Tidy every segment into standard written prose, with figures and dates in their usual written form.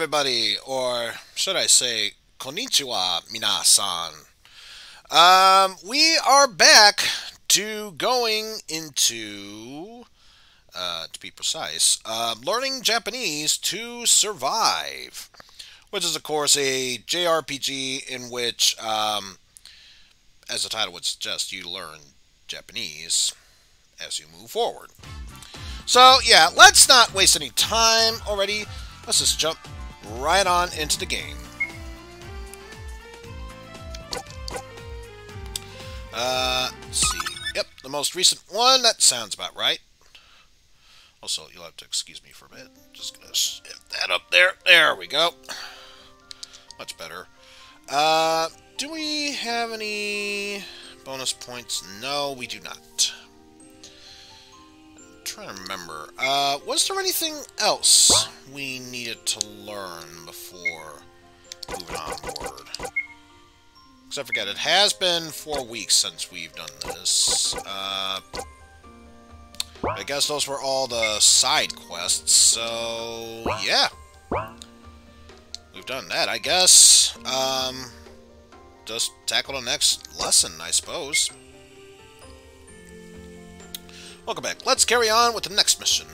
everybody, or should I say, konnichiwa, minasan. We are back to going into, to be precise, learning Japanese to survive, which is, of course, a JRPG in which, as the title would suggest, you learn Japanese as you move forward. So, yeah, let's not waste any time already. Let's just jump right on into the game. Let's see. Yep, the most recent one. That sounds about right. Also, you'll have to excuse me for a bit. Just gonna shift that up there. There we go. Much better. Do we have any bonus points? No, we do not. I'm trying to remember. Was there anything else we needed to learn before moving on board? Because I forget, it has been 4 weeks since we've done this. I guess those were all the side quests, so yeah. We've done that, I guess. Just tackle the next lesson, I suppose. Welcome back. Let's carry on with the next mission.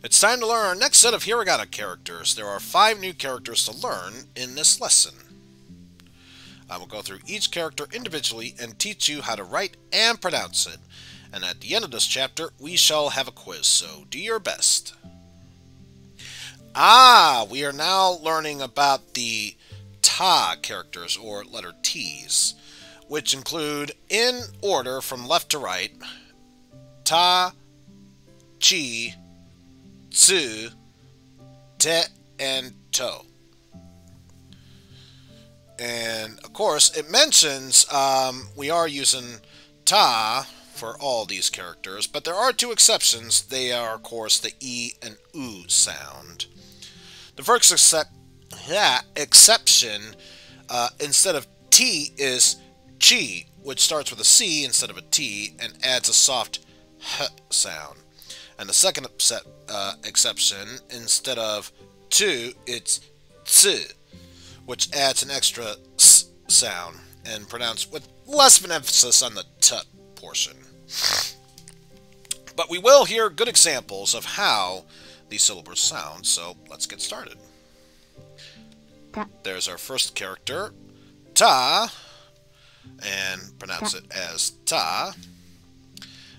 It's time to learn our next set of Hiragana characters. There are 5 new characters to learn in this lesson. I will go through each character individually and teach you how to write and pronounce it. And at the end of this chapter, we shall have a quiz, so do your best. We are now learning about the Ta characters, or letter T's, which include, in order from left to right, Ta, Chi, Tsu, Te, and To. And, of course, it mentions we are using Ta for all these characters, but there are 2 exceptions. They are, of course, the E and U sound. The first exception, instead of T, is Chi, which starts with a C instead of a T and adds a soft H sound. And the second exception, instead of Tu, it's Tsu, which adds an extra S sound and pronounced with less of an emphasis on the T portion. But we will hear good examples of how these syllables sound, so let's get started. There's our first character, Ta, and pronounce it as Ta,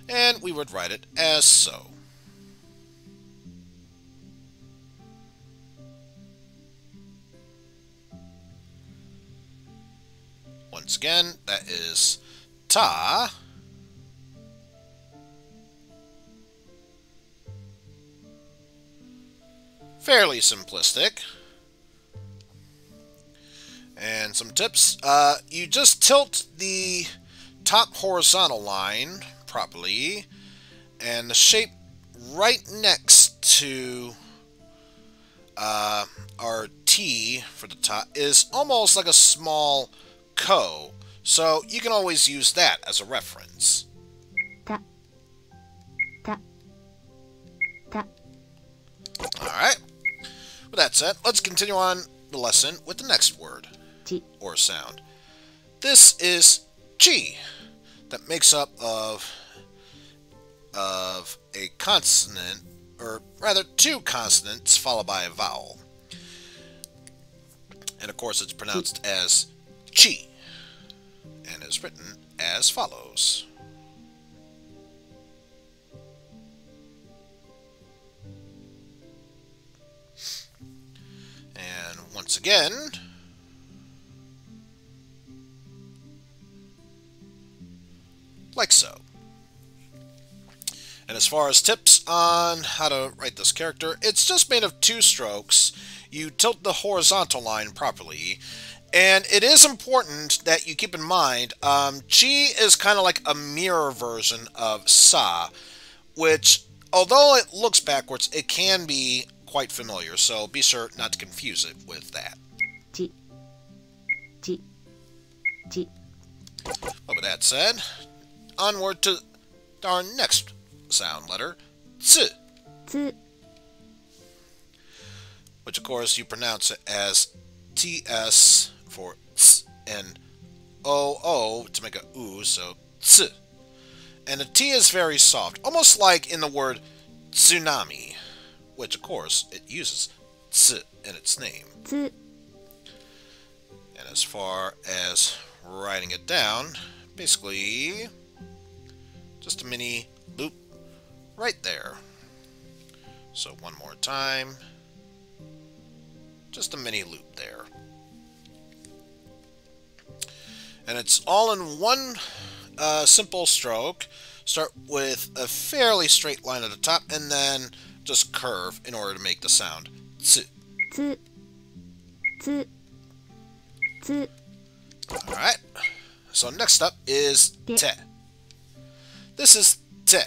and we would write it as so. Once again, that is Ta. Fairly simplistic. And some tips. You just tilt the top horizontal line properly, and the shape right next to our T for the top is almost like a small ko, so you can always use that as a reference. Alright. With that said, let's continue on the lesson with the next word, or sound. This is Chi, that makes up of a consonant, or rather 2 consonants followed by a vowel. And of course it's pronounced as Chi, and is written as follows. And once again, like so. And as far as tips on how to write this character, it's just made of 2 strokes. You tilt the horizontal line properly, and it is important that you keep in mind, Chi is kind of like a mirror version of Sa, which, although it looks backwards, it can be quite familiar, so be sure not to confuse it with that. But with that said, onward to our next sound letter, Tsu. which of course you pronounce it as TS for ts and OO to make a oo, so ts. And the T is very soft, almost like in the word tsunami, which of course it uses ts in its name. And as far as writing it down, basically just a mini loop right there. So one more time, just a mini loop there. And it's all in one simple stroke. Start with a fairly straight line at the top and then just curve in order to make the sound ts. Alright, so next up is te. This is te.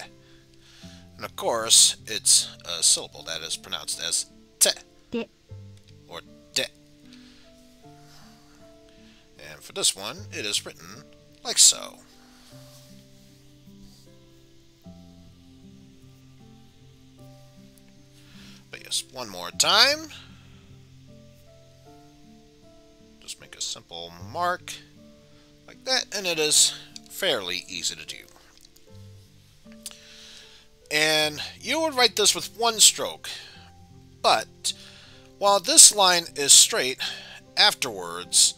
And of course, it's a syllable that is pronounced as te. Or de. And for this one, it is written like so. But yes, one more time. Just make a simple mark like that, and it is fairly easy to do. And you would write this with one stroke, but while this line is straight, afterwards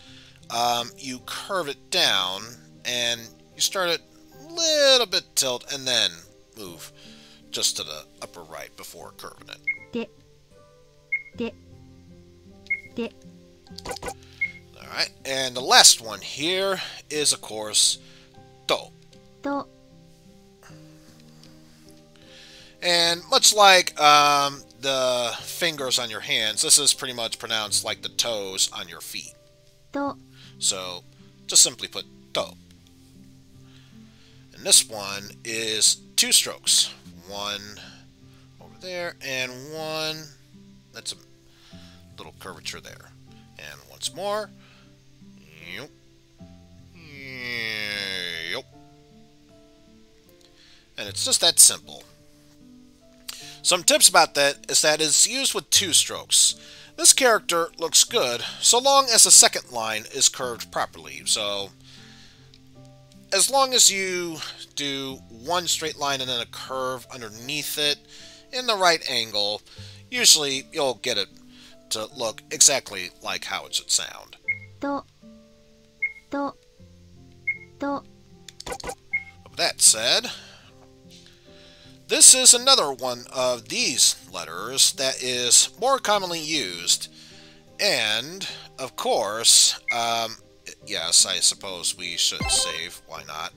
you curve it down and you start it a little bit tilt and then move just to the upper right before curving it. Alright, and the last one here is, of course, to. And much like the fingers on your hands, this is pretty much pronounced like the toes on your feet. So, just simply put to. And this one is two strokes. One over there, and one, that's a little curvature there. And once more. Yep. Yep. And it's just that simple. Some tips about that is that it's used with two strokes. This character looks good so long as the second line is curved properly. So as long as you do one straight line and then a curve underneath it in the right angle, usually you'll get it to look exactly like how it should sound. With that said, this is another one of these letters that is more commonly used. And, of course, yes, I suppose we should save. Why not?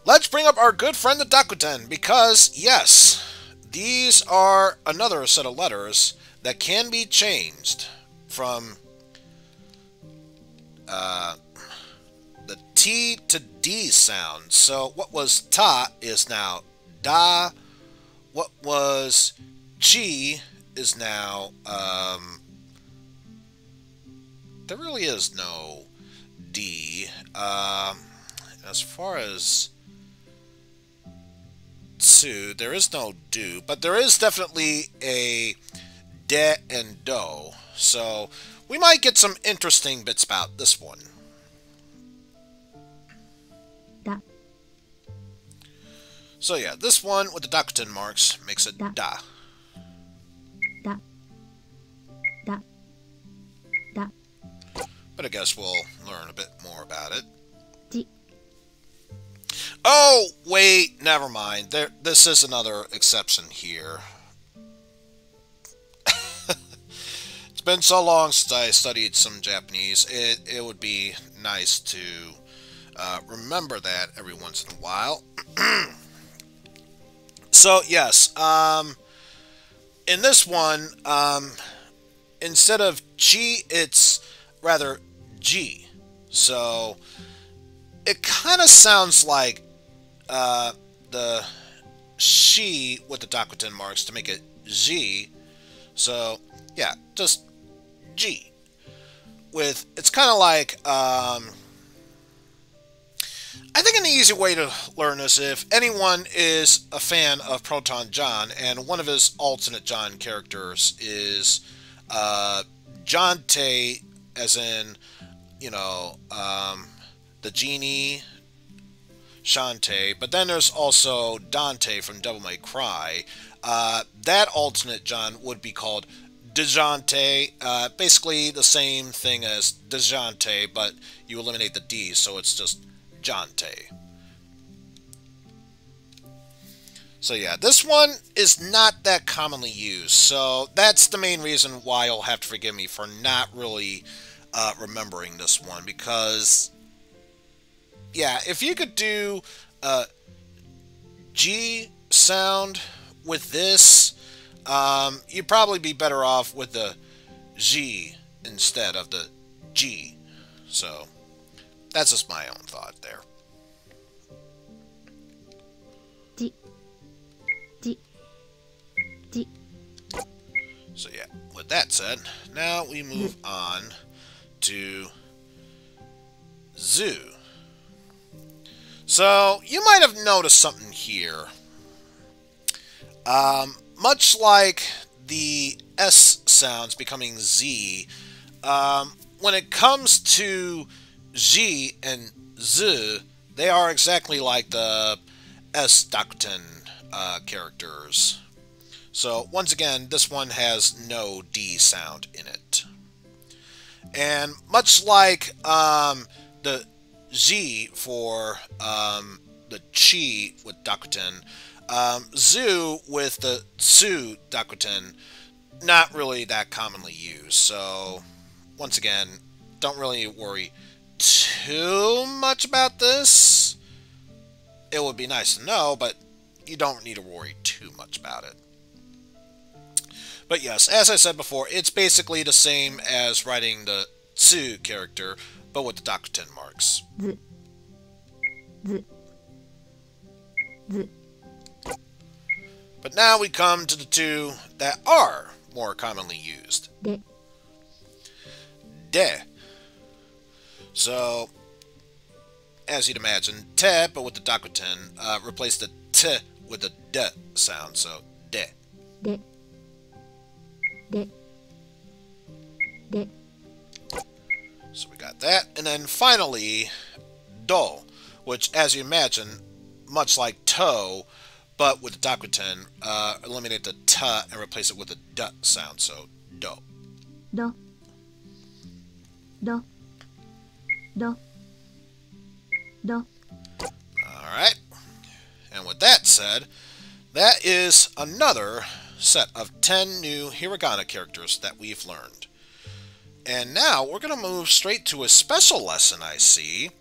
Let's bring up our good friend the Dakuten, because, yes, these are another set of letters that can be changed from the T to D sound. So what was ta is now da. What was chi is now, there really is no D. As far as tsu, there is no do, but there is definitely a de and do. So we might get some interesting bits about this one. So yeah, this one with the Dakuten marks makes it da. But I guess we'll learn a bit more about it. Oh, wait, never mind. This is another exception here. It's been so long since I studied some Japanese. It would be nice to remember that every once in a while. So, yes, in this one, instead of chi, it's rather G. So, it kind of sounds like the she with the Dakuten marks to make it Z. So, yeah, just G. With, it's kind of like, I think an easy way to learn this, if anyone is a fan of Proton John, and one of his alternate John characters is Jante, as in, the genie, Shantae, but then there's also Dante from Devil May Cry. That alternate John would be called DeJounte, basically the same thing as DeJounte, but you eliminate the D, so it's just Jante. So yeah, this one is not that commonly used, so that's the main reason why you'll have to forgive me for not really remembering this one, because, yeah, if you could do a G sound with this, you'd probably be better off with the G instead of the G. So that's just my own thought there. So yeah, with that said, now we move on to Zoo. So you might have noticed something here. Much like the S sounds becoming Z, when it comes to G and Z, they are exactly like the S Dakuten characters. So once again, this one has no D sound in it. And much like the Z for the Chi with Dakuten, Zu with the Tsu Dakuten, not really that commonly used. So once again, don't really worry too much about this. It would be nice to know, but you don't need to worry too much about it. But yes, as I said before, it's basically the same as writing the Tsu character, but with the Dakuten marks. But now we come to the two that are more commonly used. De. So, as you'd imagine, te, but with the Dakuten, replace the t with the d sound, so de. So we got that, and then finally, do, which, as you imagine, much like to, but with the Dakuten, eliminate the t and replace it with the d sound, so do. Alright, and with that said, that is another set of 10 new Hiragana characters that we've learned. And now we're going to move straight to a special lesson I see.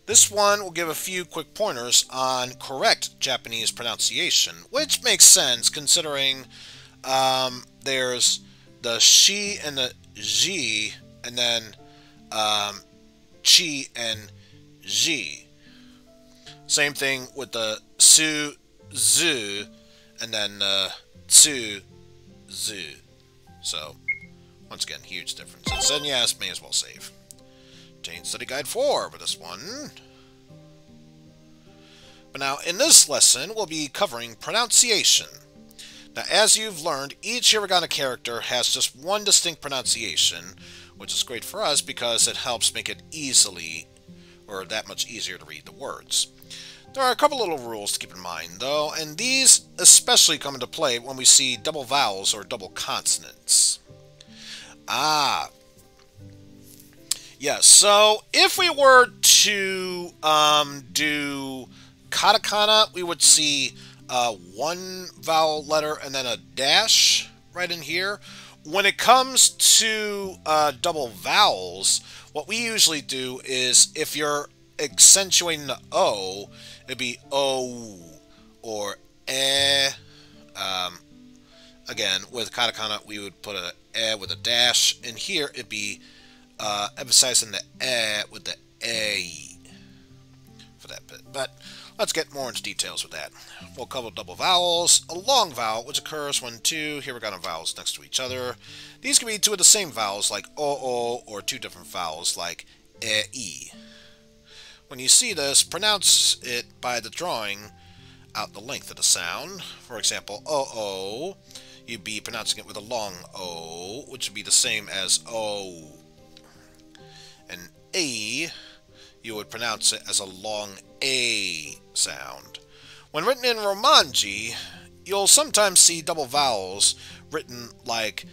This one will give a few quick pointers on correct Japanese pronunciation, which makes sense considering there's the shi and the ji, and then chi and ji. Same thing with the su, zu, and then tsu, zu. So, once again, huge differences. And yes, may as well save. Change Study Guide 4 for this one. But now, in this lesson, we'll be covering pronunciation. Now, as you've learned, each Hiragana character has just one distinct pronunciation, which is great for us because it helps make it that much easier to read the words. There are a couple little rules to keep in mind, though, and these especially come into play when we see double vowels or double consonants. Yes, so if we were to do katakana, we would see one vowel letter and then a dash right in here. When it comes to double vowels, what we usually do is if you're accentuating the O, it'd be O or E. Again, with katakana, we would put a E with a dash, and here it'd be emphasizing the E with the A for that bit. But let's get more into details with that. We'll cover double vowels. A long vowel, which occurs when two Hiragana vowels next to each other. These can be two of the same vowels, like O, or two different vowels, like E. When you see this, pronounce it by the drawing out the length of the sound. For example, O, you'd be pronouncing it with a long O, which would be the same as O. And A, you would pronounce it as a long A sound. When written in Romanji, you'll sometimes see double vowels written like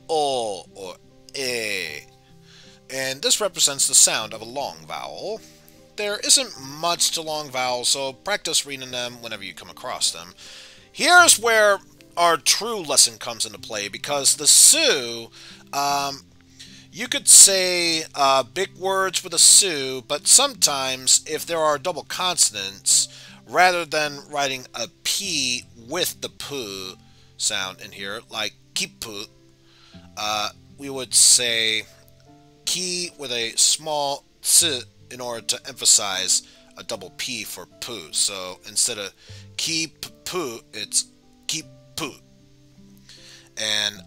O or E, and this represents the sound of a long vowel. There isn't much to long vowels, so practice reading them whenever you come across them. Here's where our true lesson comes into play, because the su, you could say big words with a su, but sometimes if there are double consonants, rather than writing a P with the P sound in here, like kipu, we would say ki with a small ts in order to emphasize a double P for P. So instead of ki pu, it's ki pu. And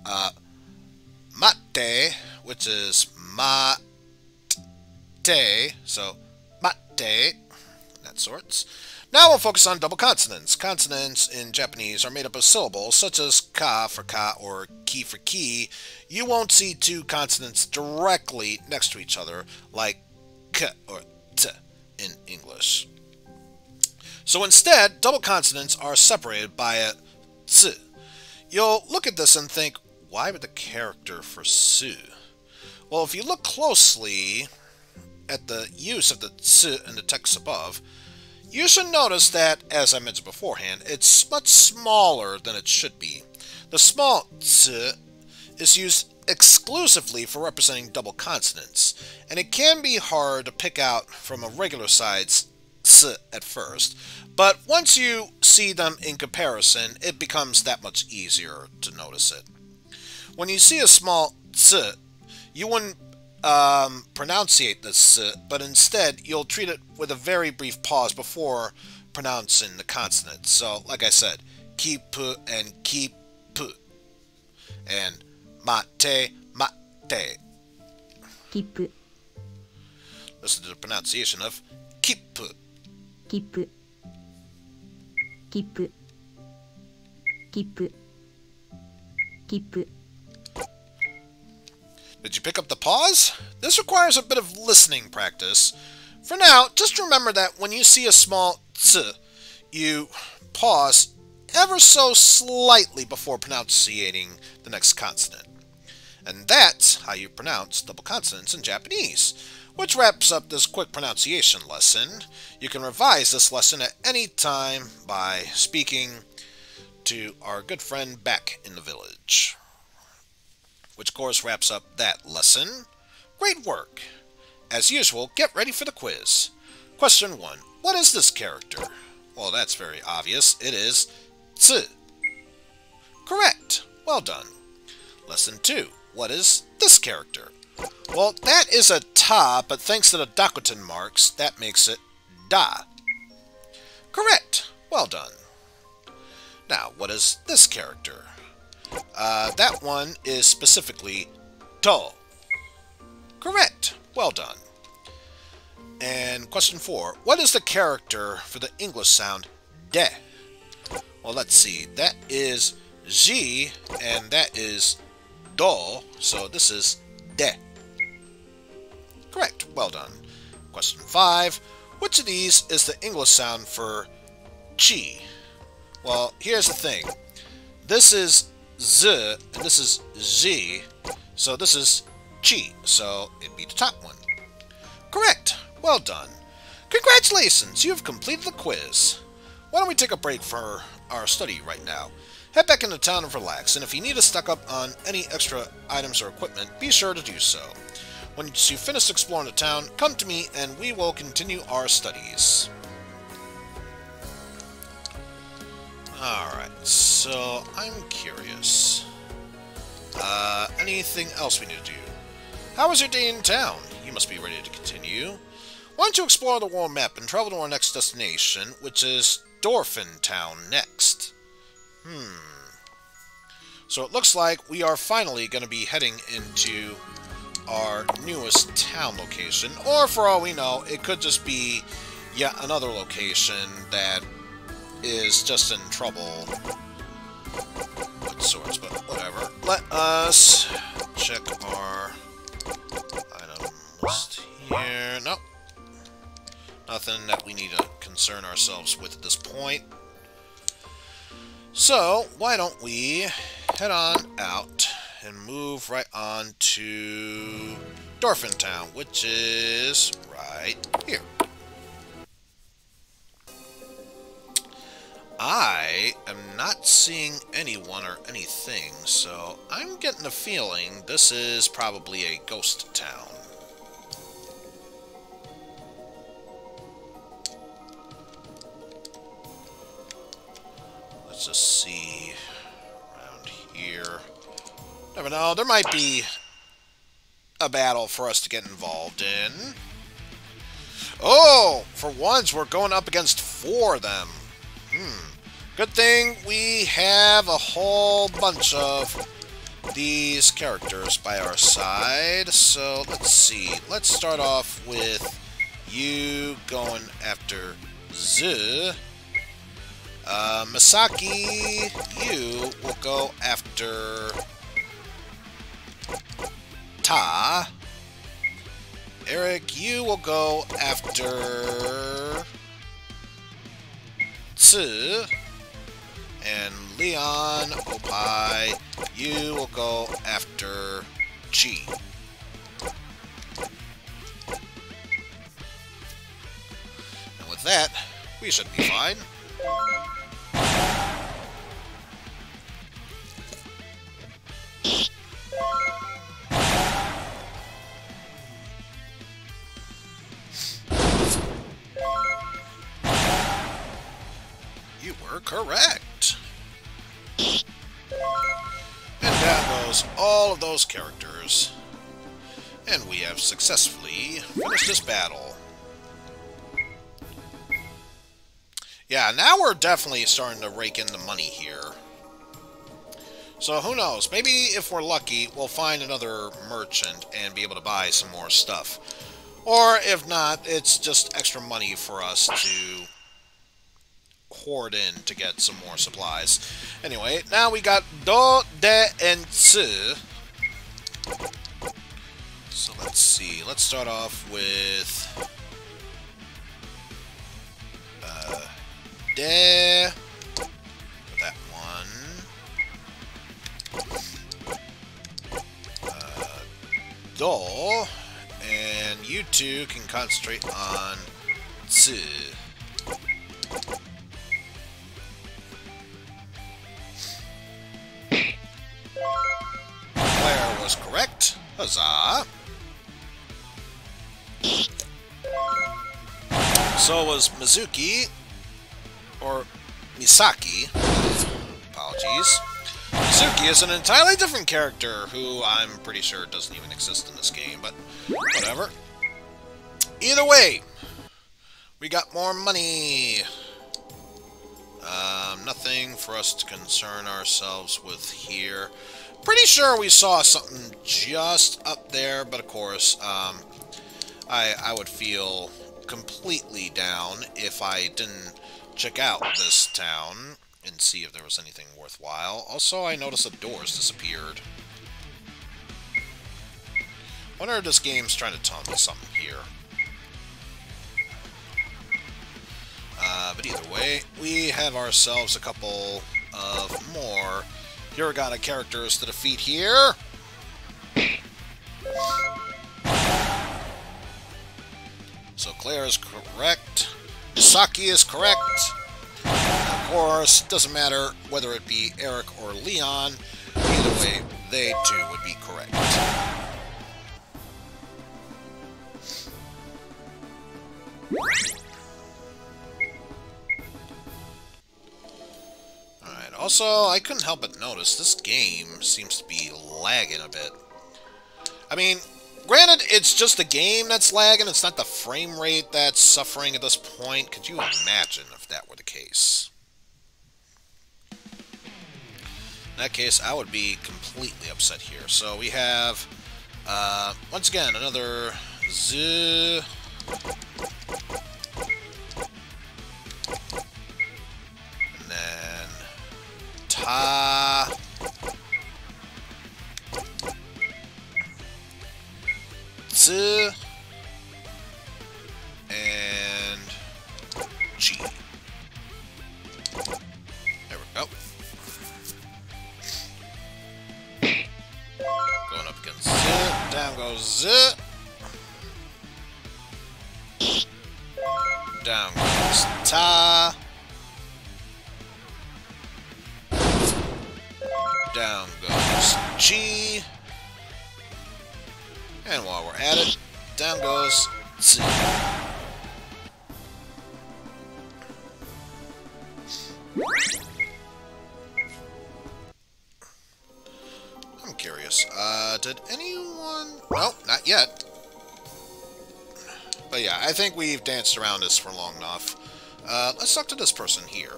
mate, which is mate, so mate, that sorts. Now we'll focus on double consonants. Consonants in Japanese are made up of syllables, such as ka for ka or ki for ki. You won't see two consonants directly next to each other, like k or t in English. So instead, double consonants are separated by a ts. You'll look at this and think, why would the character for su? Well, if you look closely at the use of the ts in the text above, you should notice that, as I mentioned beforehand, it's much smaller than it should be. The small ts is used exclusively for representing double consonants, and it can be hard to pick out from a regular size ts at first, but once you see them in comparison, it becomes that much easier to notice it. When you see a small ts, you wouldn't pronunciate the s, but instead you'll treat it with a very brief pause before pronouncing the consonant. So, like I said, kipu and kipu, and mate, mate. Kipu. Listen to the pronunciation of kipu. Kipu. Kipu. Kipu. Kipu. Did you pick up the pause? This requires a bit of listening practice. For now, just remember that when you see a small ts, you pause ever so slightly before pronunciating the next consonant. And that's how you pronounce double consonants in Japanese, which wraps up this quick pronunciation lesson. You can revise this lesson at any time by speaking to our good friend back in the village. Which of course wraps up that lesson. Great work! As usual, get ready for the quiz. Question 1. What is this character? Well, that's very obvious. It is ts. Correct! Well done. Lesson 2. What is this character? Well, that is a ta, but thanks to the Dakuten marks, that makes it da. Correct! Well done. Now, what is this character? That one is specifically to. Correct. Well done. And question 4. What is the character for the English sound de? Well, let's see. That is ji, and that is do, so this is de. Correct. Well done. Question 5. Which of these is the English sound for chi? Well, here's the thing. This is z, and this is z, so this is chi, so it'd be the top one. Correct! Well done. Congratulations, you've completed the quiz. Why don't we take a break for our study right now? Head back into town and relax, and if you need to stock up on any extra items or equipment, be sure to do so. Once you've finished exploring the town, come to me and we will continue our studies. Alright, so I'm curious. Anything else we need to do? How was your day in town? You must be ready to continue. Why don't you explore the world map and travel to our next destination, which is Dorphin Town next? So it looks like we are finally going to be heading into our newest town location, or for all we know, it could just be yet another location that is just in trouble. Which swords, but whatever. Let us check our item list here. Nope. Nothing that we need to concern ourselves with at this point. So, why don't we head on out and move right on to Dorphin Town, which is right here. I am not seeing anyone or anything, so I'm getting a feeling this is probably a ghost town. Let's just see around here. Never know, there might be a battle for us to get involved in. Oh, for once we're going up against 4 of them. Good thing we have a whole bunch of these characters by our side. So let's see. Let's start off with you going after Z. Misaki, you will go after Ta. Eric, you will go after Tsu. And Leon, Opie, you will go after Chi. And with that, we should be fine. You were correct. And down goes all of those characters. And we have successfully finished this battle. Yeah, now we're definitely starting to rake in the money here. So who knows, maybe if we're lucky, we'll find another merchant and be able to buy some more stuff. Or if not, it's just extra money for us to hoard in to get some more supplies. Anyway, now we got Do, De, and Tsu. So let's see. Let's start off with De. That one. Do. And you two can concentrate on Tsu. Claire was correct. Huzzah. So was Mizuki, or Misaki. Apologies. Mizuki is an entirely different character who I'm pretty sure doesn't even exist in this game, but whatever. Either way, we got more money. Nothing for us to concern ourselves with here. Pretty sure we saw something just up there, but of course, I would feel completely down if I didn't check out this town and see if there was anything worthwhile. Also, I noticed the doors disappeared. Wonder if this game's trying to tell me something here. But either way, we have ourselves a couple of more Hiragana characters to defeat here. So Claire is correct. Misaki is correct. Of course, doesn't matter whether it be Eric or Leon. Either way, they too would be correct. Alright, also, I couldn't help but notice this game seems to be lagging a bit. I mean, granted, it's just the game that's lagging, it's not the frame rate that's suffering at this point. Could you imagine if that were the case? In that case, I would be completely upset here. So we have, once again, another Z. And then Ta. goes it. Down goes ta. Down goes G. And while we're at it, down goes Z. I'm curious. Did anyone... Well, not yet. But yeah, I think we've danced around this for long enough. Let's talk to this person here.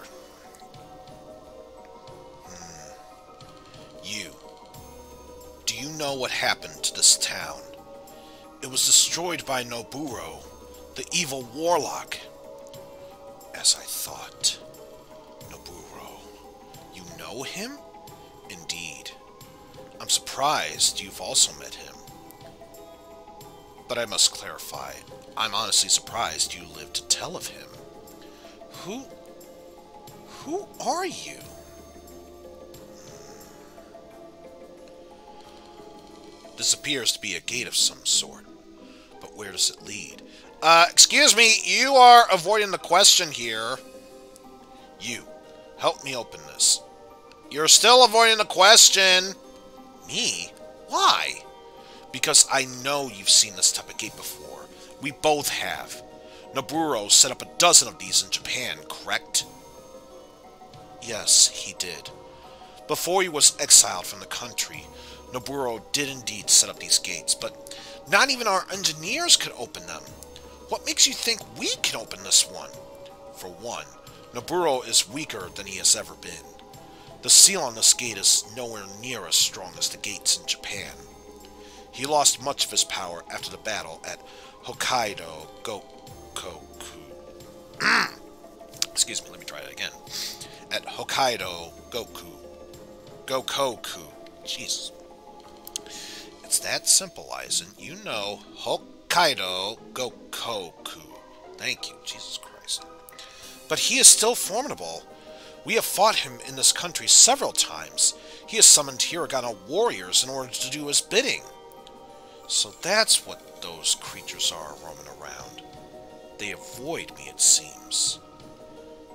You. Do you know what happened to this town? It was destroyed by Noburo, the evil warlock. As I thought. Noburo. You know him? Indeed. I'm surprised you've also met him. But I must clarify, I'm honestly surprised you lived to tell of him. Who are you? This appears to be a gate of some sort. But where does it lead? Excuse me, you are avoiding the question here. You, help me open this. You're still avoiding the question. Me? Why? Because I know you've seen this type of gate before. We both have. Noburo set up a dozen of these in Japan, correct? Yes, he did. Before he was exiled from the country, Noburo did indeed set up these gates, but not even our engineers could open them. What makes you think we can open this one? For one, Noburo is weaker than he has ever been. The seal on this gate is nowhere near as strong as the gates in Japan. He lost much of his power after the battle at Hokkaido Gokoku. Excuse me, let me try that again. At Hokkaido Gokoku. Jesus. It's that simple, Eizen. You know Hokkaido Gokoku. Thank you, Jesus Christ. But he is still formidable. We have fought him in this country several times. He has summoned Hiragana warriors in order to do his bidding. So that's what those creatures are roaming around. They avoid me, it seems.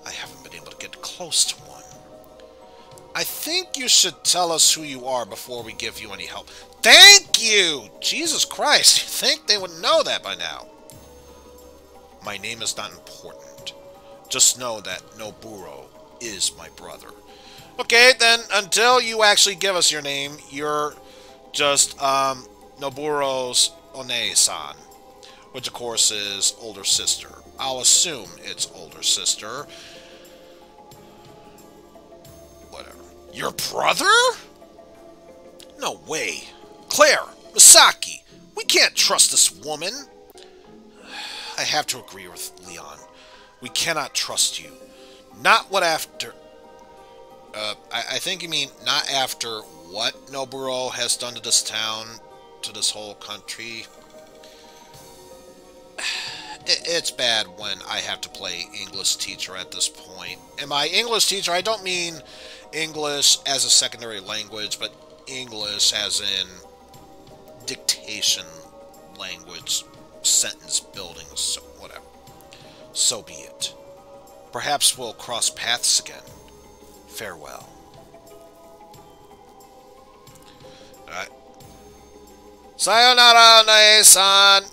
I haven't been able to get close to one. I think you should tell us who you are before we give you any help. Thank you! Jesus Christ, you think they would know that by now? My name is not important. Just know that Noburo is my brother. Okay, then, until you actually give us your name, you're just, Noburo's One-san, which of course is older sister. I'll assume it's older sister. Whatever. Your brother? No way. Claire, Misaki, we can't trust this woman. I have to agree with Leon. We cannot trust you. Not what after... I think you mean not after what Noburo has done to this town, to this whole country. It's bad when I have to play English teacher at this point. And by English teacher, I don't mean English as a secondary language, but English as in dictation language, sentence building, so whatever. So be it. Perhaps we'll cross paths again. Farewell. Alright. Sayonara, Nae-san!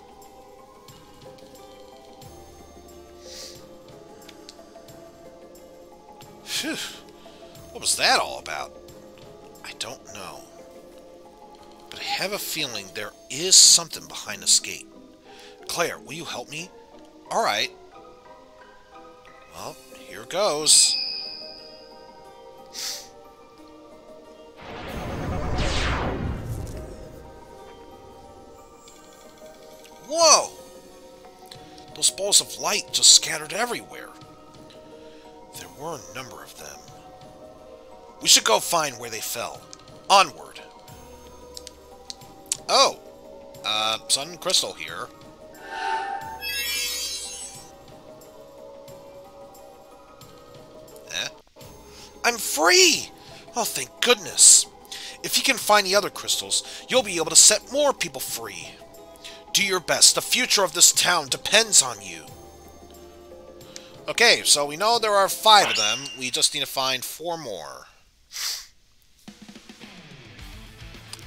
Phew. What was that all about? I don't know. But I have a feeling there is something behind this gate. Claire, will you help me? Alright. Well, here goes. Whoa! Those balls of light just scattered everywhere. There were a number of them. We should go find where they fell. Onward. Oh! Sun Crystal here. I'm free! Oh, thank goodness. If you can find the other crystals, you'll be able to set more people free. Do your best. The future of this town depends on you. Okay, so we know there are 5 of them. We just need to find 4 more.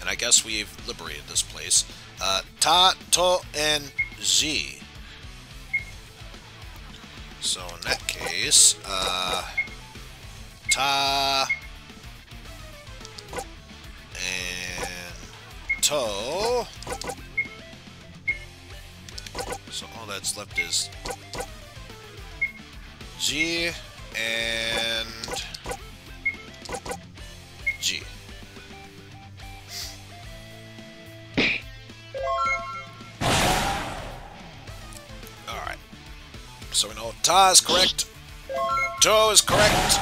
And I guess we've liberated this place. Ta, To, and Ji. So in that case, Ta and To. So all that's left is G and G. Alright. So we know Ta is correct, To is correct,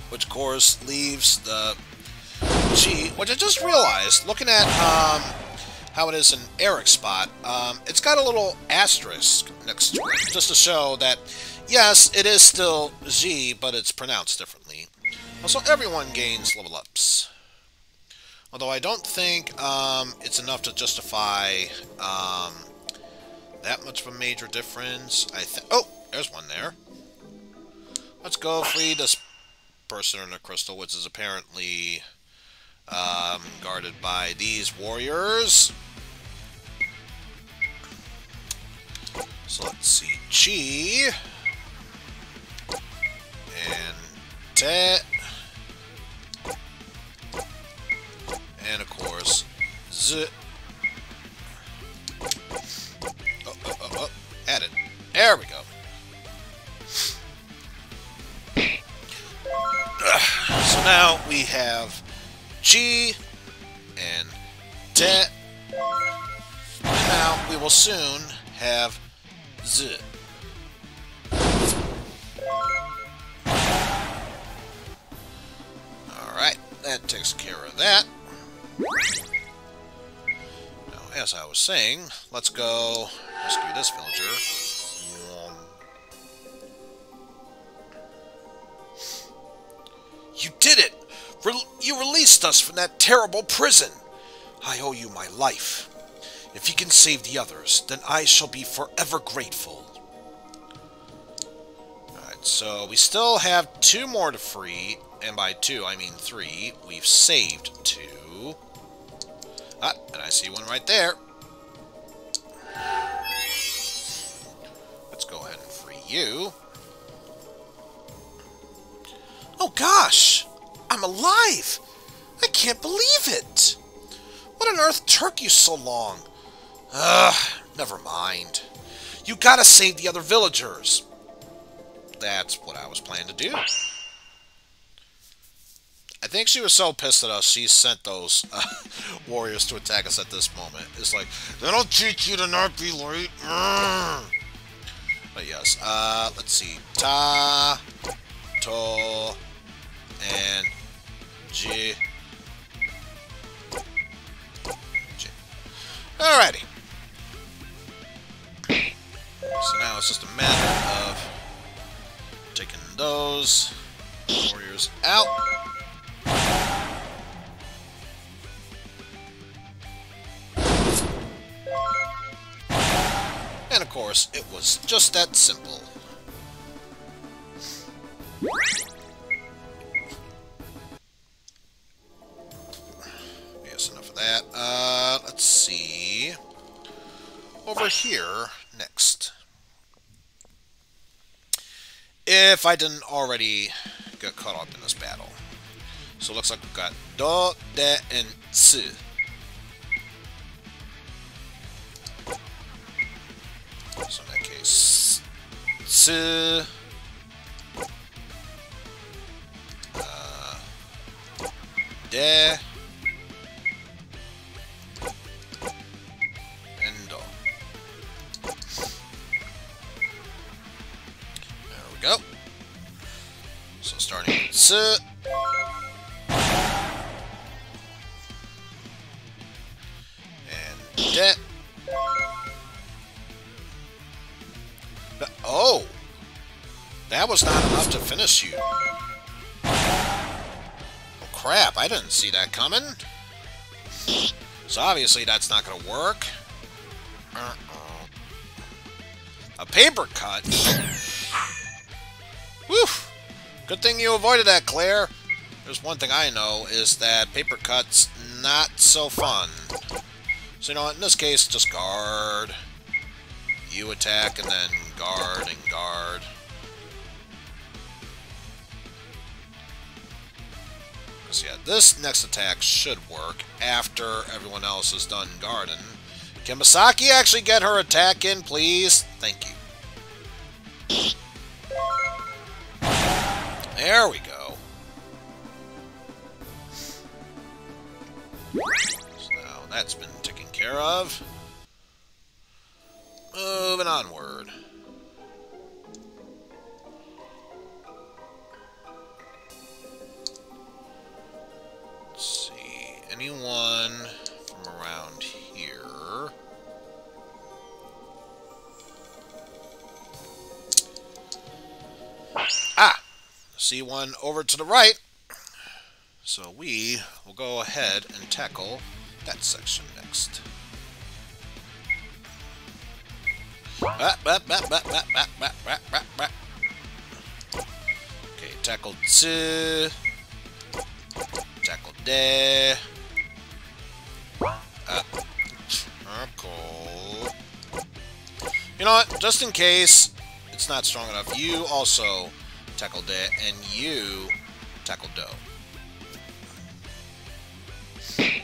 which of course leaves the G, which I just realized, looking at how it is in Eric's spot, it's got a little asterisk next to it, just to show that, yes, it is still G, but it's pronounced differently. Also, everyone gains level ups. Although I don't think it's enough to justify that much of a major difference. Oh, there's one there. Let's go free this person in the crystal, which is apparently guarded by these warriors. So let's see, Chi and Te, and of course Z. Oh, add it. There we go. So now we have Chi and Te. And now we will soon have Z. Alright, that takes care of that. Now, as I was saying, let's go rescue this villager. You did it! You released us from that terrible prison! I owe you my life. If you can save the others, then I shall be forever grateful. Alright, so we still have 2 more to free, and by 2 I mean 3. We've saved 2. Ah, and I see one right there. Let's go ahead and free you. Oh gosh! I'm alive! I can't believe it! What on earth took you so long? Ugh, never mind. You gotta save the other villagers. That's what I was planning to do. I think she was so pissed at us, she sent those warriors to attack us at this moment. It's like, that'll teach you to not be late. But yes, let's see. Ta, To, and J. Alrighty. So now it's just a matter of taking those warriors out. And of course, it was just that simple. Yes, enough of that. Let's see. Over here, next. If I didn't already get caught up in this battle. So it looks like we've got Do, De, and Si. So in that case, Si, De, and Do. There we go. So starting with Si, and De. Oh! That was not enough to finish you. Of crap, I didn't see that coming. So obviously that's not going to work. A paper cut? Whew! Good thing you avoided that, Claire. There's one thing I know, is that paper cut's not so fun. So, you know what, in this case, just guard. You attack, and then guard and guard. Because, yeah, this next attack should work after everyone else is done guarding. Can Misaki actually get her attack in, please? Thank you. There we go. So now that's been taken care of. Moving onward. Let's see. Anyone from around here? Ah! See one over to the right. So we will go ahead and tackle that section next. Okay, tackle two. Tackle de. Tackle. You know what? Just in case it's not strong enough, you also tackle de, and you tackle do. Okay.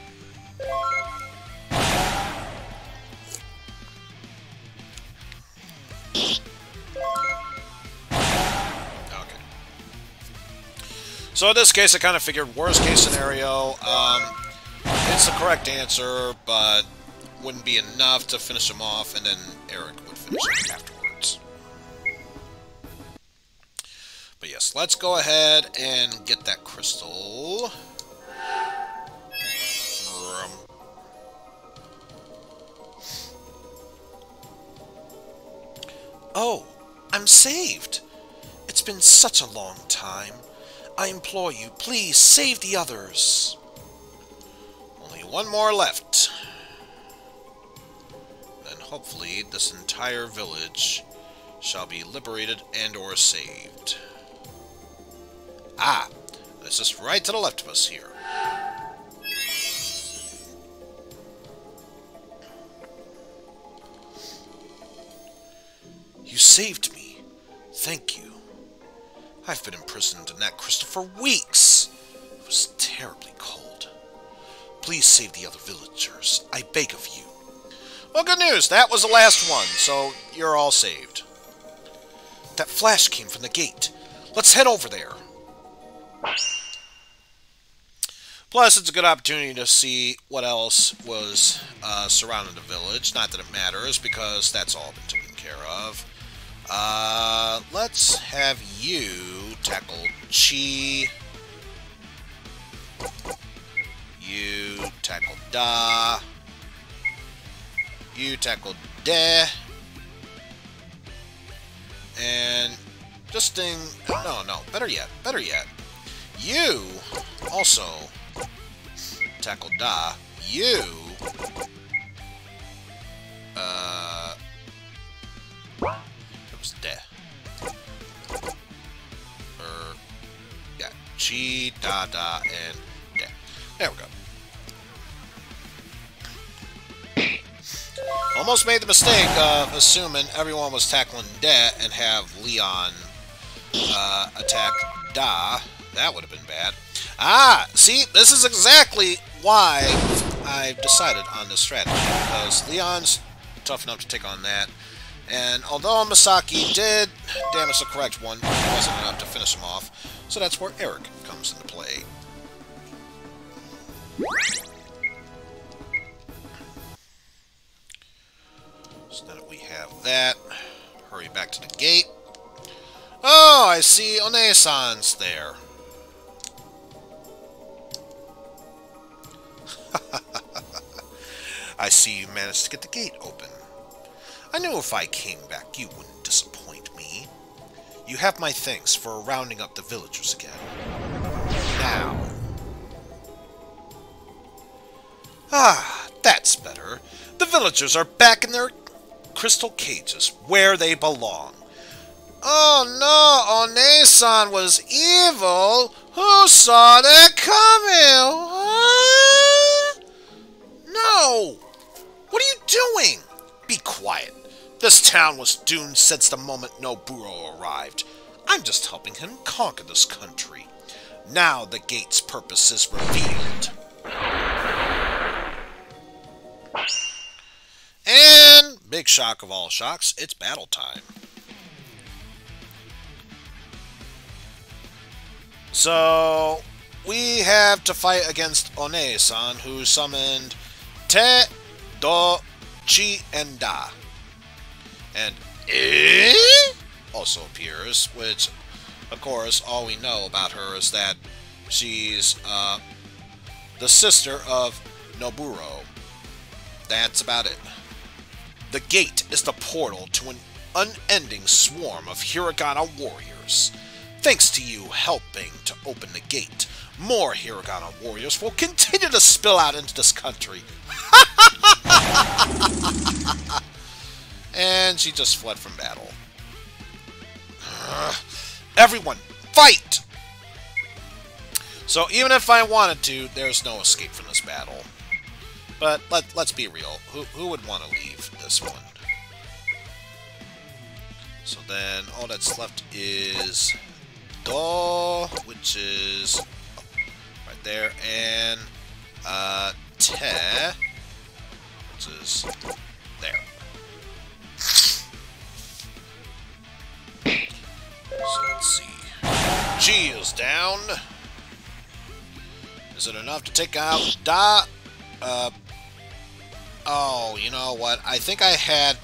So in this case, I kind of figured worst case scenario, it's the correct answer, but wouldn't be enough to finish him off, and then Eric would finish him afterwards. But yes, let's go ahead and get that crystal. Oh, I'm saved! It's been such a long time. I implore you, please save the others. Only one more left. Then hopefully this entire village shall be liberated and or saved. Ah, it's just right to the left of us here. You saved me. Thank you. I've been imprisoned in that crystal for weeks. It was terribly cold. Please save the other villagers. I beg of you. Well, good news. That was the last one, so you're all saved. That flash came from the gate. Let's head over there. Plus, it's a good opportunity to see what else was surrounding the village. Not that it matters, because that's all been taken care of. Let's have you tackle Chi. You tackle Da. You tackle De. And just thing... No, better yet. You also tackle Da. You... It was De. Yeah. Chi, Da, and De. There we go. Almost made the mistake of assuming everyone was tackling De and have Leon attack Da. That would have been bad. Ah! See, this is exactly why I've decided on this strategy. Because Leon's tough enough to take on that. And although Misaki did damage the correct one, it wasn't enough to finish him off. So that's where Eric comes into play. So now that we have that, hurry back to the gate. Oh, I see One-san's there. I see you managed to get the gate open. I knew if I came back, you wouldn't disappoint me. You have my thanks for rounding up the villagers again. Now, Ah, that's better. The villagers are back in their crystal cages, where they belong. Oh no, One-san was evil? Who saw that coming? What? No! What are you doing? Be quiet. This town was doomed since the moment Noburo arrived. I'm just helping him conquer this country. Now the gate's purpose is revealed. And, big shock of all shocks, it's battle time. So, we have to fight against One-san, who summoned Te, Do, Chi, and Da. And also appears, which, of course, all we know about her is that she's the sister of Noburo. That's about it. The gate is the portal to an unending swarm of Hiragana warriors. Thanks to you helping to open the gate, more Hiragana warriors will continue to spill out into this country. And she just fled from battle. Everyone, fight! So even if I wanted to, there's no escape from this battle. But let's be real. Who would want to leave this one? So then all that's left is Do, which is right there, and Te, which is there. So let's see. G is down. Is it enough to take out Da? Oh, you know what? I think I had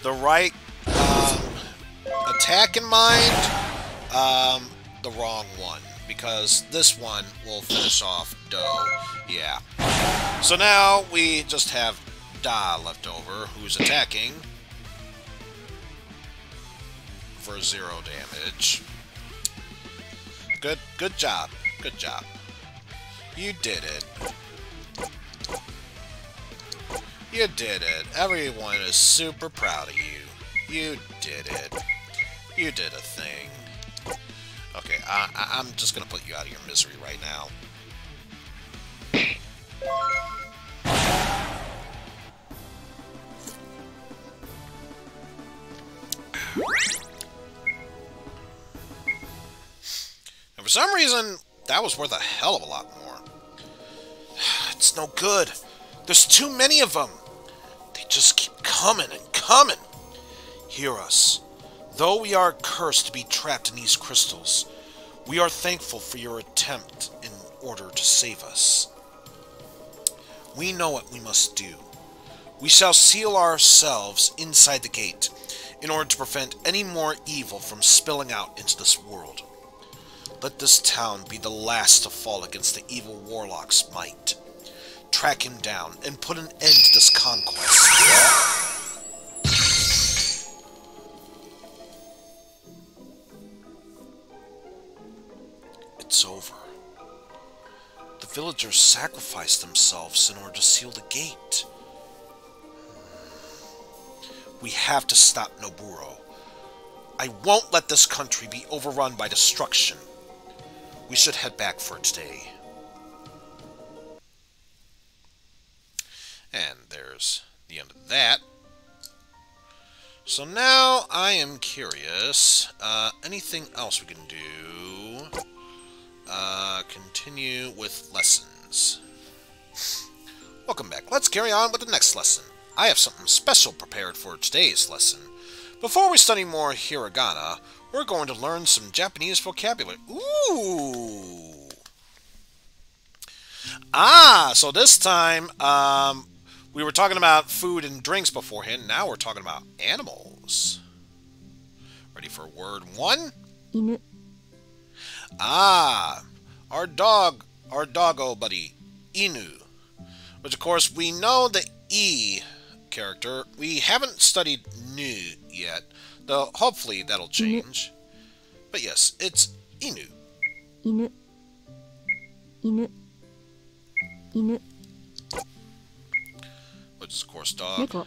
the right attack in mind. The wrong one, because this one will finish off Do. Yeah. So now we just have Da left over, who's attacking for 0 damage. Good job. Good job. You did it. You did it. Everyone is super proud of you. You did it. You did a thing. Okay, I'm just gonna put you out of your misery right now. And for some reason, that was worth a hell of a lot more. It's no good. There's too many of them. They just keep coming and coming. Hear us. Though we are cursed to be trapped in these crystals, we are thankful for your attempt in order to save us. We know what we must do. We shall seal ourselves inside the gate in order to prevent any more evil from spilling out into this world. Let this town be the last to fall against the evil warlock's might. Track him down and put an end to this conquest. It's over. The villagers sacrificed themselves in order to seal the gate. We have to stop Noburo. I won't let this country be overrun by destruction. We should head back for today. And there's the end of that. So now I am curious. Anything else we can do? Continue with lessons. Welcome back. Let's carry on with the next lesson. I have something special prepared for today's lesson. Before we study more Hiragana, we're going to learn some Japanese vocabulary. Ooh! Ah, so this time, we were talking about food and drinks beforehand. Now we're talking about animals. Ready for word 1? Inu. Ah, our doggo buddy, Inu. Which, of course, we know the E character. We haven't studied Nu yet, though hopefully that'll change. But yes, it's Inu. Inu. Inu. Inu. which is of course dog. 猫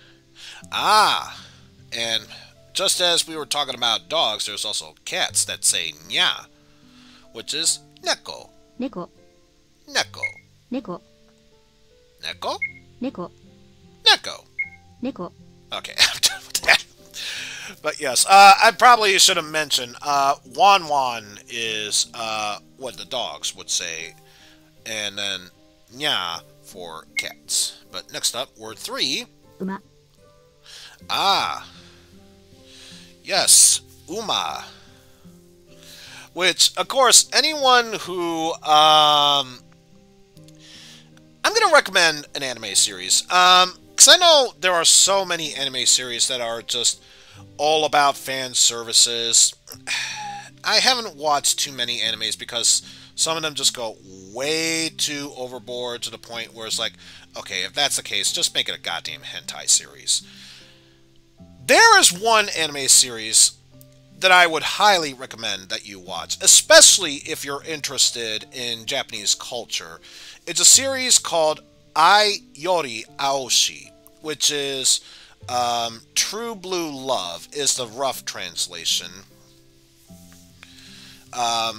Ah, and just as we were talking about dogs, there's also cats that say nya, which is neko. 猫 Neko. 猫 Neko? 猫 Neko. 猫 Okay, I'm done with that. But yes, I probably should have mentioned Wan Wan is what the dogs would say, and then nya for cats. But next up, word 3. 馬 Ah. Yes, Uma. Which, of course, anyone who I'm going to recommend an anime series. Because I know there are so many anime series that are just all about fan services. I haven't watched too many animes because some of them just go way too overboard to the point where it's like, okay, if that's the case, just make it a goddamn hentai series. There is one anime series that I would highly recommend that you watch, especially if you're interested in Japanese culture. It's a series called Ai Yori Aoshi, which is True Blue Love is the rough translation. But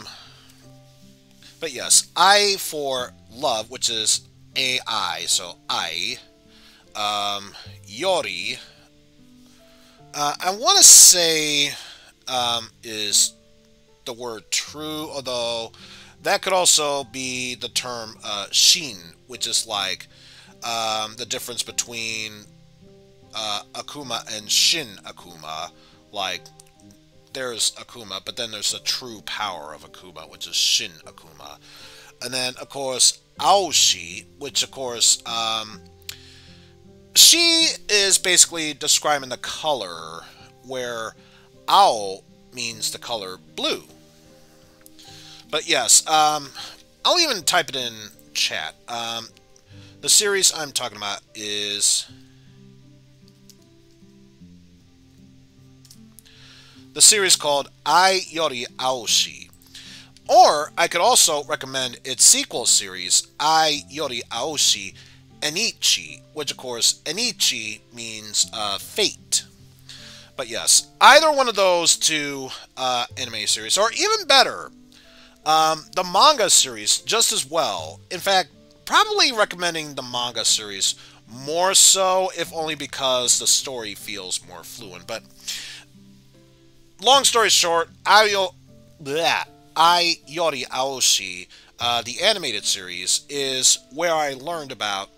yes, I for love, which is AI, so I, Yori, I want to say is the word true, although that could also be the term shin, which is like the difference between Akuma and Shin Akuma. Like, there's Akuma, but then there's the true power of Akuma, which is Shin Akuma. And then, of course, Aoshi, which, of course, she is basically describing the color, where Ao means the color blue. But yes, I'll even type it in chat. The series I'm talking about is the series called Ai Yori Aoshi. Or I could also recommend its sequel series, Ai Yori Aoshi Enichi, which of course Enichi means fate. But yes, either one of those two anime series, or even better, the manga series just as well. In fact, probably recommending the manga series more so, if only because the story feels more fluent. But long story short, Ai Yori Aoshi, the animated series, is where I learned about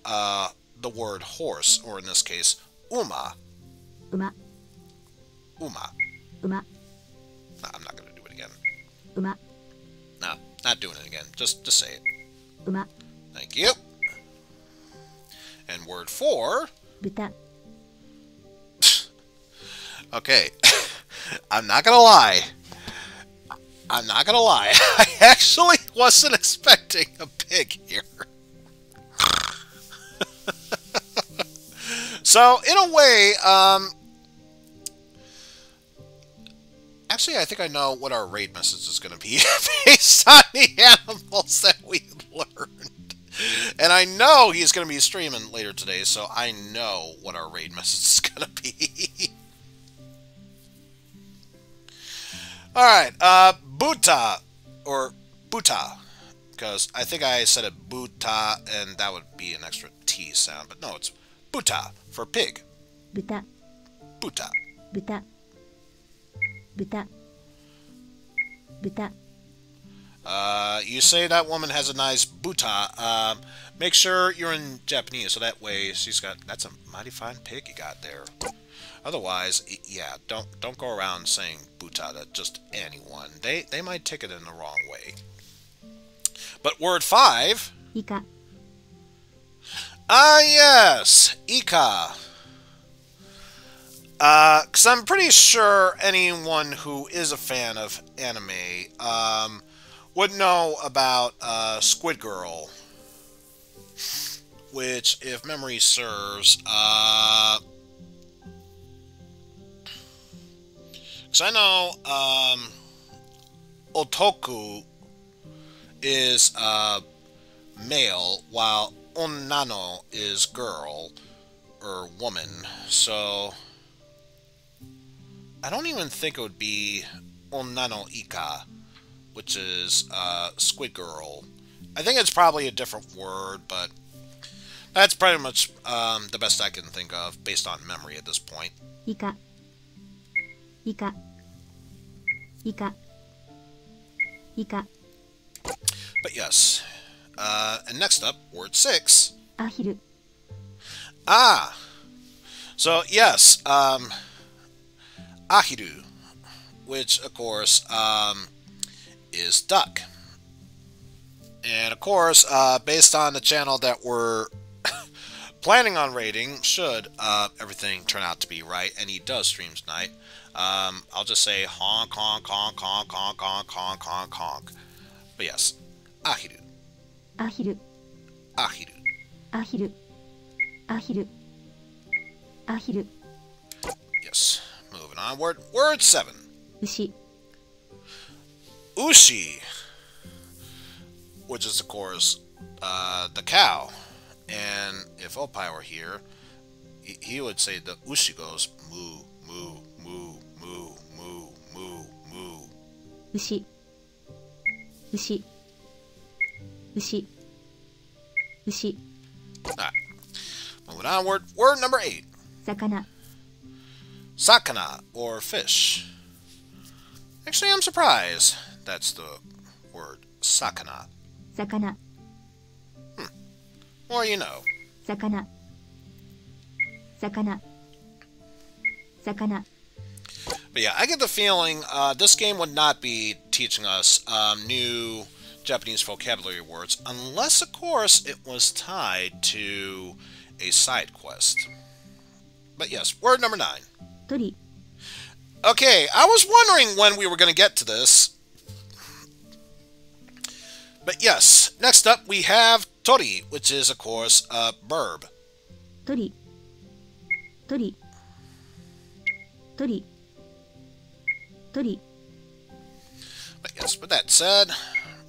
the word horse, or in this case, Uma. 馬 Uma. 馬 No, I'm not going to do it again. 馬 No, not doing it again. Just say it. 馬 Thank you. And word 4. 豚 Okay. I'm not going to lie. I actually wasn't expecting a pig here. So, in a way, actually, I think I know what our raid message is going to be based on the animals that we learned. And I know he's going to be streaming later today, so I know what our raid message is going to be. Alright, Buta, or Buta, because I think I said it Buta, and that would be an extra T sound, but no, it's Buta, for pig. 豚 Buta. 豚豚豚 You say that woman has a nice buta. Make sure you're in Japanese, so that way she's got. That's a mighty fine pig you got there. Otherwise, yeah, don't go around saying buta to just anyone. They might take it in the wrong way. But word 5. イカ Ah, yes, Ika. Because I'm pretty sure anyone who is a fan of anime would know about Squid Girl, which, if memory serves, because I know Otoku is male, while Onnano is girl. or woman. So I don't even think it would be Onano Ika, which is Squid Girl. I think it's probably a different word, but that's pretty much the best I can think of based on memory at this point. Ika. Ika. Ika. Ika. But yes. And next up, word 6. Ahiru. Ah! So, yes, Ahiru, which, of course, is duck. And, of course, based on the channel that we're planning on rating, should everything turn out to be right, and he does stream tonight, I'll just say honk, honk, honk, honk, honk, honk, honk, honk, honk. But yes, Ahiru. Ahiru. Ahiru. Ahiru. Ahiru. Ahiru. Yes. Moving on. Word 7. Ushi. Ushi, which is, of course, the cow. And if Opie were here, he would say the Ushi goes moo, moo, moo, moo, moo, moo, moo. Ushi. Ushi. Ushi. Ushi. Alright. Moving on. Word number 8. Sakana. Sakana, or fish. Actually, I'm surprised that's the word. Sakana. Sakana. Or you know. Sakana. Sakana. Sakana. But yeah, I get the feeling this game would not be teaching us new Japanese vocabulary words unless, of course, it was tied to a side quest. But yes, word number 9. Tori. Okay, I was wondering when we were going to get to this. But yes, next up we have tori, which is, of course, a verb. Tori. Tori. Tori. Tori. But yes, with that said,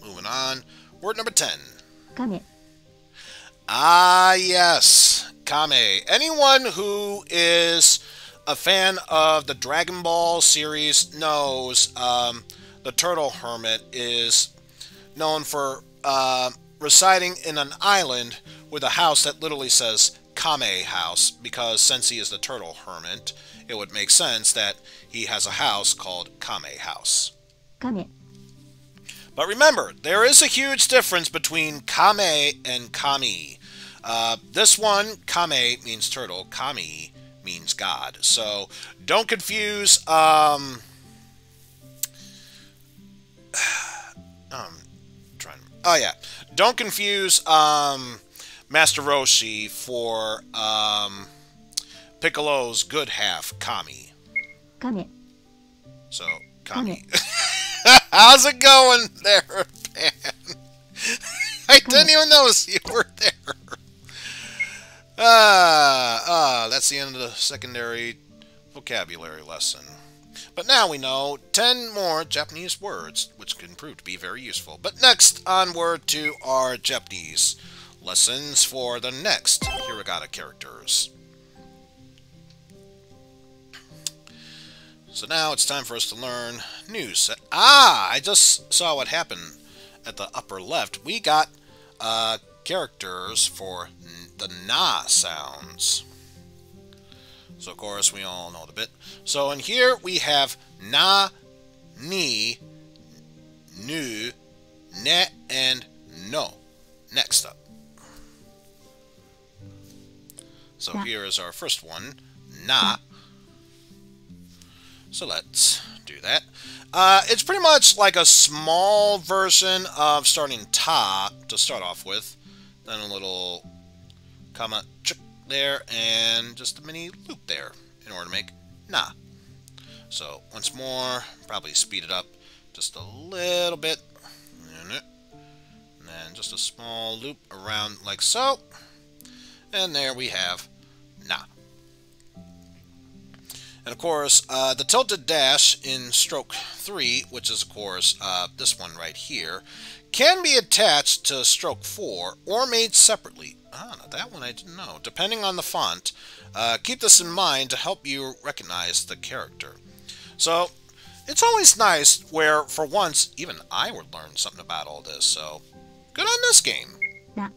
moving on. Word number 10. Kame. Ah, yes. Kame. Anyone who is a fan of the Dragon Ball series knows the Turtle Hermit is known for residing in an island with a house that literally says Kame House, because since he is the Turtle Hermit, it would make sense that he has a house called Kame House. Kame. But remember, there is a huge difference between Kame and Kami. This one, Kame means turtle, Kami means God. So don't confuse don't confuse Master Roshi for Piccolo's good half, Kami. Kame. So, Kami. How's it going there, Pan? I didn't even notice you were there. That's the end of the secondary vocabulary lesson. But now we know 10 more Japanese words, which can prove to be very useful. But next, onward to our Japanese lessons for the next Hiragana characters. So now it's time for us to learn news. I just saw what happened at the upper left. We got characters for the na sounds. So, of course, we all know the bit. So, in here, we have na, ni, nu, ne, and no. Next up. So, here is our first one, na. So, let's do that. It's pretty much like a small version of starting ta to start off with. Then a little comma there, and just a mini loop there in order to make na. So once more, probably speed it up just a little bit, and then just a small loop around like so, and there we have na. And of course, the tilted dash in stroke 3, which is of course this one right here, can be attached to stroke 4 or made separately. Ah, now that one I didn't know. Depending on the font, keep this in mind to help you recognize the character. So, it's always nice where, for once, even I would learn something about all this, so good on this game. Da.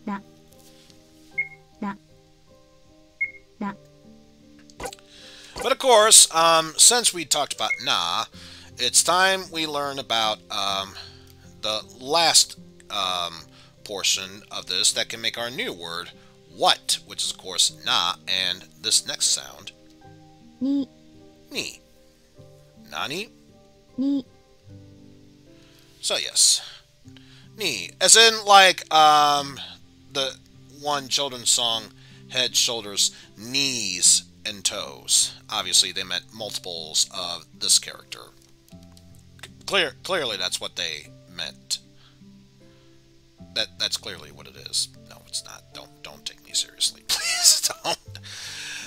Da. Da. Da. But of course, since we talked about na, it's time we learn about the last portion of this that can make our new word, what, which is of course na, and this next sound, Ni. ni. Nani? Ni. So yes, ni, as in like the one children's song, head, shoulders, knees, and toes. Obviously, they meant multiples of this character. Clearly, that's what they meant. That's clearly what it is. No, it's not. Don't take me seriously, please don't.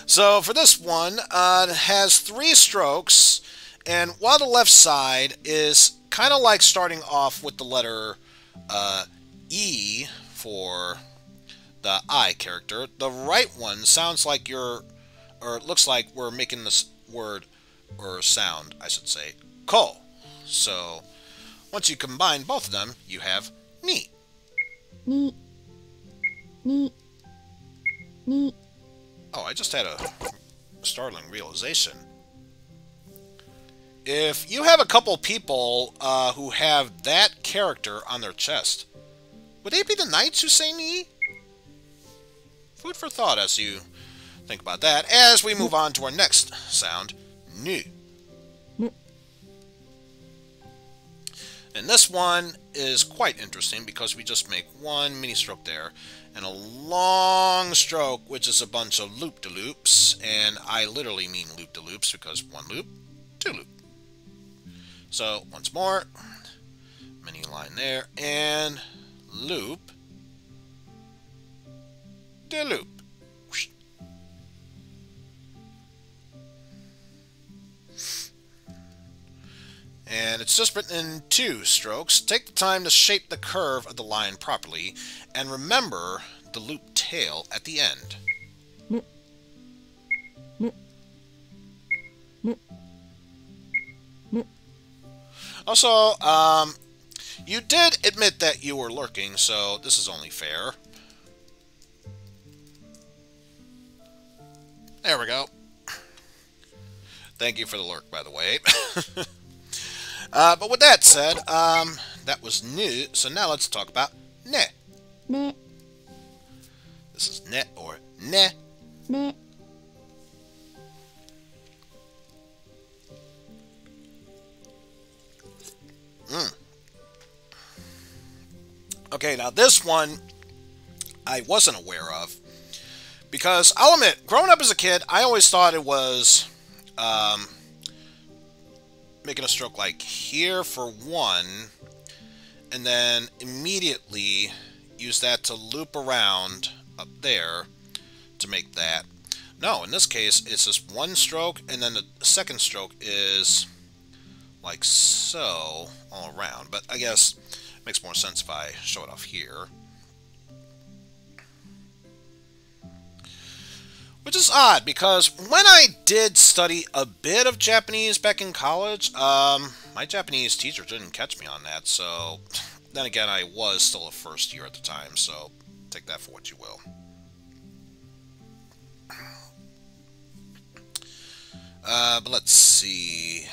So for this one, it has 3 strokes, and while the left side is kind of like starting off with the letter E for the I character, the right one sounds like you're, or it looks like we're making this word, or sound, I should say, ko. So once you combine both of them, you have ni. Ni. Ni. Ni. Oh, I just had a startling realization. If you have a couple people who have that character on their chest, would they be the knights who say ni? Food for thought as you think about that, as we move on to our next sound, nu. Nu. And this one is quite interesting because we just make one mini stroke there and a long stroke, which is a bunch of loop-de-loops, and I literally mean loop-de-loops because one loop, 2 loop. So once more, mini line there, and loop, de loop. And it's just written in 2 strokes. Take the time to shape the curve of the line properly, and remember the loop tail at the end. Nu. Nu. Nu. Nu. Also, you did admit that you were lurking, so this is only fair. There we go. Thank you for the lurk, by the way. But with that said, that was nu, so now let's talk about ne. Ne. This is ne or ne. Ne. Okay, now this one I wasn't aware of, because I'll admit, growing up as a kid, I always thought it was making a stroke like here for 1, and then immediately use that to loop around up there to make that. No, in this case, it's just 1 stroke, and then the second stroke is like so all around. But I guess it makes more sense if I show it off here. Which is odd, because when I did study a bit of Japanese back in college, my Japanese teacher didn't catch me on that, so then again, I was still a first year at the time, so take that for what you will. But let's see.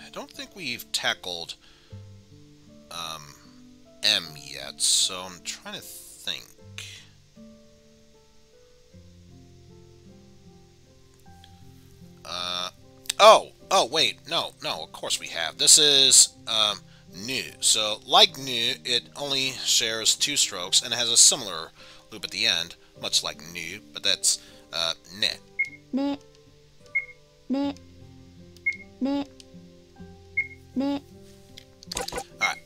I don't think we've tackled M yet, so I'm trying to think. Oh, wait, no, of course we have. This is, nu. So, like nu, it only shares 2 strokes, and it has a similar loop at the end, much like nu, but that's, ne. Ne. Ne. Ne. Ne. Alright.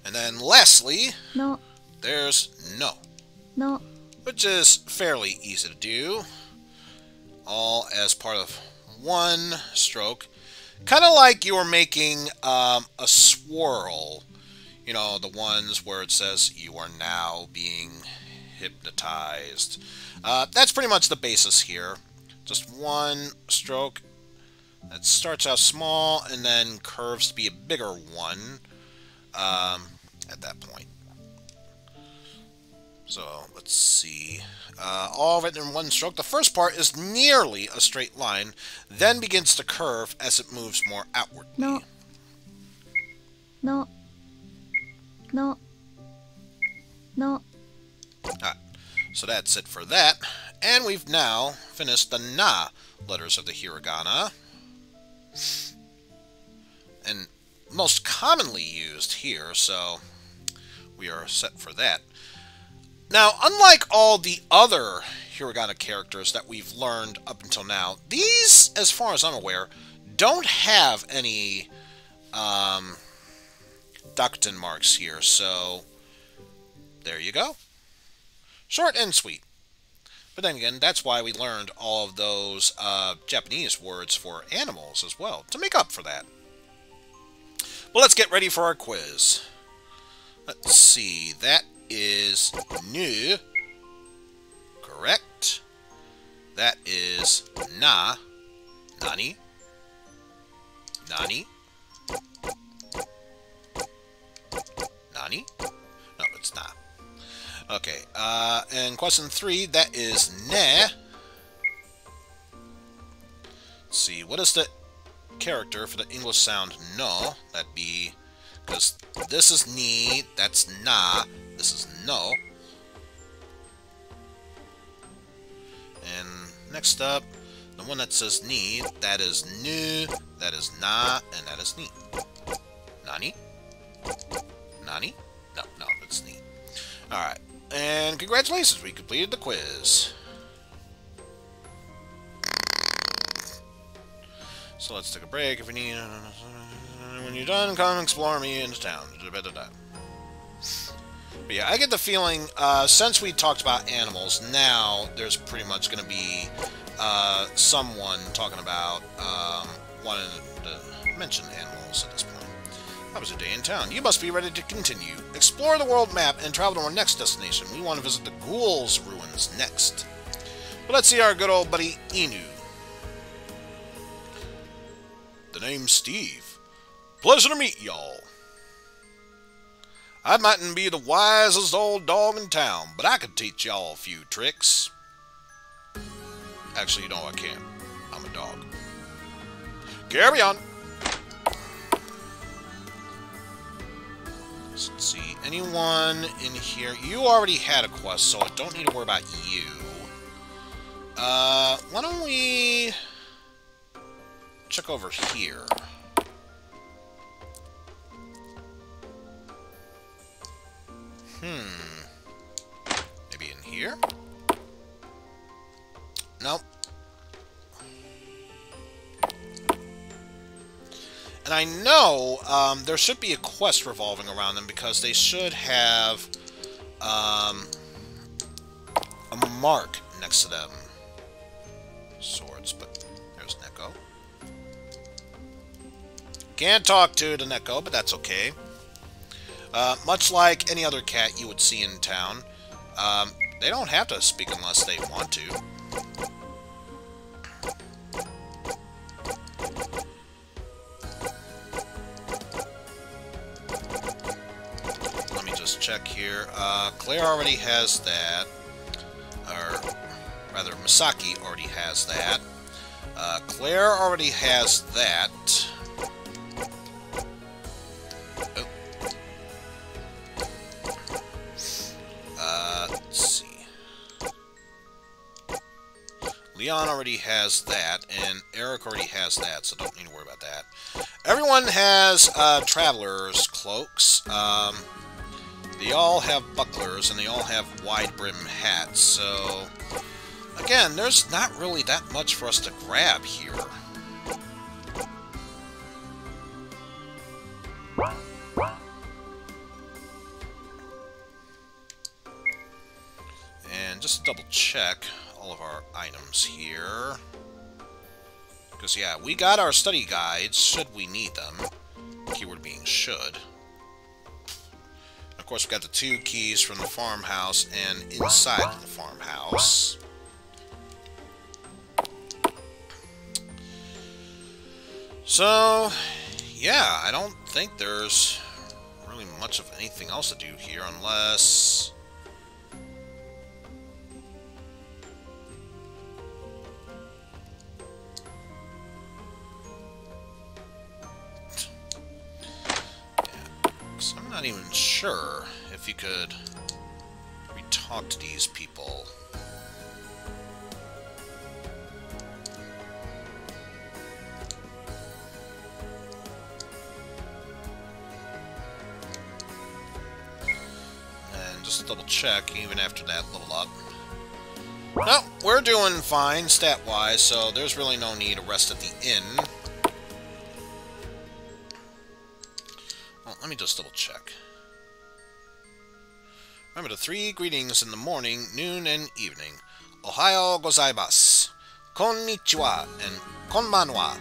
And then, lastly, No. there's no, No. which is fairly easy to do, all as part of 1 stroke. Kind of like you were making a swirl. You know, the ones where it says, you are now being hypnotized. That's pretty much the basis here. Just one stroke that starts out small and then curves to be a bigger one at that point. So, let's see. All of it in one stroke. The first part is nearly a straight line, then begins to curve as it moves more outwardly. No. No. No. No. So that's it for that. And we've now finished the na letters of the hiragana. And most commonly used here, so we are set for that. Now, unlike all the other hiragana characters that we've learned up until now, these, as far as I'm aware, don't have any Dakuten marks here, so there you go. Short and sweet. But then again, that's why we learned all of those Japanese words for animals as well, to make up for that. Well, let's get ready for our quiz. Let's see, that is nu. Correct. That is na. Nani. Nani. Nani? No, it's not. Okay, and question 3, that is ne. Let's see, what is the character for the English sound no? That'd be, because this is ni, that's na, this is no. And next up, the one that says ni, that is nu, that is na, and that is ni. Nani? Nani? No, it's ni. Alright. And congratulations, we completed the quiz. So let's take a break if we need. When you're done, come explore me in town. But yeah, I get the feeling, since we talked about animals, now there's pretty much going to be someone talking about wanting to mention animals at this point. That was a day in town. You must be ready to continue. Explore the world map and travel to our next destination. We want to visit the Ghouls' ruins next. But let's see our good old buddy Inu. The name's Steve. Pleasure to meet y'all. I mightn't be the wisest old dog in town, but I could teach y'all a few tricks. Actually, no, I can't. I'm a dog. Carry on. Let's see, anyone in here? You already had a quest, so I don't need to worry about you. Why don't we check over here? Maybe in here? Nope. And I know there should be a quest revolving around them because they should have a mark next to them. Swords, but there's Neko. Can't talk to the Neko, but that's okay. Much like any other cat you would see in town, they don't have to speak unless they want to. Check here. Claire already has that. Or, rather, Misaki already has that. Claire already has that. Oh. Let's see. Leon already has that, and Eric already has that, so don't need to worry about that. Everyone has traveler's cloaks. They all have bucklers, and they all have wide-brim hats, so... Again, there's not really that much for us to grab here. And just to double-check all of our items here... Because, yeah, we got our study guides, should we need them. Keyword being should. course, we've got the 2 keys from the farmhouse and inside of the farmhouse. So, yeah, I don't think there's really much of anything else to do here unless... So I'm not even sure if you could re-talk to these people. And just double check, even after that level up. No, we're doing fine stat-wise, so there's really no need to rest at the inn. Let me just double check. Remember the 3 greetings in the morning, noon, and evening. Ohayo gozaimasu, konnichiwa, and konbanwa.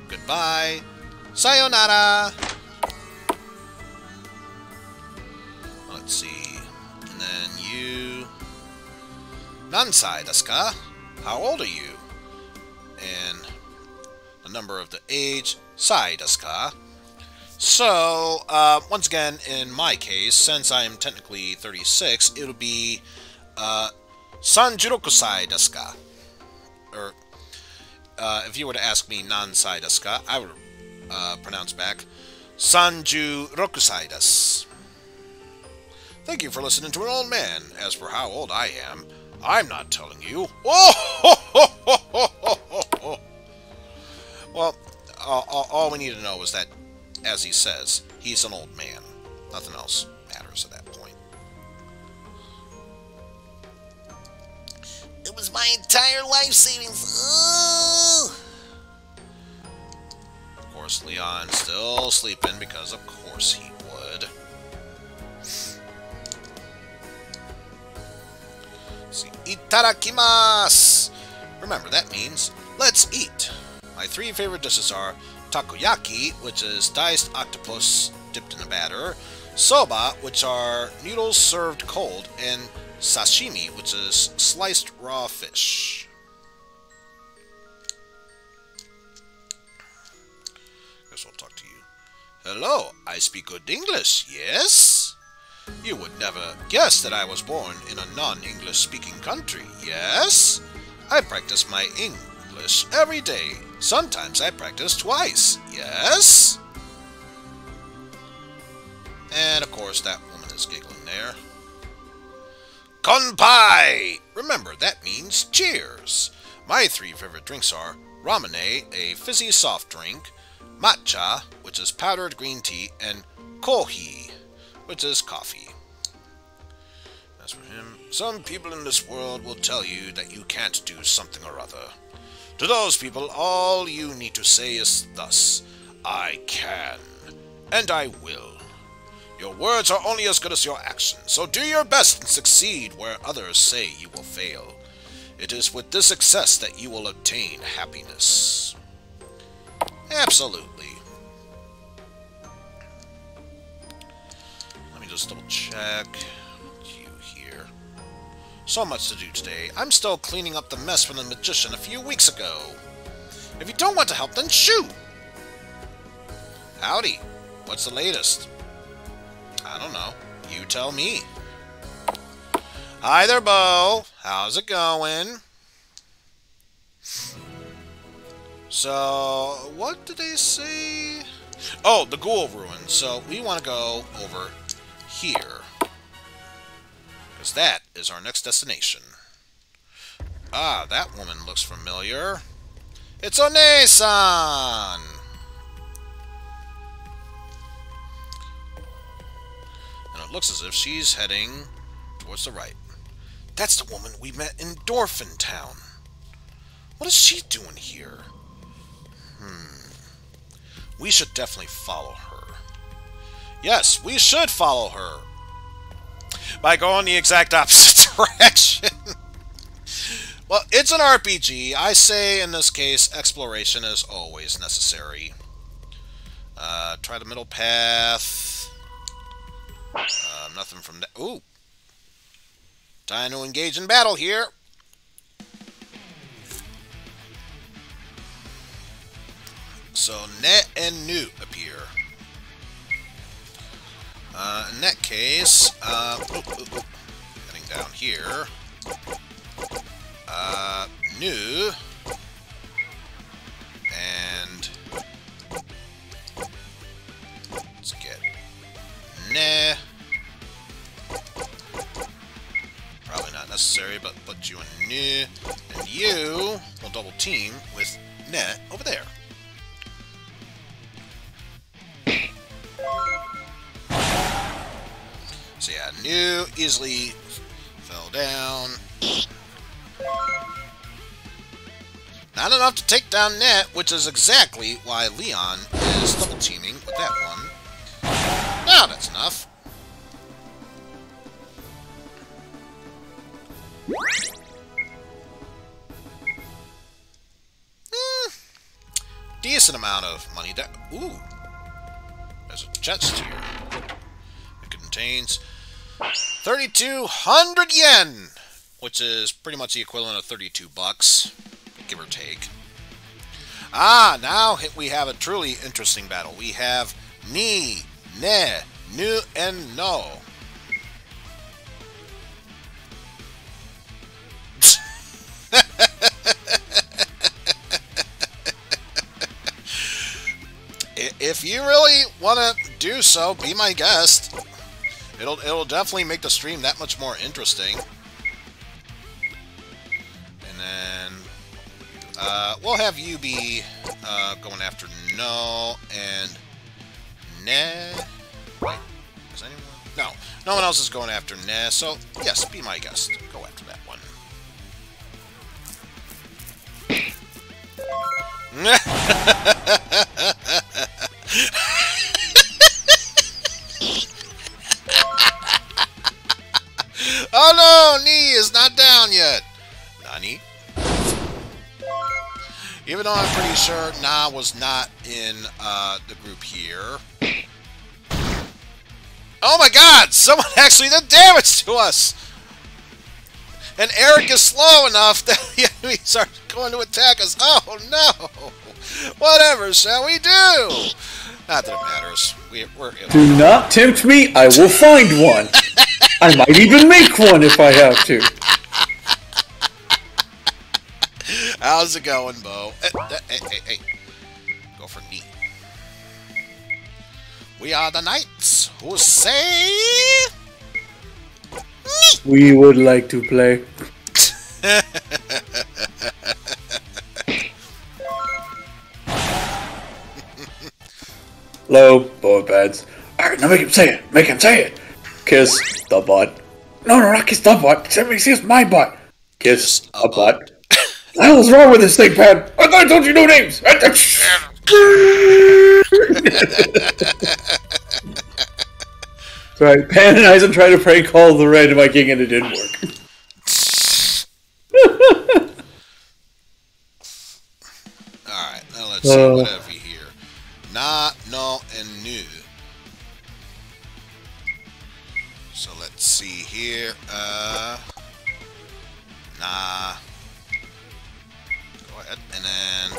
Goodbye. Sayonara. Let's see. And then you... Nansai desu ka? How old are you? And the number of the age, sai desu ka? So, once again, in my case, since I am technically 36, it'll be, 36 sai desu ka? Or, if you were to ask me nansai desu ka, I would, pronounce back, 36 sai desu. Thank you for listening to an old man. As for how old I am, I'm not telling you. Oh, ho, ho, ho, ho, ho, ho. Well, all we need to know is that, as he says, he's an old man. Nothing else matters at that point. It was my entire life savings. Oh! Of course, Leon's still sleeping because of course he would. See, itadakimasu! Remember, that means, let's eat. My 3 favorite dishes are takoyaki, which is diced octopus dipped in a batter, soba, which are noodles served cold, and sashimi, which is sliced raw fish. Guess I'll talk to you. Hello, I speak good English, yes? You would never guess that I was born in a non-English speaking country, yes? I practice my English every day. Sometimes I practice twice, yes? And of course that woman is giggling there. Konpai! Remember, that means cheers. My 3 favorite drinks are ramune, a fizzy soft drink, matcha, which is powdered green tea, and kohi, which is coffee. As for him, some people in this world will tell you that you can't do something or other. To those people, all you need to say is thus, I can, and I will. Your words are only as good as your actions, so do your best and succeed where others say you will fail. It is with this success that you will obtain happiness. Absolutely. Let me just double check. You here. So much to do today. I'm still cleaning up the mess from the magician a few weeks ago. If you don't want to help, then shoot! Howdy. What's the latest? I don't know. You tell me. Hi there, Bo. How's it going? So, what did they say? Oh, the Ghoul Ruin. So, we want to go over here. Because that is our next destination. Ah, that woman looks familiar. It's One-san! And it looks as if she's heading towards the right. That's the woman we met in Dorphin Town. What is she doing here? We should definitely follow her. Yes, we should follow her. By going the exact opposite direction. Well, it's an RPG. I say, in this case, exploration is always necessary. Try the middle path. Nothing from that. Ooh. Time to engage in battle here. So Net and Nu appear. In that case, heading down here. Nu. And let's get Ne. Probably not necessary, but put you in Nu. And you will double team with Ne over there. So yeah, Nu easily fell down. Not enough to take down Net, which is exactly why Leon is double teaming with that one. Now that's enough. Decent amount of money. Ooh. There's a chest here. It contains 3,200 yen, which is pretty much the equivalent of 32 bucks, give or take. Now we have a truly interesting battle. We have Ni, Ne, Nu, and No. If you really want to do so, be my guest. It'll definitely make the stream that much more interesting. And then we'll have you be going after No and Ne. Wait, is anyone? No, no one else is going after Ne. So yes, be my guest. Go after that one. Oh no, Ni is not down yet. Nani? Even though I'm pretty sure Na was not in the group here. Oh my god! Someone actually did damage to us! And Eric is slow enough that the enemies are going to attack us. Oh no! Whatever shall we do? Not that it matters. We're Do not tempt me, I will find one. I might even make one if I have to. How's it going, Bo? Hey. Go for Ni. We are the knights who say... We would like to play. Low boy pads. Alright, now make him say it. Make him say it. Kiss the butt. No, not kiss the butt. Kiss my butt. Kiss a butt. What the hell's wrong with this thing, Pat? I thought I told you no names. Sorry, Pan and Eizen tried to prank call the Red Viking and it didn't work. Alright, now let's see what have we here. Na, No, and Nu. So let's see here. Nah. Go ahead. And then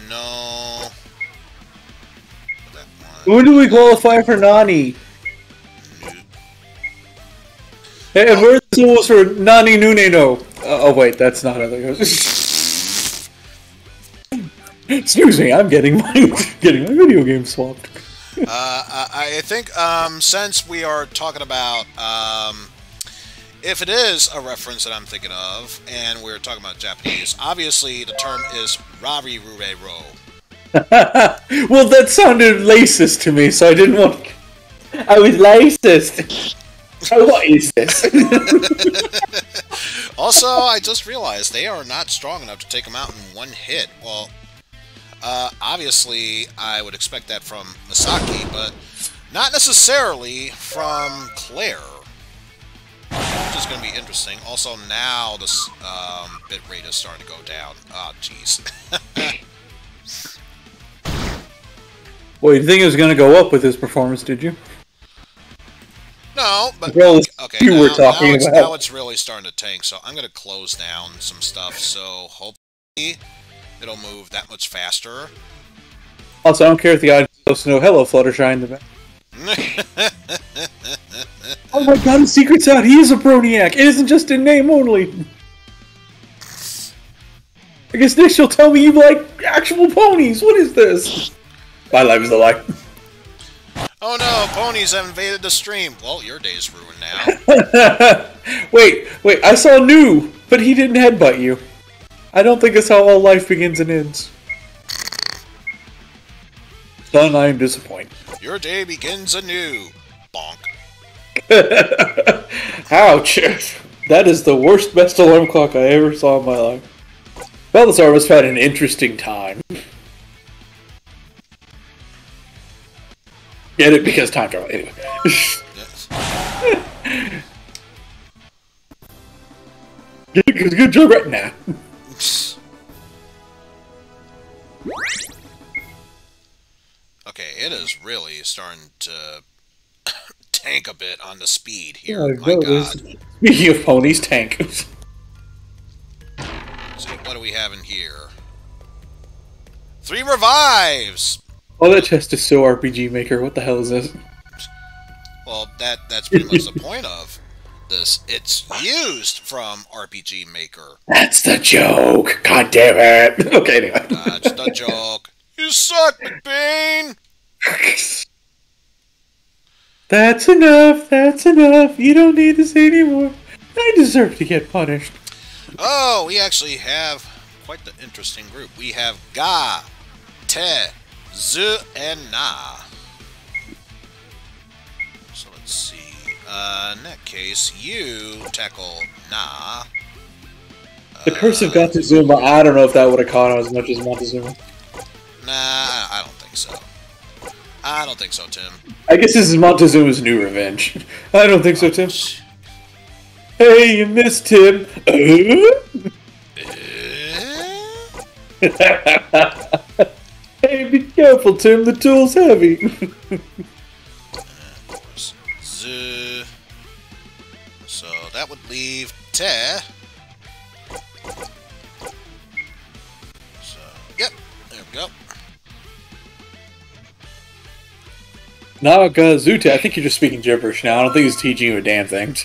No. That one. Who do we qualify for Nani? Hey, and where's the rules for Nani Nune no? Oh wait, that's not how that goes. Excuse me, I'm getting my video game swapped. I think since we are talking about if it is a reference that I'm thinking of, and we're talking about Japanese, obviously the term is Rari Rure Ro. Well, that sounded racist to me, so I didn't want. I was racist. What is this? Also, I just realized they are not strong enough to take them out in one hit. Well, obviously, I would expect that from Misaki, but not necessarily from Claire. Which is going to be interesting. Also, now this bit rate is starting to go down. Oh, jeez. Well, you didn't think it was going to go up with his performance, did you? No, but Girls okay. you were talking now about. Now it's really starting to tank. So I'm gonna close down some stuff. So hopefully it'll move that much faster. Also, I don't care if the audience is supposed to know. Hello, Fluttershy in the back. Oh my god, his secret's out. He is a Broniac. It isn't just in name only. I guess next you'll tell me you like actual ponies. What is this? My life is a lie. Oh no, ponies have invaded the stream. Well, your day's ruined now. Wait, I saw New, but he didn't headbutt you. I don't think that's how all life begins and ends. Son, I am disappointed. Your day begins anew. Bonk. Ouch. That is the worst best alarm clock I ever saw in my life. Belisar must have had an interesting time. Get it? Because time travel. Anyway. Yes. Good joke right now. Okay, it is really starting to tank a bit on the speed here. Oh, my god. Speaking of ponies, tank. See, what do we have in here? 3 revives! Oh, that chest is so RPG Maker. What the hell is this? Well, that's pretty much the point of this. It's used from RPG Maker. That's the joke. God damn it. Okay, anyway. That's the joke. You suck, McBain! That's enough. That's enough. You don't need to say anymore. I deserve to get punished. Oh, we actually have quite the interesting group. We have Ga, Te, Zu, and Na. So let's see. In that case, you tackle Na. The curse of Montezuma, I don't know if that would have caught on as much as Montezuma. Nah, I don't think so. I don't think so, Tim. I guess this is Montezuma's new revenge. I don't think so, Tim. Hey, you missed Tim. Hey, be careful, Tim. The tool's heavy. Z. So that would leave Te. So, yep, there we go. Nagazute, I think you're just speaking gibberish now. I don't think he's teaching you a damn thing.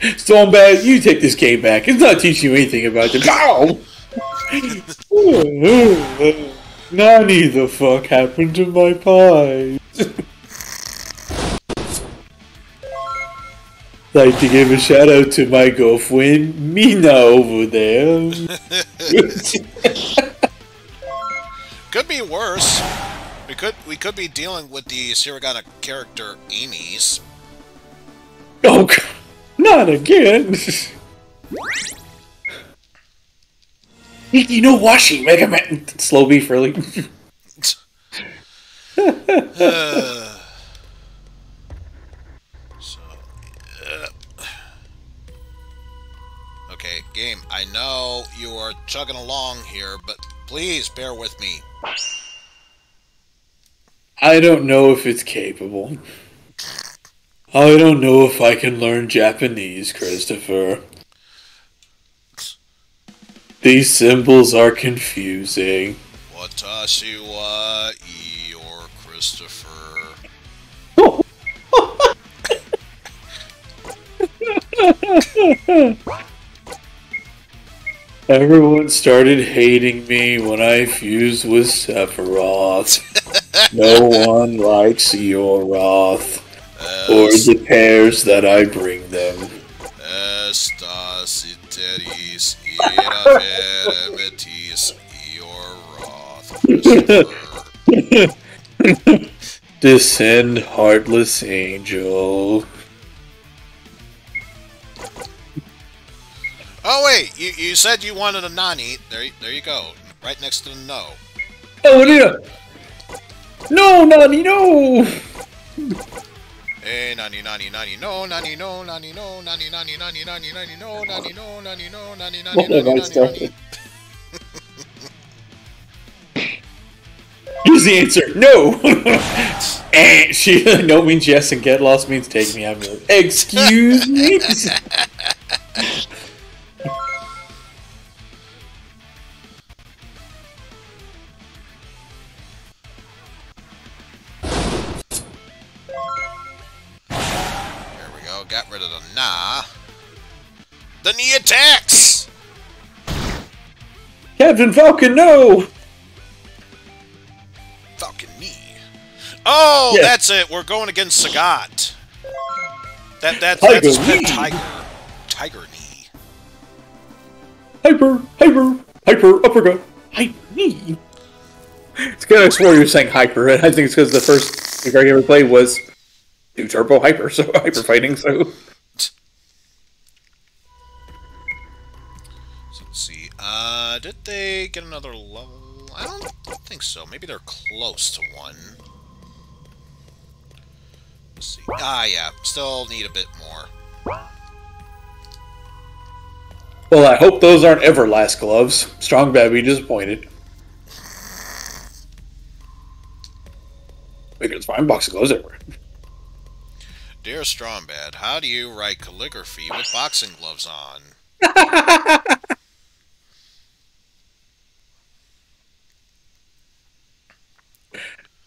Stormbad, you take this game back. It's not teaching you anything about it. Ow! Nani, the fuck happened to my pie? Like to give a shout out to my girlfriend, Mina, over there. Could be worse. We could be dealing with the Hiragana character Amy's. Oh, not again. You know washi, Mega Man. Slow beef, really. Okay, game. I know you are chugging along here, but please bear with me. I don't know if it's capable. I don't know if I can learn Japanese, Christopher. These symbols are confusing. Watashi wa Eeyore, Christopher. Everyone started hating me when I fused with Sephiroth. No one likes Eeyore or the pairs that I bring them. Estas iteris ira veremetis Eeyore. Descend, heartless angel. Oh wait, you said you wanted a Nani. There you go. Right next to the no. Oh, yeah. No, Nani, no! Hey, Nani, Nani, Nani, no, Nani, no, Nani, no, Nani, Nani, Nani, Nani, Nani, no, Nani, no, Nani, no, Nani, Nani, Nani, Nani, Nani. Here's the answer. No. And she no means yes, and get lost means take me. I'm like, excuse me. There we go. Got rid of the nah. The knee attacks! Captain Falcon, no! Falcon knee. Oh, Yeah. that's it. We're going against Sagat. That's Tiger his knee. pet tiger knee. Hyper, uppercut, hyper knee. It's good I swore you were saying hyper, and I think it's because the first game I ever played was 2 Turbo Hyper, so hyper fighting, so... Let's see. Did they get another level? I don't think so. Maybe they're close to one. Let's see. Ah, yeah. Still need a bit more. Well, I hope those aren't Everlast gloves. Strong Bad be disappointed. We can find boxing gloves everywhere. Dear Strongbad, how do you write calligraphy with boxing gloves on?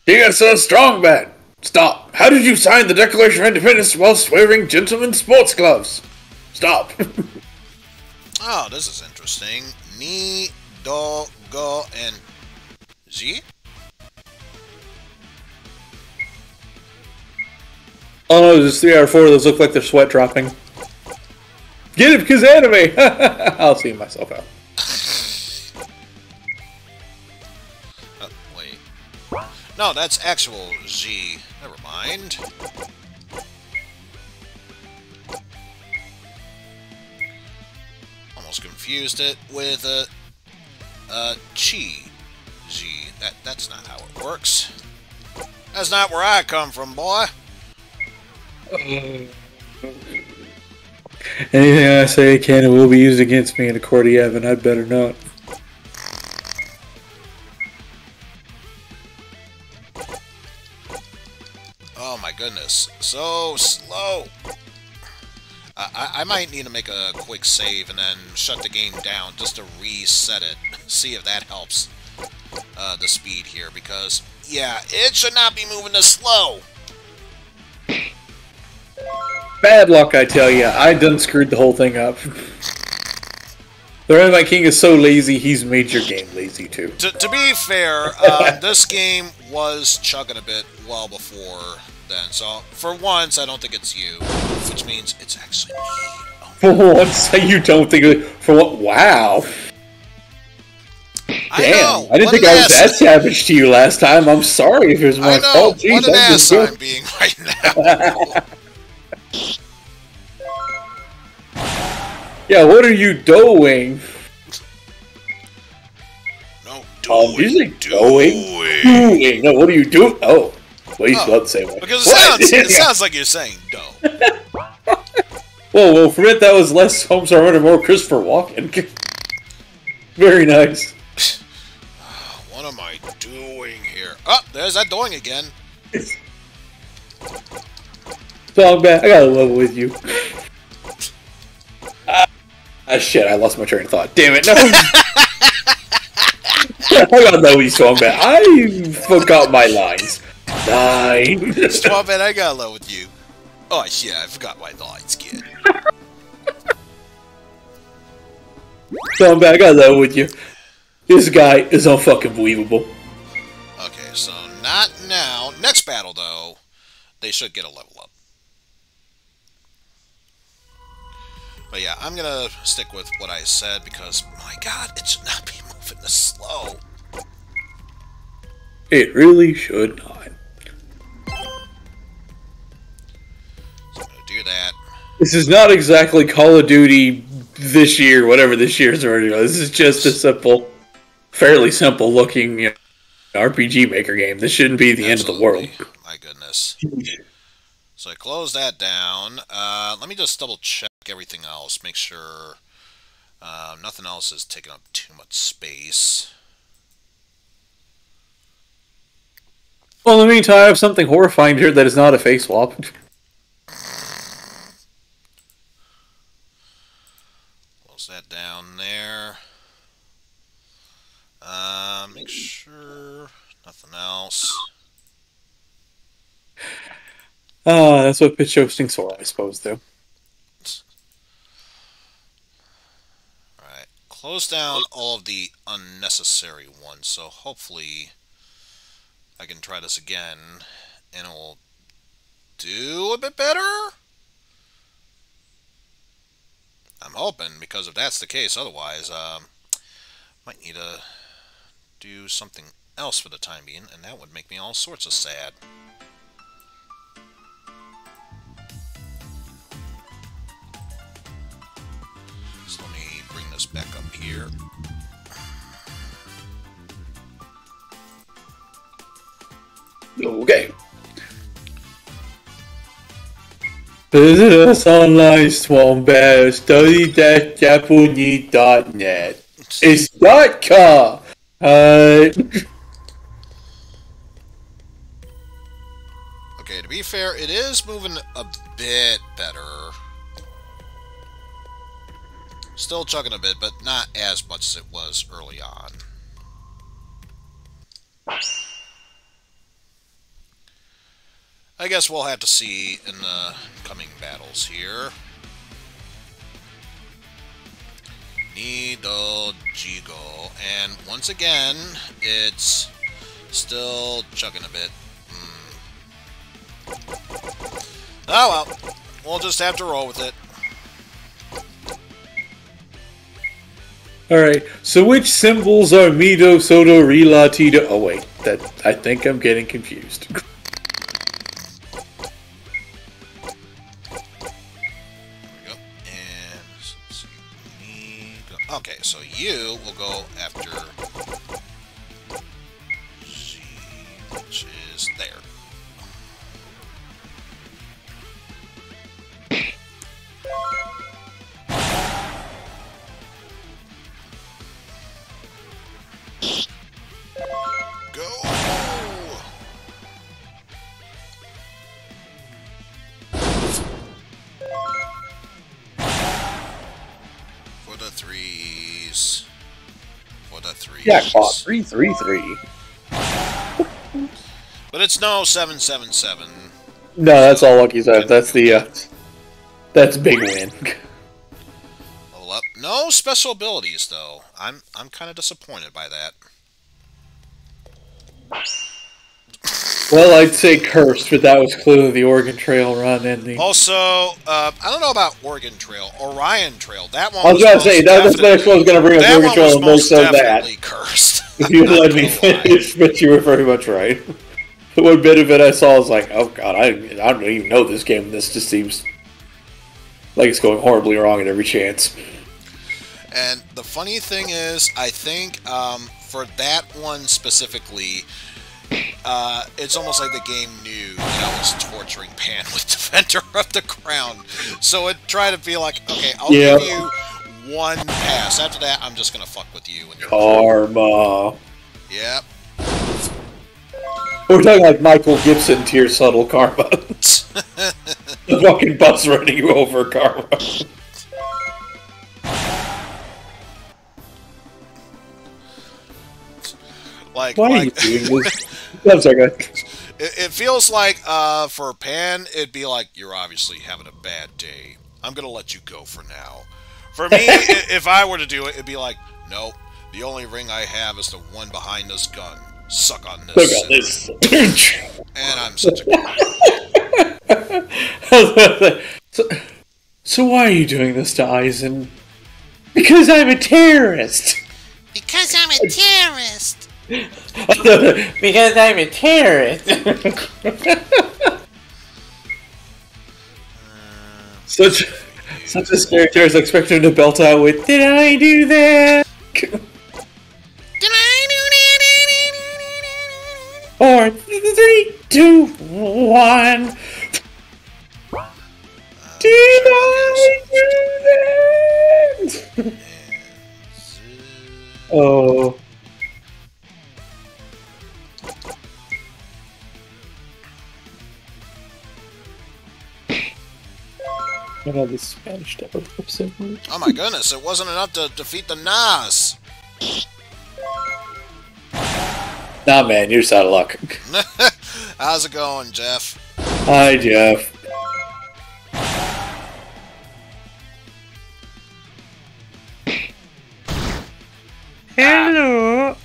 Dear Sir Strongbad, stop. How did you sign the Declaration of Independence while wearing gentlemen's sports gloves? Stop. Oh, this is interesting. Ni, do, go, and ji? Oh no, there's 3 out of 4 of those look like they're sweat dropping. Get it, because anime! I'll see myself out. Wait. No, that's actual G. Never mind. Almost confused it with Chi. G. That's not how it works. That's not where I come from, boy. Anything I say can and will be used against me in a court of heaven. I'd better not. Oh my goodness. So slow. I might need to make a quick save and then shut the game down just to reset it. See if that helps the speed here, because, yeah, it should not be moving this slow. Bad luck, I tell ya. I done screwed the whole thing up. The Dynamite King is so lazy, he's made your game lazy too. To be fair, this game was chugging a bit well before then, so for once, I don't think it's you, which means it's actually me. Oh, For once, you don't think of it. For what? Wow. I Damn, know. I didn't think I was that savage to you last time. I'm sorry if it was my I know. fault. Jeez, What an I'm ass just I'm being right now. Yeah, what are you doing? No, He's like doing. No, what are you doing? Oh, well, he's about the same way. Because What? it sounds like you're saying dough. Whoa, for it, that was less Holmes Armor and more Christopher Walken. Very nice. What am I doing here? Oh, there's that doing again. So I'm back. I got a level with you. Shit, I lost my train of thought. Damn it, no. I got no with you, so I'm back. I forgot my lines. 9. Swap it, I got low with you. Oh shit, I forgot my lines, kid. So I'm back. I got a level with you. This guy is unfucking believable. Okay, so not now. Next battle, though, they should get a level up. But yeah, I'm gonna stick with what I said because, my god, it should not be moving this slow. It really should not. So I'm gonna do that. This is not exactly Call of Duty this year, whatever this year's already. This is just a simple, fairly simple looking RPG Maker game. This shouldn't be the end of the world. My goodness. So I close that down. Let me just double check everything else. Make sure nothing else is taking up too much space. Well, in the meantime, I have something horrifying here that is not a face swap. Close that down there. Make sure nothing else. That's what pitch hosting's for, I suppose, though. Alright, close down all of the unnecessary ones, so hopefully I can try this again and it will do a bit better. I'm hoping, because if that's the case, otherwise, might need to do something else for the time being, and that would make me all sorts of sad. So let me bring this back up here. Okay. Visit us online, Swambear. Study-Japanese.net. It's .com. Okay, to be fair, it is moving a bit better. Still chugging a bit, but not as much as it was early on. I guess we'll have to see in the coming battles here. Nido Jigo. And once again, it's still chugging a bit. Oh well, we'll just have to roll with it. Alright, so which symbols are Mido, Soto, Rila, Tito? Oh wait, I think I'm getting confused. Okay, so you will go after Z, which is there. Go! For the threes. For the threes. Yeah, 333. But it's no 777. No, that's all Lucky's at. That's the, that's big win. Level up. No special abilities, though. I'm kind of disappointed by that. Well, I'd say cursed, but that was clearly the Oregon Trail run ending. Also, I don't know about Oregon Trail. Orion Trail. That one I was going to say, that's the next one I was going to bring up, Oregon Trail, and more so that. Cursed. If you let me finish, but you were very much right. The one bit of it I saw was like, oh god, I don't even know this game. This just seems like it's going horribly wrong at every chance. And the funny thing is, I think for that one specifically, it's almost like the game knew that I was torturing Pan with Defender of the Crown. So it tried to be like, okay, I'll give you one pass. After that, I'm just going to fuck with you. And Karma. Yep. We're talking like Michael Gibson tier subtle karma. The fucking bus running you over, karma. Like, why are you doing this? I'm sorry, it feels like for Pan, it'd be like, you're obviously having a bad day. I'm going to let you go for now. For me, if I were to do it, it'd be like, no, the only ring I have is the one behind this gun. Suck on this. And I'm such a so why are you doing this to Eizen? Because I'm a terrorist. Because I'm a terrorist. Because I'm a terrorist. Such a scary terrorist. I expect him to belt out with, "Did I do that? Did I do that? Or 3, 2, 1. Did I do that? Oh. Another Spanish episode. Oh my goodness, it wasn't enough to defeat the Nas. Nah, man, you're just out of luck. How's it going, Jeff? Hi, Jeff. Hello.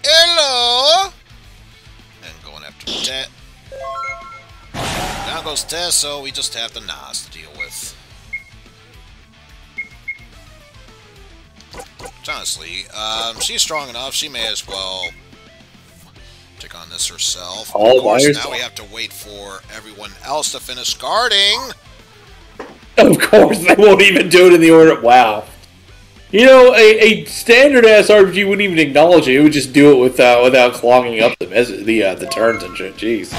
Hello! And going after Tet. Down goes Tess, so we just have the Nas to deal with. Which honestly, she's strong enough, she may as well take on this herself. All of course, by now herself. we have to wait for everyone else to finish guarding. Of course, they won't even do it in the order. Wow. You know, a standard-ass RPG wouldn't even acknowledge it. It would just do it without clogging up the turns and shit. Jeez.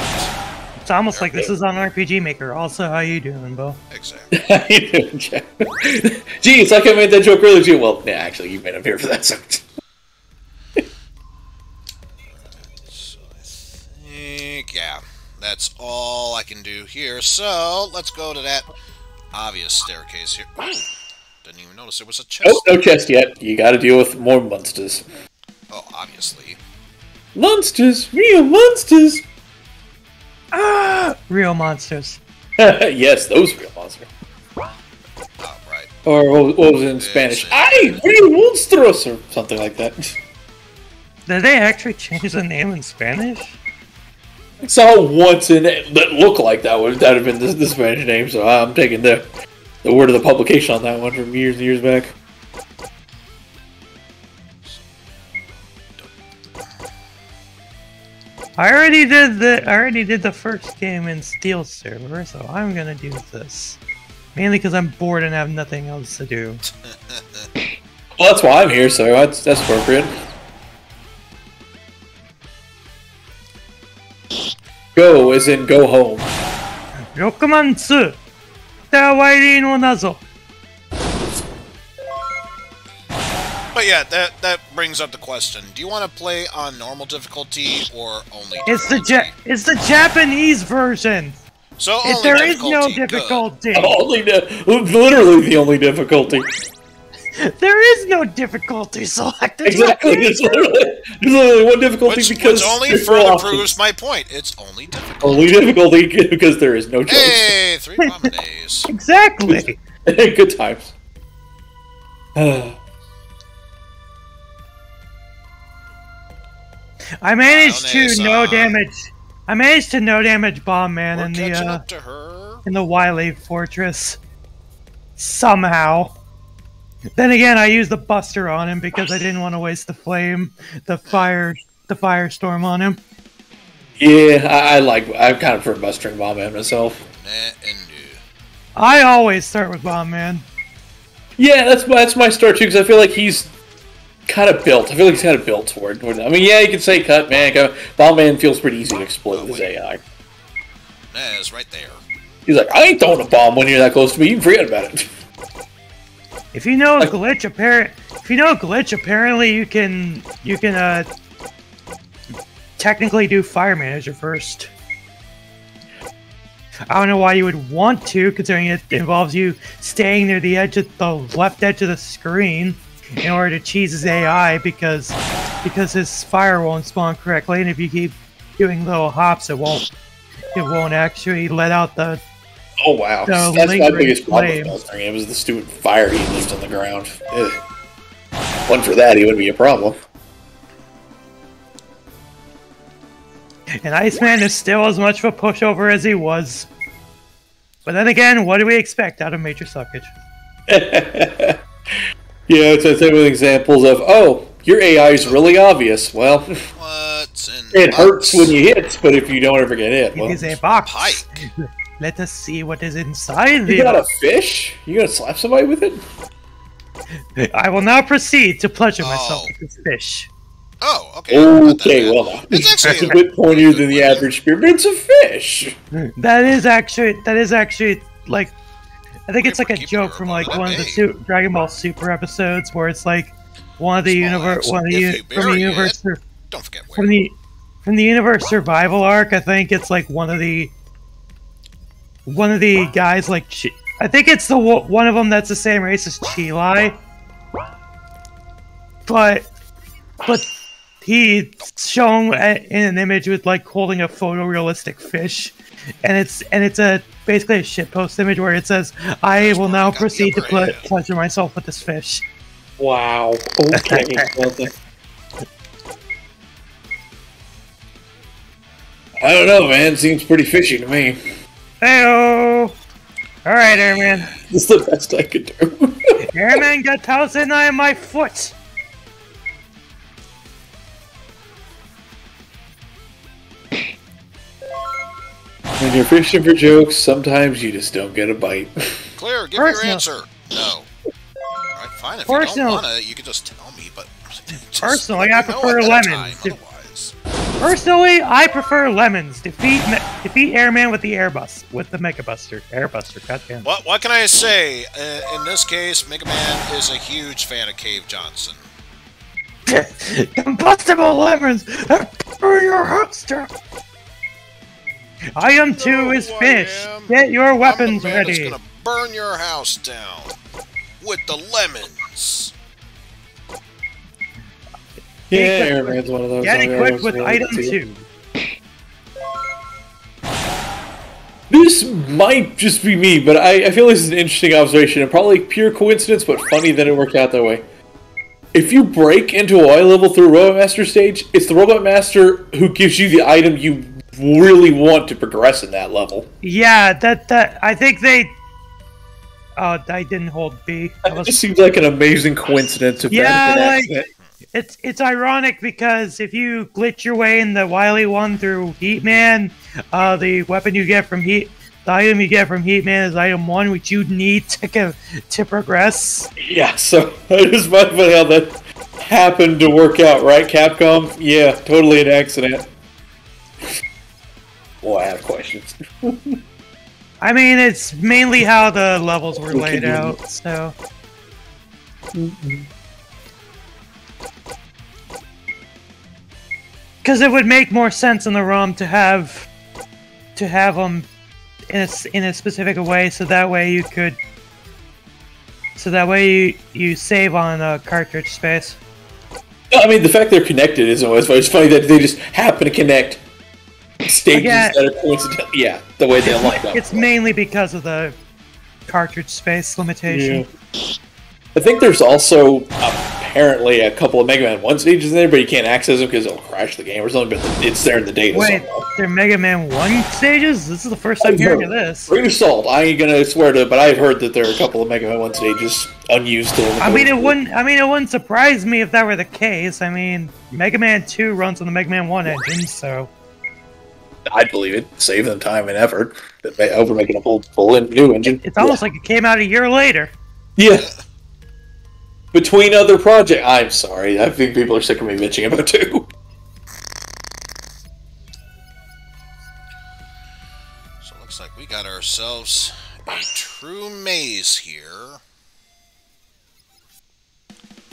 It's almost like this is on RPG Maker. Also, how you doing, Bo? Exactly. How you doing, Jeff? Gee, it's like I made that joke earlier too. Well, yeah, actually, you made him here for that. So I think, yeah, that's all I can do here. So, let's go to that obvious staircase here. Ooh, didn't even notice there was a chest. oh, no chest yet. You got to deal with more monsters. Oh, obviously. Monsters, real monsters. Ah, real monsters. Yes, those real monsters. Oh, right. Or what was it in Spanish? Ay, real monstros, or something like that. Did they actually change the name in Spanish? I saw once in it that looked like that would have been the Spanish name, so I'm taking the word of the publication on that one from years and years back. I already did the first game in Steel server, so I'm gonna do this. Mainly because I'm bored and have nothing else to do. Well, that's why I'm here, so that's appropriate. Go as in go home. 6万2! ダワイリーの謎! But yeah, that brings up the question. Do you want to play on normal difficulty or only It's difficulty? it's the Japanese version! So only There is no difficulty. difficulty! Literally the only difficulty. There is no difficulty selected! Exactly. There's literally one difficulty Which because only there's further no options. proves my point. It's only difficult. Only difficulty because there is no choice. Hey, 3 bomb days. Exactly! Good times. I managed to Mayonnaise, no damage. I managed to no damage Bomb Man We're in catching the up to her. in the Wily Fortress. Somehow. Then again, I used the Buster on him because I didn't want to waste the firestorm on him. Yeah, I kind of prefer Bustering Bomb Man myself. Nah, and I always start with Bomb Man. Yeah, that's my start too, because I feel like he's kind of built. I feel like he's kind of built toward I mean, yeah, you can say Cut Man. Bomb Man feels pretty easy to exploit with his AI. nah, it's right there. He's like, I ain't throwing a bomb when you're that close to me. You can forget about it. If you know glitch, apparently you can technically do Fire Manager first. I don't know why you would want to, considering it involves you staying near the left edge of the screen in order to cheese his AI because his fire won't spawn correctly, and if you keep doing little hops, it won't actually let out the. Oh wow, The that's my biggest problem flame. with Bustering him is the stupid fire he leaves on the ground. Ugh. One for that, he wouldn't be a problem. And Iceman is still as much of a pushover as he was. But then again, what do we expect out of Major Suckage? Yeah, it's a type of examples of, oh, your AI is really obvious. Well, What's in it the hurts box? when you hit, but if you don't ever get hit, It well. is a box. Pike. Let us see what is inside the You got a box. fish? You gonna slap somebody with it? I will now proceed to pleasure myself Oh. with this fish. Oh, okay. not that Okay, bad. well, now. It's That's actually a bit pointier than the average spear, but it's a fish. That is actually like, I think it's like a Keep joke your from like opponent one of at the bay. Dragon Ball Super episodes where it's like one of the Small universe, axe. one of the If you from the bury universe, it, Don't forget where. from the universe survival arc. I think it's like one of the guys like I think it's the one of them that's the same race as Chilai. But he's shown in an image with like holding a photorealistic fish, and it's basically a shitpost image where it says, "I will now proceed to pleasure myself with this fish." Wow. Okay. I don't know, man. Seems pretty fishy to me. Heyo! Alright, Airman. This is the best I could do. Airman got thousand on my foot! When you're fishing for jokes, sometimes you just don't get a bite. Clear, give me your answer. No. Alright, fine. If you don't want to, you can just tell me, but... Personally, I prefer lemons. Personally, I prefer lemons. Defeat Airman with the with the Mega Buster. Airbuster, goddamn. What can I say? In this case, Mega Man is a huge fan of Cave Johnson. Combustible lemons! Burn your hamster! Item 2 is fish. Get your weapons ready. It's gonna burn your house down with the lemons. Yeah, Airman's one of those. Get equipped with item 2. This might just be me, but I feel this is an interesting observation, and probably pure coincidence, but funny that it worked out that way. If you break into a Y level through a Robot Master stage, it's the Robot Master who gives you the item you really want to progress in that level. Yeah, that I think they... Oh, I didn't hold B. It just seems like an amazing coincidence. It's ironic because if you glitch your way in the Wily one through Heatman, the weapon you get from the item you get from Heatman is item 1, which you need to progress. Yeah, so I just find funny how that happened to work out, right, Capcom? Yeah, totally an accident. Boy, I have questions. I mean, it's mainly how the levels were laid out, so... Because it would make more sense in the ROM to have them in a specific way, so that way you could... So that way you save on cartridge space. I mean, the fact they're connected isn't always funny. It's funny that they just happen to connect stages that are coincidental. Yeah, the way they line up. It's mainly because of the cartridge space limitation. Yeah. I think there's also apparently a couple of Mega Man 1 stages in there, but you can't access them because it'll crash the game or something, but it's there in the data Wait, somewhere. they're Mega Man 1 stages? This is the first time hearing of this. Grain of salt. I ain't gonna swear to it, but I've heard that there are a couple of Mega Man 1 stages unused still. I mean, it wouldn't surprise me if that were the case. I mean, Mega Man 2 runs on the Mega Man 1 engine, so... I'd believe it. Save them time and effort over making a full new engine. It's almost like it came out a year later. Yeah. Between other projects. I'm sorry. I think people are sick of me bitching about it too. So it looks like we got ourselves a true maze here.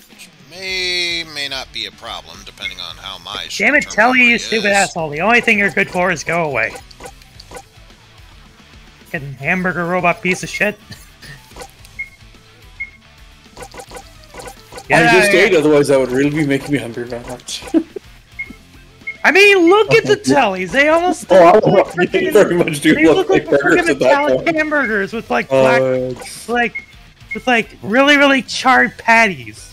Which may not be a problem, depending on how my Damn it, tell you stupid asshole. The only thing you're good for is go away. Fucking hamburger robot piece of shit. I just ate, otherwise that would really be making me hungry very much. I mean, look at the tellies. They almost they very much do look like burgers at that point. Hamburgers with like black, with like really, really charred patties.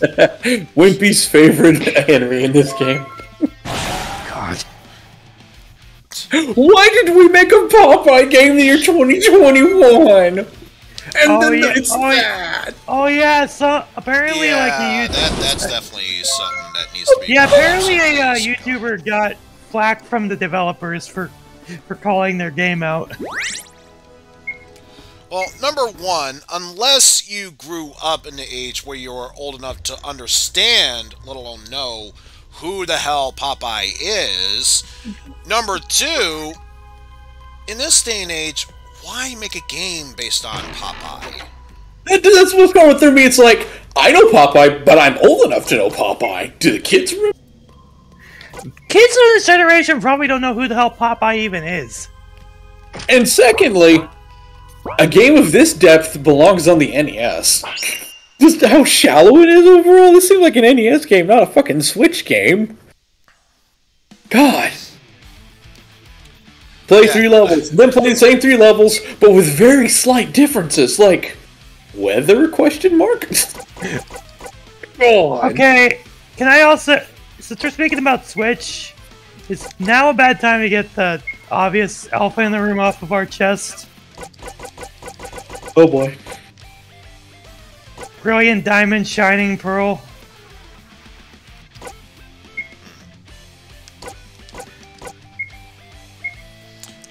Wimpy's favorite enemy in this game. God. Why did we make a Popeye game the year 2021? And then it's that. Oh yeah, so apparently like that's definitely something that needs to be. Yeah, apparently a YouTuber got flack from the developers for calling their game out. Well, number one, unless you grew up in the age where you are old enough to understand, let alone know, who the hell Popeye is. Number two, in this day and age, why make a game based on Popeye? That's what's going through me. It's like, I know Popeye, but I'm old enough to know Popeye. Do the kids remember? Kids of this generation probably don't know who the hell Popeye even is. And secondly, A game of this depth belongs on the NES. Just how shallow it is overall. This seems like an NES game, not a fucking Switch game. God. Play 3 levels, then play the same 3 levels, but with very slight differences, like weather? Question mark. Okay, can I also? Since we're speaking about Switch, is now a bad time to get the obvious elephant in the room off of our chest? Oh boy. Brilliant diamond, shining pearl.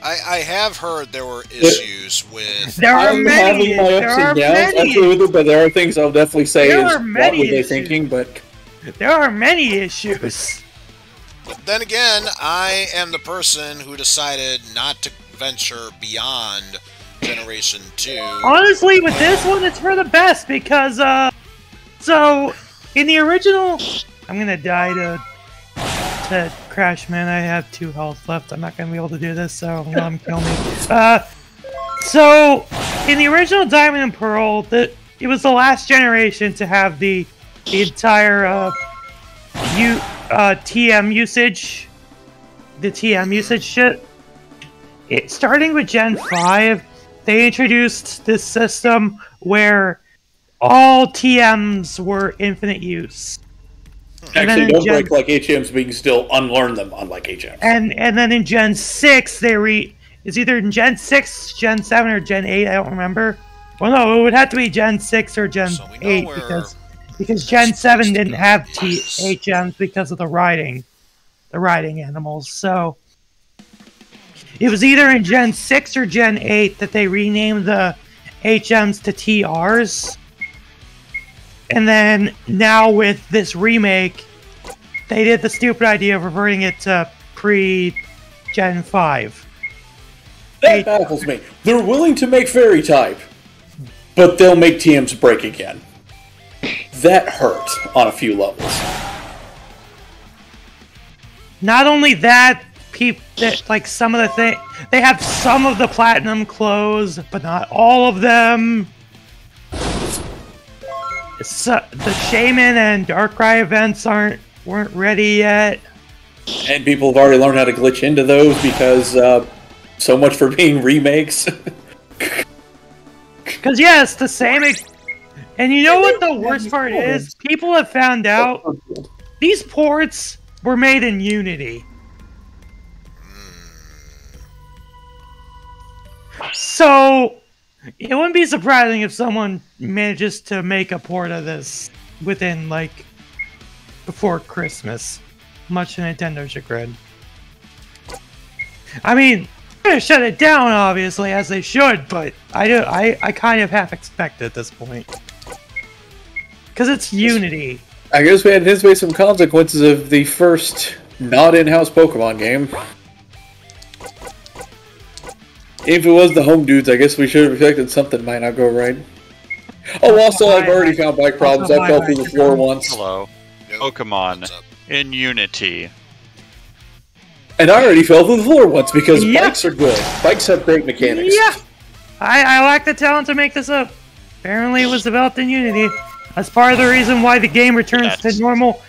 I have heard there were issues with. There are I'm many. having my There ups are and downs, many. absolutely, but there are things I'll definitely say There is are what many were they issues. thinking, but There are many issues. But then again, I am the person who decided not to venture beyond Generation 2. Honestly, with this one, it's for the best because, so in the original, I'm gonna die to Crash Man. I have 2 health left. I'm not gonna be able to do this, so let him kill me. So in the original Diamond and Pearl, it was the last generation to have the entire TM usage, the TM usage shit. Starting with Gen 5, they introduced this system where all TMs were infinite use. actually don't break like HMs, but you can still unlearn them unlike HMs. And then in Gen 6, it's either in Gen 6, Gen 7, or Gen 8, I don't remember. Well, no, it would have to be Gen 6 or Gen 8 because Gen 7 didn't have HMs because of the riding animals. So it was either in Gen 6 or Gen 8 that they renamed the HMs to TRs. And then now with this remake, they did the stupid idea of reverting it to pre-Gen 5. That baffles me. They're willing to make fairy type, but they'll make TMs break again. That hurt on a few levels. Not only that, like some of the things, they have some of the platinum clothes, but not all of them. So, the Shaman and Darkrai events weren't ready yet. And people have already learned how to glitch into those because so much for being remakes. Because yes, the same. And you know what the worst part is? People have found out these ports were made in Unity. So it wouldn't be surprising if someone manages to make a port of this within, like, before Christmas. Much to Nintendo's chagrin. I mean, they're gonna shut it down, obviously, as they should, but I kind of half expect it at this point. Because it's Unity. I guess we had to anticipate some consequences of the first not in-house Pokemon game. If it was the home dudes, I guess we should have expected something might not go right. Oh, also, I've already found bike problems. I fell through the floor once. Hello. Pokemon in Unity. And I already fell through the floor once because bikes are good. Bikes have great mechanics. Yeah! I lack the talent to make this up. Apparently it was developed in Unity. That's part of the reason why the game returns to normal...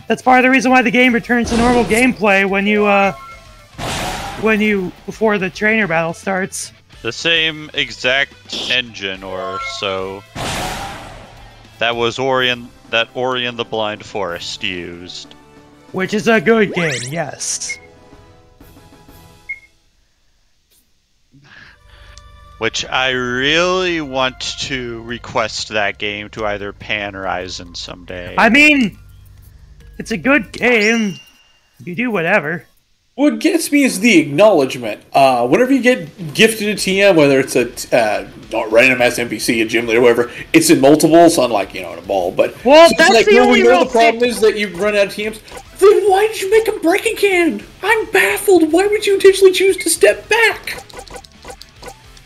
That's part of the reason why the game returns to normal gameplay before the trainer battle starts. The same exact engine or so that was Ori and the Blind Forest used. Which is a good game, yes. Which I really want to request that game to either Pan or Eizen someday. I mean, it's a good game. You do whatever. What gets me is the acknowledgement. Whenever you get gifted a TM, whether it's a random ass NPC, a gym leader, whatever, it's in multiples, unlike, in a ball. But well, so that's like, the only real the problem is that you run out of TMs. Then why did you make them break again? I'm baffled. Why would you intentionally choose to step back?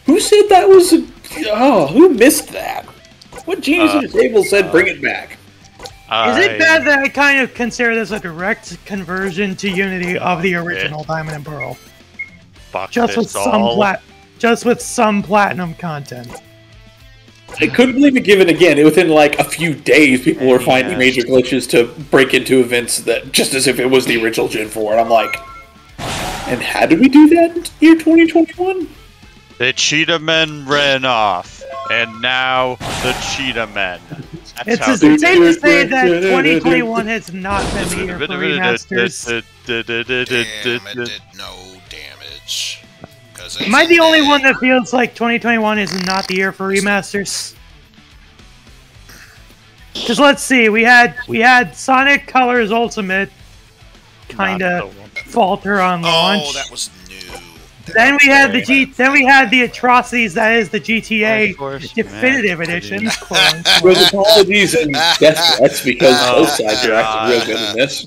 Who said that was who missed that? What genius at the table said bring it back? Is it bad that I kind of consider this a direct conversion to Unity of the original Diamond and Pearl? Just just with some platinum content. I couldn't believe it given again. Within like a few days, people were finding major glitches to break into events that just as if it was the original Gen 4. And I'm like, and how did we do that in year 2021? The cheetah men ran off, and now the cheetah men. It's safe to say that 2021 has not been the year for remasters. Damn, it did no damage. Am I the only one that feels like 2021 is not the year for remasters? Because let's see, we had Sonic Colors Ultimate kind of falter on launch. Oh, that was new. Then we had the atrocities that is the GTA Definitive Edition. With apologies and death threats because both sides are acting real good in this.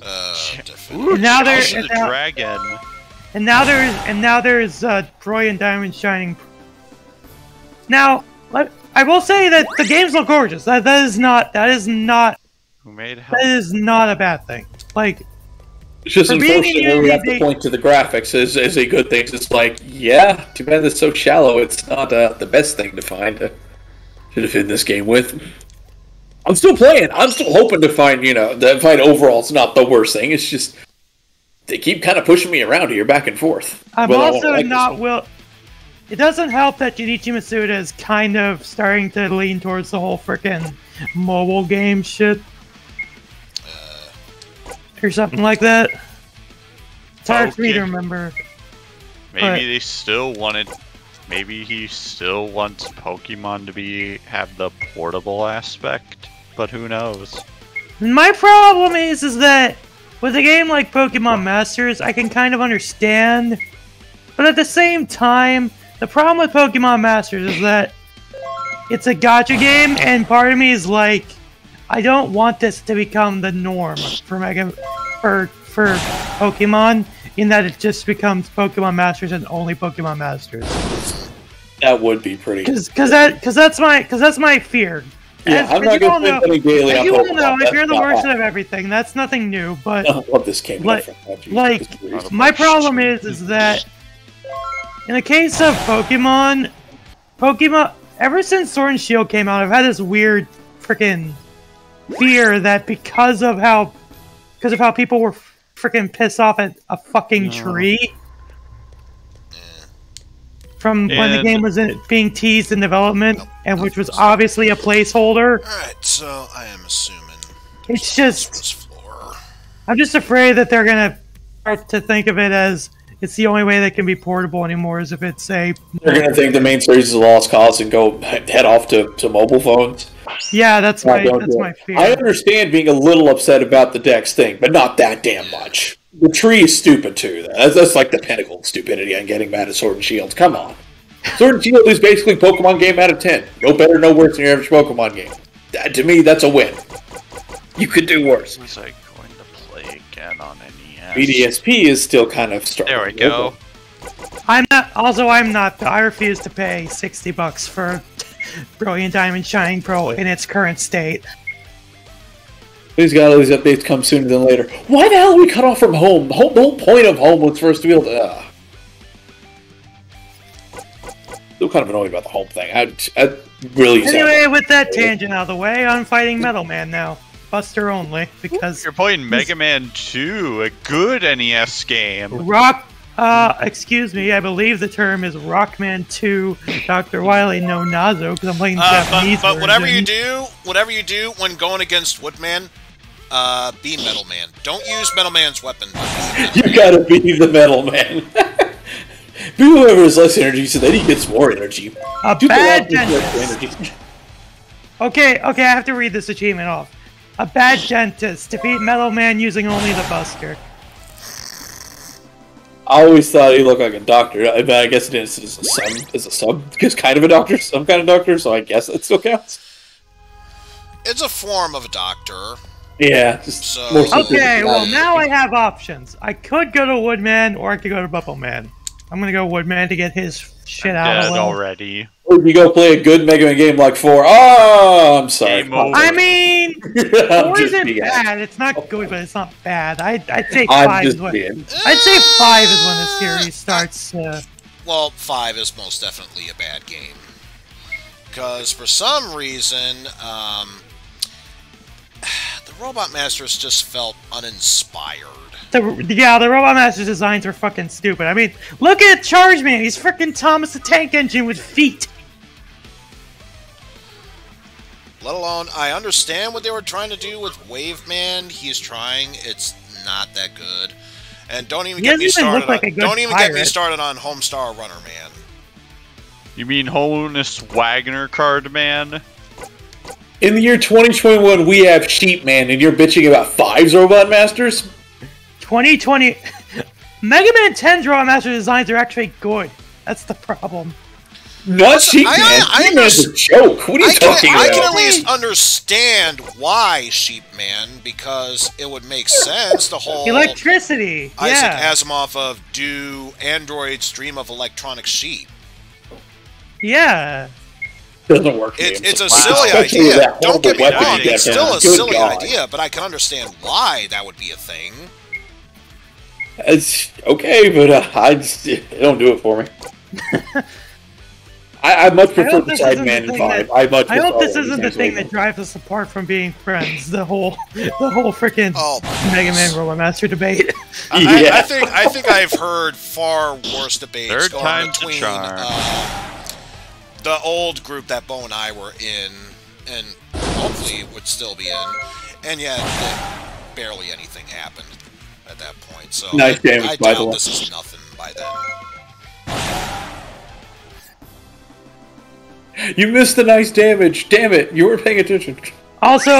And now there's dragon. And now there's Troy and Diamond Shining. Now, I will say that the games look gorgeous. That is not a bad thing. Like, it's just unfortunate we have to point to the graphics as a good thing. It's like, yeah, too bad it's so shallow. It's not the best thing to find. Should have hit this game with. I'm still playing. I'm still hoping to find, the fight overall. It's not the worst thing. It's just they keep kind of pushing me around here, back and forth. I'm also not will. It doesn't help that Junichi Masuda is kind of starting to lean towards the whole frickin' mobile game shit. Or something like that. It's hard for me to remember. Maybe they still wanted. Maybe he still wants Pokemon to have the portable aspect, but who knows? My problem is that with a game like Pokemon Masters, I can kind of understand, but at the same time, the problem with Pokemon Masters is that it's a gacha game, and part of me is like, I don't want this to become the norm for Pokemon, in that it just becomes Pokemon Masters and only Pokemon Masters. That would be pretty. Because that's my fear. Yeah, I'm not going to spend any daily on Pokemon. If you're the worst of everything, that's nothing new. But what this came like, my problem is that in the case of Pokemon, ever since Sword and Shield came out, I've had this weird freaking fear that because of how people were freaking pissed off at a fucking tree from when the game was being teased in development, and which was obviously a placeholder. Alright, so I am assuming it's just I'm just afraid that they're gonna start to think of it as it's the only way that can be portable anymore is if it's a... They're gonna think the main series is a lost cause and go head off to mobile phones. Yeah, that's my fear. I understand being a little upset about the Dex thing, but not that damn much. The tree is stupid too. That's like the pinnacle of stupidity on getting mad at Sword and Shield. Come on. Sword and Shield is basically Pokemon game out of 10. No better, no worse than your average Pokemon game. To me, that's a win. You could do worse. Was I going to play again on NES? BDSP is still kind of starting. There we go. I'm not. I refuse to pay $60 for Brilliant Diamond Shining Pearl in its current state. These updates come sooner than later. Why the hell are we cut off from home? The whole point of home was for us to be able to... Still kind of annoyed about the home thing. I really... Anyway, with that tangent out of the way, I'm fighting Metal Man now. Buster only, because... You're playing Mega Man 2, a good NES game. Excuse me, I believe the term is Rockman 2 Dr. Wily no Nazo, because I'm playing the Japanese but whatever version. whatever you do when going against Woodman, be Metal Man. Don't use Metal Man's weapon. You gotta be the Metal Man. Be whoever has less energy so that he gets more energy. Bad dentist. Okay, I have to read this achievement off. A bad dentist. Defeat Metal Man using only the Buster. I always thought he looked like a doctor, but I guess it is as a sub. He's kind of a doctor, some kind of doctor, so I guess that still counts. It's a form of a doctor. Yeah. Okay, well now I have options. I could go to Woodman, or I could go to Bubble Man. I'm gonna go Woodman to get his shit out of the way. Already. Or if you go play a good Mega Man game like 4, oh, I'm sorry. I mean, 4 isn't bad. It's not good, but it's not bad. I'd say 5 is when... I'd say 5 is when the series starts well, 5 is most definitely a bad game. Because for some reason, the Robot Masters just felt uninspired. The Robot Master's designs are fucking stupid. I mean, look at Charge Man. He's freaking Thomas the Tank Engine with feet. Let alone, I understand what they were trying to do with Wave Man. He's trying. It's not that good. And don't even get me started. Don't even get me started on Homestar Runner Man. You mean Honus Wagner Card Man? In the year 2021, we have Sheep Man, and you're bitching about 5's Robot Masters? 2020... Mega Man 10's Robot Master designs are actually good. That's the problem. Not Sheep Man. Sheep Man's a joke. What are you talking about? I can at least understand why Sheep Man, because it would make sense. The whole electricity. Isaac Asimov of Do Androids Dream of Electronic Sheep. Yeah. Doesn't work. It's a silly idea. Don't get me wrong. It's still a silly idea, but I can understand why that would be a thing. It's okay, but it don't do it for me. I much prefer the Sideman in 5. I hope this isn't the thing that drives us apart from being friends. The whole freaking Mega Man Robot Master debate. I think I've heard far worse debates going between the old group that Bo and I were in, and hopefully would still be in, and yet barely anything happened at that point. So nice damage, I by the doubt way. this is nothing by then. You missed the nice damage. Damn it, you weren't paying attention. Also,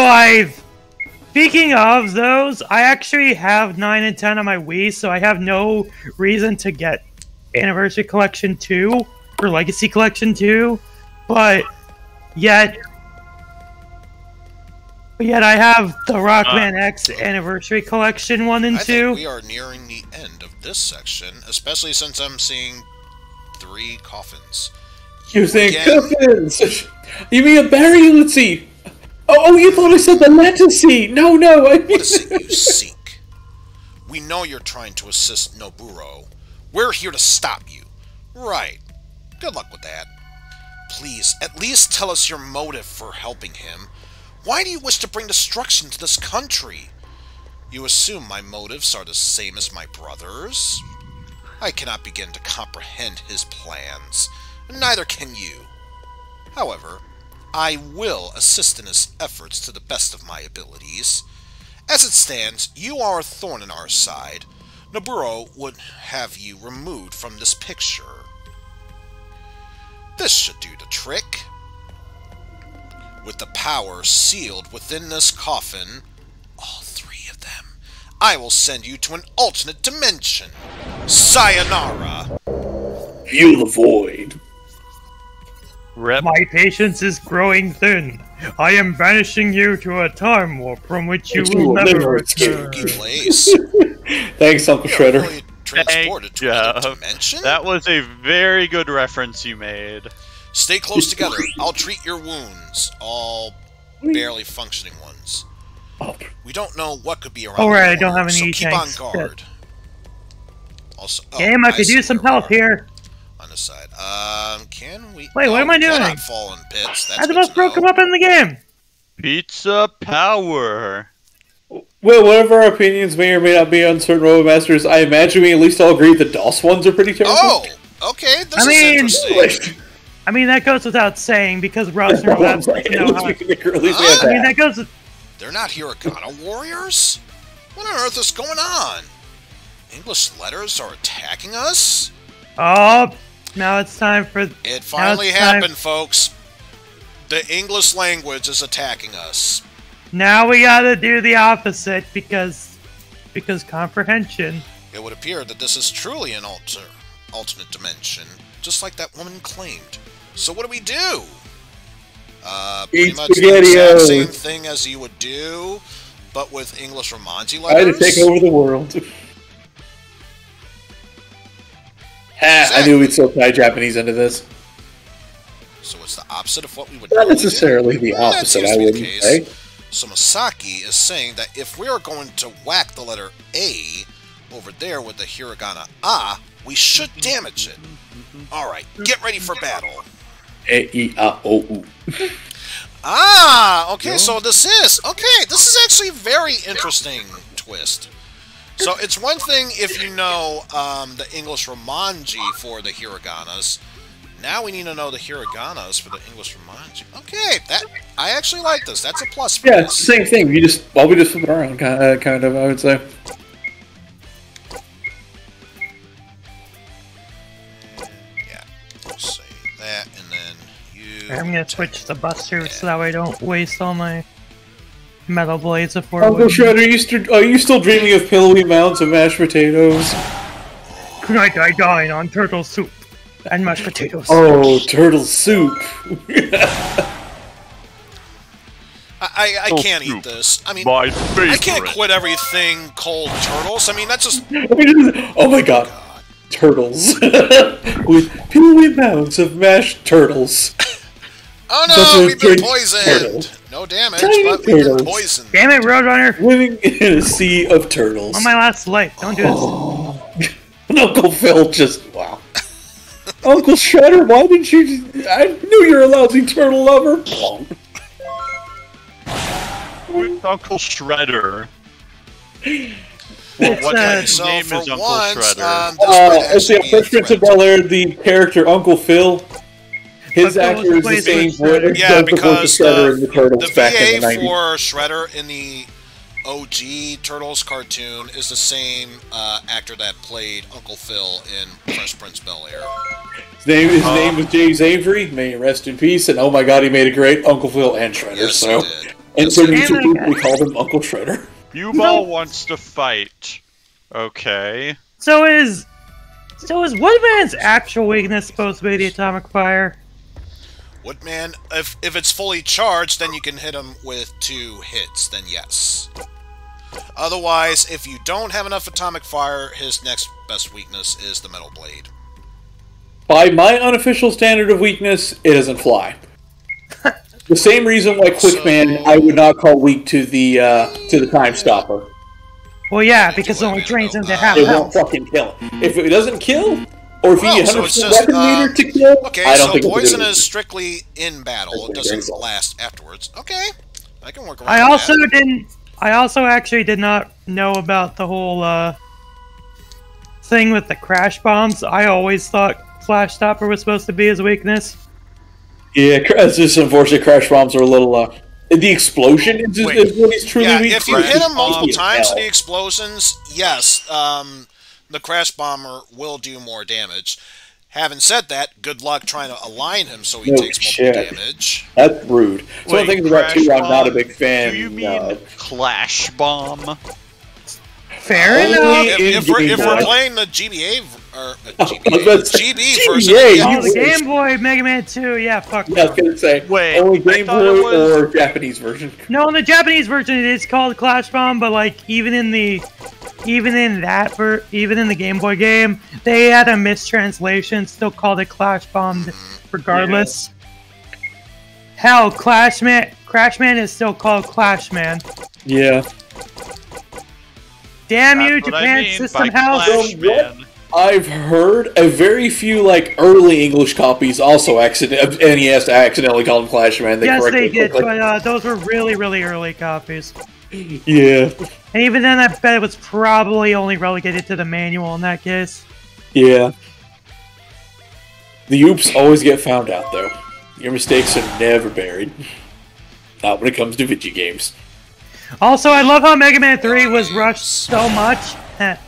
speaking of those, I actually have 9 and 10 on my Wii, so I have no reason to get Anniversary Collection 2 or Legacy Collection 2, but yet I have the Rockman X Anniversary Collection 1 and 2. I think we are nearing the end of this section, especially since I'm seeing 3 coffins. You're saying coffins! You mean a berry? Let's see. Oh, you thought I said the lettucey! No, What is it you seek? We know you're trying to assist Noburo. We're here to stop you. Right. Good luck with that. Please, at least tell us your motive for helping him. Why do you wish to bring destruction to this country? You assume my motives are the same as my brother's? I cannot begin to comprehend his plans. Neither can you. However, I will assist in his efforts to the best of my abilities. As it stands, you are a thorn in our side. Noburo would have you removed from this picture. This should do the trick. With the power sealed within this coffin, all 3 of them, I will send you to an alternate dimension. Sayonara! Feel the void. Rip. My patience is growing thin. I am banishing you to a time warp from which you will never return. Place. Thanks, Uncle Shredder. Transported to another dimension? That was a very good reference you made. Stay close together. I'll treat your wounds. All barely functioning ones. We don't know what could be around. Alright, I don't have any so keep on tanks. guard. Also, Game, I could use some help here. On the side. Can we... Wait, what am I doing? Cannot fall in pits. That's I the most broken weapon in the game. Pizza power. Well, whatever our opinions may or may not be on certain Robot Masters, I imagine we at least all agree the DOS ones are pretty terrible. Oh! Okay, this is interesting. I mean, that goes without saying, because Roster Labs... They're not Hiragana warriors? What on earth is going on? English letters are attacking us? Oh, now it's time for... It finally happened, folks. The English language is attacking us. Now we gotta do the opposite, because comprehension. It would appear that this is truly an alternate dimension, just like that woman claimed. So what do we do? Pretty much the exact same thing as you would do, but with English Romanzi letters? I had to take over the world. I knew we'd still tie Japanese into this. So it's the opposite of what we would Not necessarily the opposite, I wouldn't say. So Masaki is saying that if we are going to whack the letter A over there with the hiragana A, We should damage it. Alright, get ready for battle. E-I-O-U. Ah, okay, so this is actually a very interesting twist. So it's one thing if you know the English Romanji for the hiraganas. Now we need to know the hiraganas for the English Romanji. Okay, I actually like this. That's a plus for Yeah, this. it's the same thing. We just flip it around, kind of, I would say. Yeah, we'll say that, and then you... I'm gonna switch the Buster so that way I don't waste all my metal blades before. Uncle Shredder, are you still dreaming of pillowy mounds of mashed potatoes? Tonight I dine on turtle soup and mashed potatoes. Oh, turtle soup. I can't eat this. I mean, My favorite. I can't quit everything cold turtles. I mean, that's just... Oh my god. Turtles. With pillowy mounds of mashed turtles. Oh Such no, a we've been great poisoned! turtle. No damage, Tiny but we've been turtles. poisoned. Damn it, Roadrunner! Living in a sea of turtles. On my last life, don't do this. And Uncle Phil just, wow. Uncle Shredder, why didn't you just... I knew you were a lousy turtle lover. With Uncle Shredder. It's, What kind of So name for is Uncle once, Shredder? this might As the actually be a Fresh Prince of threat. Bel-Air, the character Uncle Phil, his Uncle actor is the plays same with voice Shredder. as Yeah, the voice of because Shredder in the the Turtles back in the VA 90s. for Shredder in the OG Turtles cartoon is the same actor that played Uncle Phil in Fresh Prince Bel-Air. His name was James Avery, may he rest in peace, and oh my god, he made a great Uncle Phil and Shredder, Yes, so... he did. And Yes, so he we did. called him Uncle Shredder. U-Ball wants to fight. Okay. So is Woodman's actual weakness supposed to be the atomic fire? Woodman, if it's fully charged, then you can hit him with 2 hits, then yes. Otherwise, if you don't have enough atomic fire, his next best weakness is the metal blade. By my unofficial standard of weakness, it doesn't fly. The same reason why Quickman I would not call weak to the Time Stopper. Well, yeah, because it only drains him to half It won't health. fucking kill him. If it doesn't kill, or if you Oh, get so 100% it's just, weapon meter to kill, Okay, I don't so think poison it's is strictly in battle. It doesn't last afterwards. Okay, I can work around I also that. didn't. I also actually did not know about the whole thing with the crash bombs. I always thought Flash Stopper was supposed to be his weakness. Yeah, it's just unfortunate crash bombs are a little, the explosion is what he's truly Yeah, weak if to. you hit him He's multiple easy as times hell. with the explosions, yes, the crash bomber will do more damage. Having said that, good luck trying to align him so he No takes multiple shit. damage. That's rude. It's one of the Wait, things about Crash 2 I'm not a Bomb? big fan. Do you mean Clash Bomb? Fair Only enough. If in-game we're mode. playing the GBA or I was about to say, GB version, GBA, yeah, Oh, the you- Game Boy Mega Man 2. Yeah, fuck. Yeah, I was gonna say, Wait, only I Game thought it Boy was- or Japanese version. No, in the Japanese version it is called Clash Bomb, but like even in the Game Boy game, they had a mistranslation, still called it Clash Bomb regardless. Hell, Crashman is still called Clashman. Yeah. Damn you, That's what I Japan mean System by House. Clash Man. I've heard a very few, like, early English copies also NES accidentally called them Clash Man. Yes, they correctly did, clicked. but those were really, really early copies. Yeah. And even then, I bet it was probably only relegated to the manual in that case. Yeah. The oops always get found out, though. Your mistakes are never buried. Not when it comes to video games. Also, I love how Mega Man 3 was rushed so much.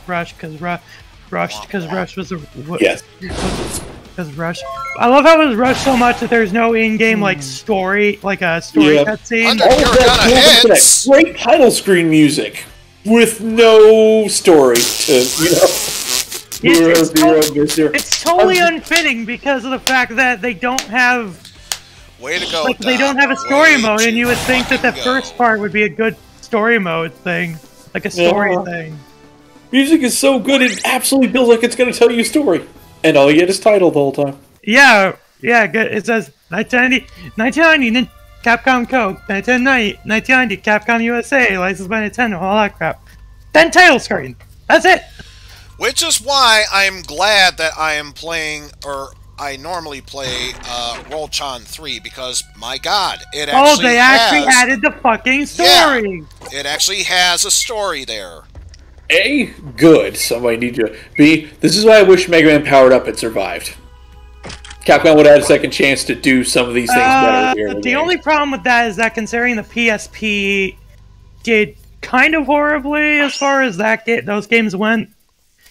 Rushed because Rush was a... Yes. Because Rush... I love how it was rushed so much that there's no in-game, like, story, like a story Yeah. cutscene. Under All of Hiragana that hits. great title screen music with no story to, It's totally unfitting because of the fact that they don't have... Way to go, Like, they Doc. don't have a story Way mode, to and you would think that the fucking first go. part would be a good story mode thing. Like a story Yeah. thing. Music is so good, it absolutely feels like it's going to tell you a story. And all you get is title the whole time. Yeah, good. It says 1990 Capcom Code, 1990 Capcom USA, licensed by Nintendo, all that crap. Then title screen. That's it. Which is why I'm glad that I am playing, or I normally play Roll-Chan 3, because, my god, it actually they actually added the fucking story! Yeah, it actually has a story there. A, good. Somebody need to. B, this is why I wish Mega Man Powered Up had survived. Capcom would have had a second chance to do some of these things better here. The only problem with that is that considering the PSP did kind of horribly as far as those games went.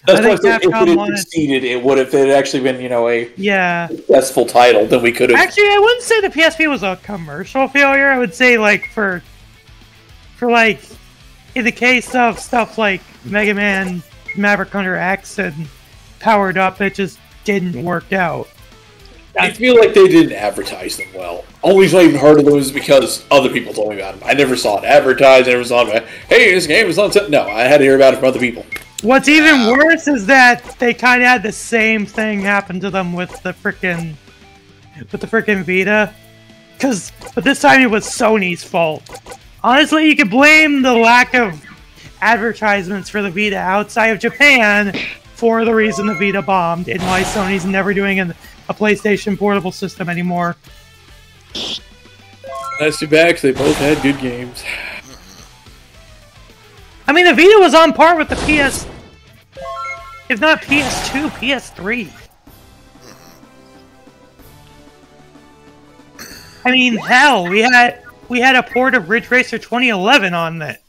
That's why if it had succeeded, it would have actually been, a successful title. Then we could have. Actually, I wouldn't say the PSP was a commercial failure. I would say, like, for in the case of stuff like Mega Man, Maverick Hunter X, and Powered Up, it just didn't work out. I feel like they didn't advertise them well. Only reason I even heard of them was because other people told me about them. I never saw it advertised. I never saw it. Hey, this game is on. No, I had to hear about it from other people. What's even worse is that they kind of had the same thing happen to them with the frickin' Vita. But this time it was Sony's fault. Honestly, you could blame the lack of advertisements for the Vita outside of Japan for the reason the Vita bombed and why Sony's never doing a PlayStation portable system anymore. That's too bad, because they both had good games. I mean, the Vita was on par with the PS... If not PS2, PS3. I mean, hell, we had a port of Ridge Racer 2011 on it.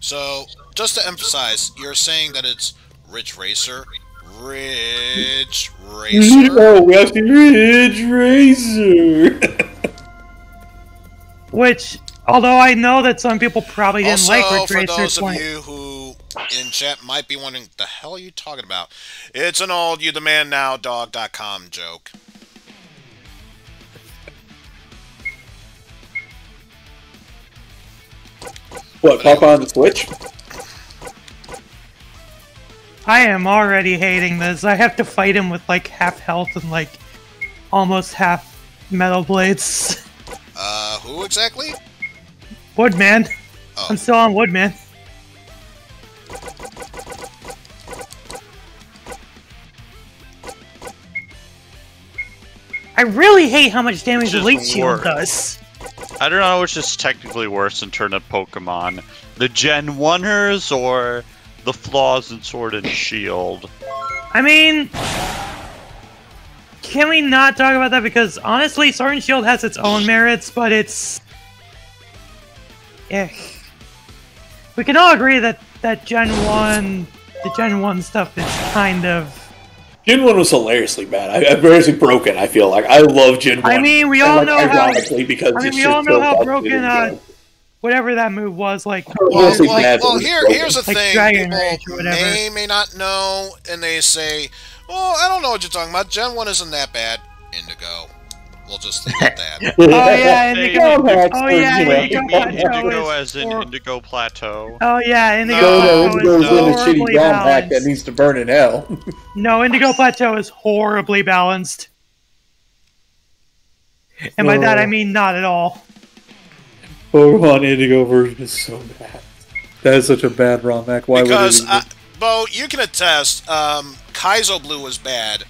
So, just to emphasize, you're saying that it's Ridge Racer? Ridge Racer? No, we have to Ridge Racer! Which, although I know that some people probably didn't also, like Ridge for Racer... those of you who in chat might be wondering, the hell are you talking about? It's an old youthemannowdog.com joke. What, pop on the Switch? I am already hating this. I have to fight him with, like, half health and, like, almost half metal blades. Who exactly? Woodman. Oh. I'm still on Woodman. I really hate how much damage the Elite Shield does. I don't know which is technically worse in terms of Pokemon. The Gen 1ers or the flaws in Sword and Shield? I mean... Can we not talk about that? Because honestly, Sword and Shield has its own merits, but it's... We can all agree that Gen 1... The Gen 1 stuff is kind of... Gen 1 was hilariously bad. I'm seriously broken, I feel like. I love Gen 1. I mean, we all know how... Because we all know how broken, whatever that move was, like... Well, here's the thing. Dragon People may not know, and they say, well, I don't know what you're talking about. Gen 1 isn't that bad. Indigo. We'll just leave it at that. Oh, yeah, Indigo. Oh, yeah, Indigo as in Indigo Plateau. Oh, yeah, Indigo Plateau is a shitty ROM hack that needs to burn in hell. No, Indigo Plateau is horribly balanced. And by that, I mean not at all. Pokemon Indigo version is so bad. That is such a bad ROM hack. Why because, would it Bo, you can attest, Kaizo Blue was bad.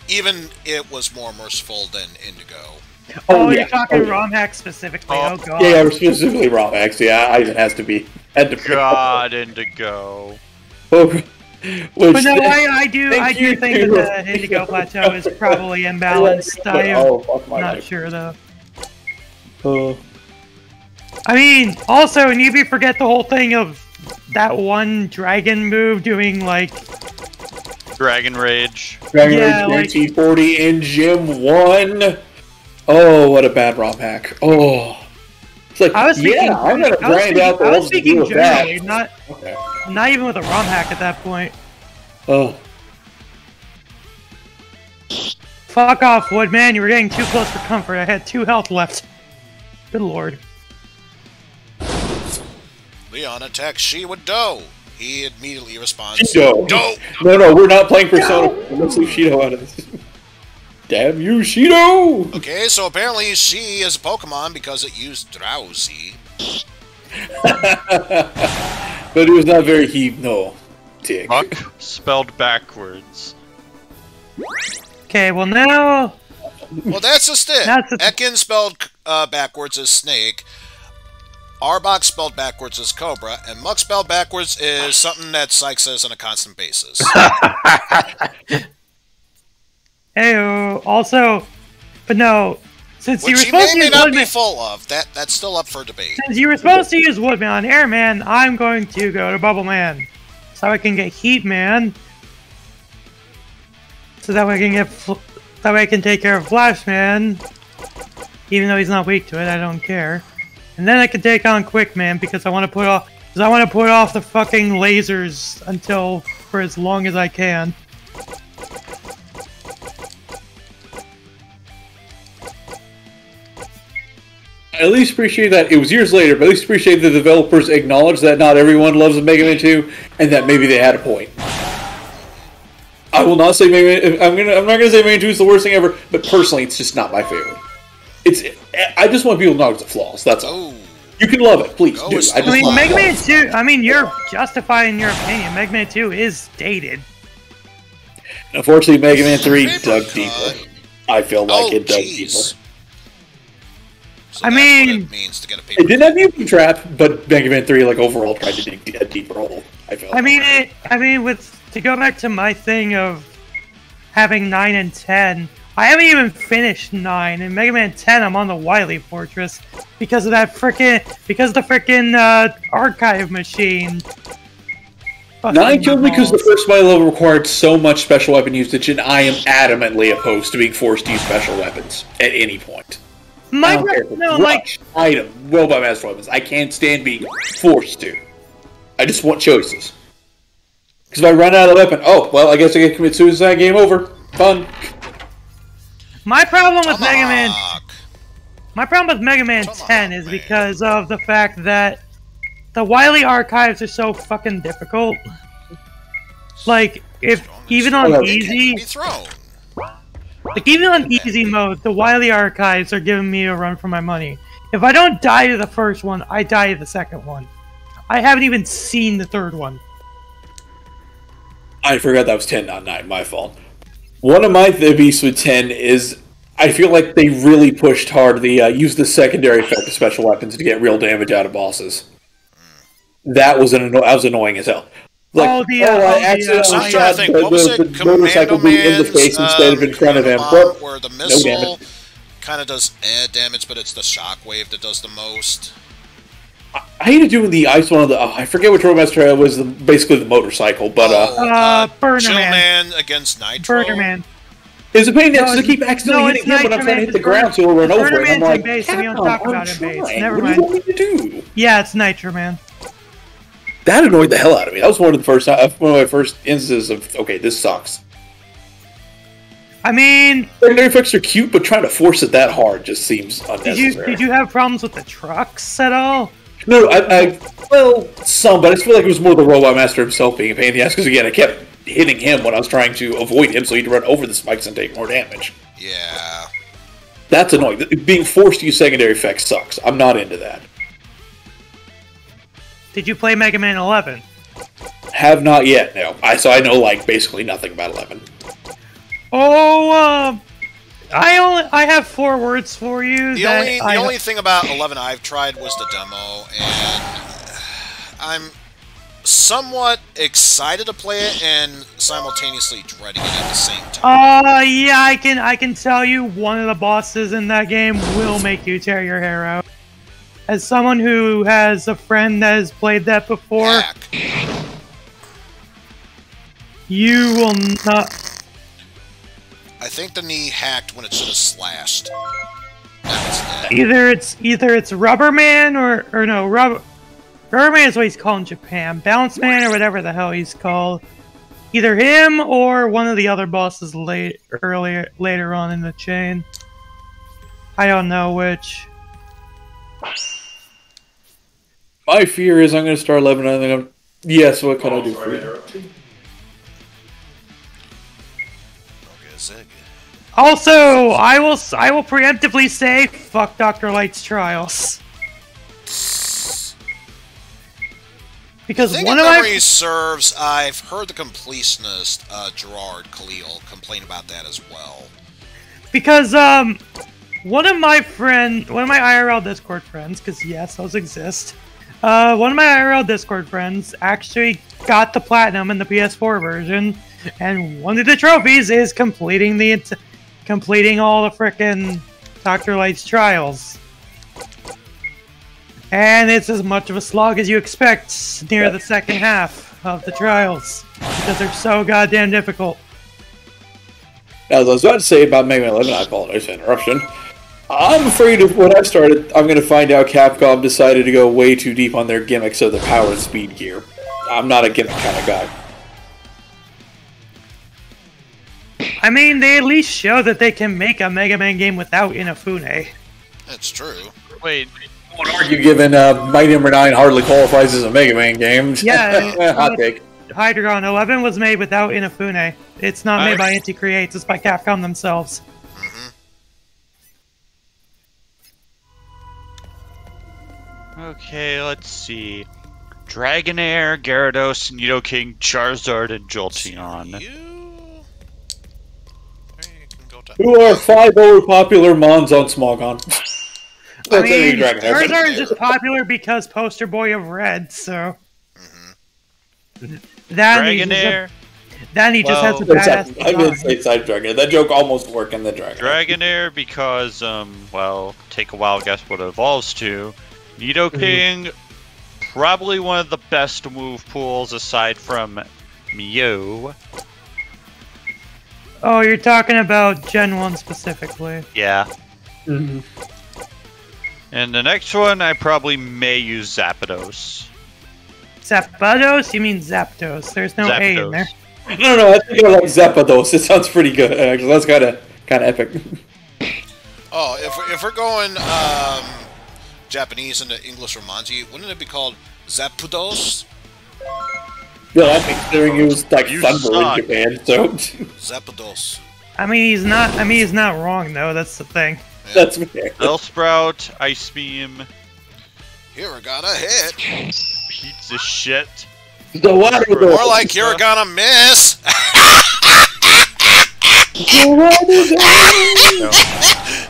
Even it was more merciful than Indigo. Oh, you're talking ROM hacks specifically. Oh, god. Yeah, specifically ROM hacks. Yeah, Eizen has to be. God, Indigo. But no, I do think that the Indigo Plateau is probably imbalanced. I'm not sure, though. I mean, also, and you forget the whole thing of that one dragon move doing, like... Dragon Rage. Dragon Rage T40 in Gym 1. Oh, what a bad ROM hack. Oh. It's like, I'm going to grind out the whole deal with that. Not even with a ROM hack at that point. Oh. Fuck off, Woodman. You were getting too close for comfort. I had 2 health left. Good lord. Leon attacks Shi with Dough. He immediately responds, Shido. Dough! No, we're not playing Persona. Let's leave Shido out of this. Damn you, Shido! Okay, so apparently Shi is a Pokemon because it used Drowsy. But it was not very hypnotic. Muck spelled backwards. Okay, well now... Well, that's just it. Ekin spelled backwards is snake. Arbok spelled backwards is cobra. And Muck spelled backwards is something that Syke says on a constant basis. Heyo, also... But no, since you were Which he supposed to may use not Woodman... be full of. That's still up for debate. Since you were supposed to use Woodman on Airman, I'm going to go to Bubble Man. So I can get Heat Man. So that way I can get... That way I can take care of Flash Man. Even though he's not weak to it, I don't care. And then I can take on Quick Man because I want to put off... Because I want to put off the fucking lasers until... For as long as I can. I at least appreciate that it was years later, but at least appreciate the developers acknowledged that not everyone loves Mega Man 2, and that maybe they had a point. I will not say Mega Man, I'm not gonna say Mega Man 2 is the worst thing ever, but personally, it's just not my favorite. I just want people to acknowledge the flaws. That's all. You can love it, please do. I mean, Mega Man 2. I mean, you're justifying your opinion. Mega Man 2 is dated. Unfortunately, Mega Man 3 dug deeper. I feel like it dug deeper. So I mean, it means to get a paper. It didn't have Mutant Trap, but Mega Man 3, like, overall tried to dig a deeper hole. I mean, to go back to my thing of having 9 and 10, I haven't even finished 9. In Mega Man 10, I'm on the Wily Fortress because of that frickin' archive machine. 9 killed me because the first Wily level required so much special weapon usage, and I am adamantly opposed to being forced to use special weapons at any point. Item, robot master weapons. I can't stand being forced to. I just want choices. Because if I run out of weapon, oh, well, I guess I get to commit suicide, game over. Fun. My problem with Mega Man 10 is because of the fact that the Wily archives are so fucking difficult. Like, even on easy mode, the Wily archives are giving me a run for my money. If I don't die to the first one, I die to the second one. I haven't even seen the third one. I forgot that was 10, not 9. My fault. One of my beefs with 10 is I feel like they really pushed hard the use the secondary effect of special weapons to get real damage out of bosses. That was annoying as hell. Like, I'm trying to think, what was it? Commando Man's in the face instead of in front of him. Where the missile kind of does damage, but it's the shockwave that does the most. I hated doing the ice one of the. I forget which Roadmaster it was. Basically the motorcycle, but Burner Man against Nitro. Burner Man. It's a pain in the ass to keep accidentally hitting him when I'm trying to hit the ground, so he'll run over it. I'm like, we don't talk about it, base. Never mind. What do you want me to do? Yeah, it's Nitro Man. That annoyed the hell out of me. That was one of my first instances of, okay, this sucks. I mean, secondary effects are cute, but trying to force it that hard just seems unnecessary. Did you have problems with the trucks at all? No, well, some, but I just feel like it was more the Robot Master himself being a pain in the ass, because again, I kept hitting him when I was trying to avoid him, so he'd run over the spikes and take more damage. Yeah. That's annoying. Being forced to use secondary effects sucks. I'm not into that. Did you play Mega Man 11? Have not yet, no. So I know, like, basically nothing about 11. Oh, I have 4 words for you. The only thing about 11 I've tried was the demo, and I'm somewhat excited to play it and simultaneously dreading it at the same time. Yeah, I can tell you one of the bosses in that game will make you tear your hair out. As someone who has a friend that has played that before, you will not. I think the knee hacked when it should have slashed. Either it's Rubber Man or no Rubber Man is what he's called in Japan. Bounce Man or whatever the hell he's called. Either him or one of the other bosses later on in the chain. I don't know which. My fear is I'm going to start 11 and then yes, what can I do for you? Also, I will preemptively say, fuck Dr. Light's Trials. Because I think one if of memory my serves, I've heard the completionist Gerard Khalil complain about that as well. because one of my IRL Discord friends, because yes, those exist. One of my IRL Discord friends actually got the platinum in the PS4 version, and one of the trophies is completing all the frickin' Dr. Light's trials. And it's as much of a slog as you expect near the second half of the trials, because they're so goddamn difficult. As I was about to say about Mega Man 11, I apologize for the interruption. I'm afraid of when I started, I'm going to find out Capcom decided to go way too deep on their gimmicks of the power and speed gear. I'm not a gimmick kind of guy. I mean, they at least show that they can make a Mega Man game without Inafune. That's true. Wait, I would argue given Mighty Number 9 hardly qualifies as a Mega Man game. Yeah, Hot take. Hydreigon 11 was made without Inafune. It's not made by Inti Creates, it's by Capcom themselves. okay, let's see. Dragonair, Gyarados, Nidoking, Charizard, and Jolteon. Who are 5 overpopular Mons on Smogon? I mean, Charizard is just popular because poster boy of Red, so... Dragonair. Then he just has a badass I meant to say Side Dragonair. That joke almost worked in the Dragonair. Dragonair because, well, take a wild guess what it evolves to. Nidoking, probably one of the best move pools aside from Mew. Oh, you're talking about Gen 1 specifically. Yeah. And the next one, I probably may use Zapdos. Zapdos? You mean Zapdos. There's no A in there. No, I think I like Zapdos. It sounds pretty good, actually. That's kind of epic. Oh, if we're going Japanese into English Romanji, wouldn't it be called Zapdos? Yeah, I think considering it was like thunder in Japan, so Zapdos. I mean, he's not wrong though. That's the thing. Yeah. that's fair. Bellsprout, Ice Beam, Hiragana hit. pizza shit. The water More like Hiragana miss.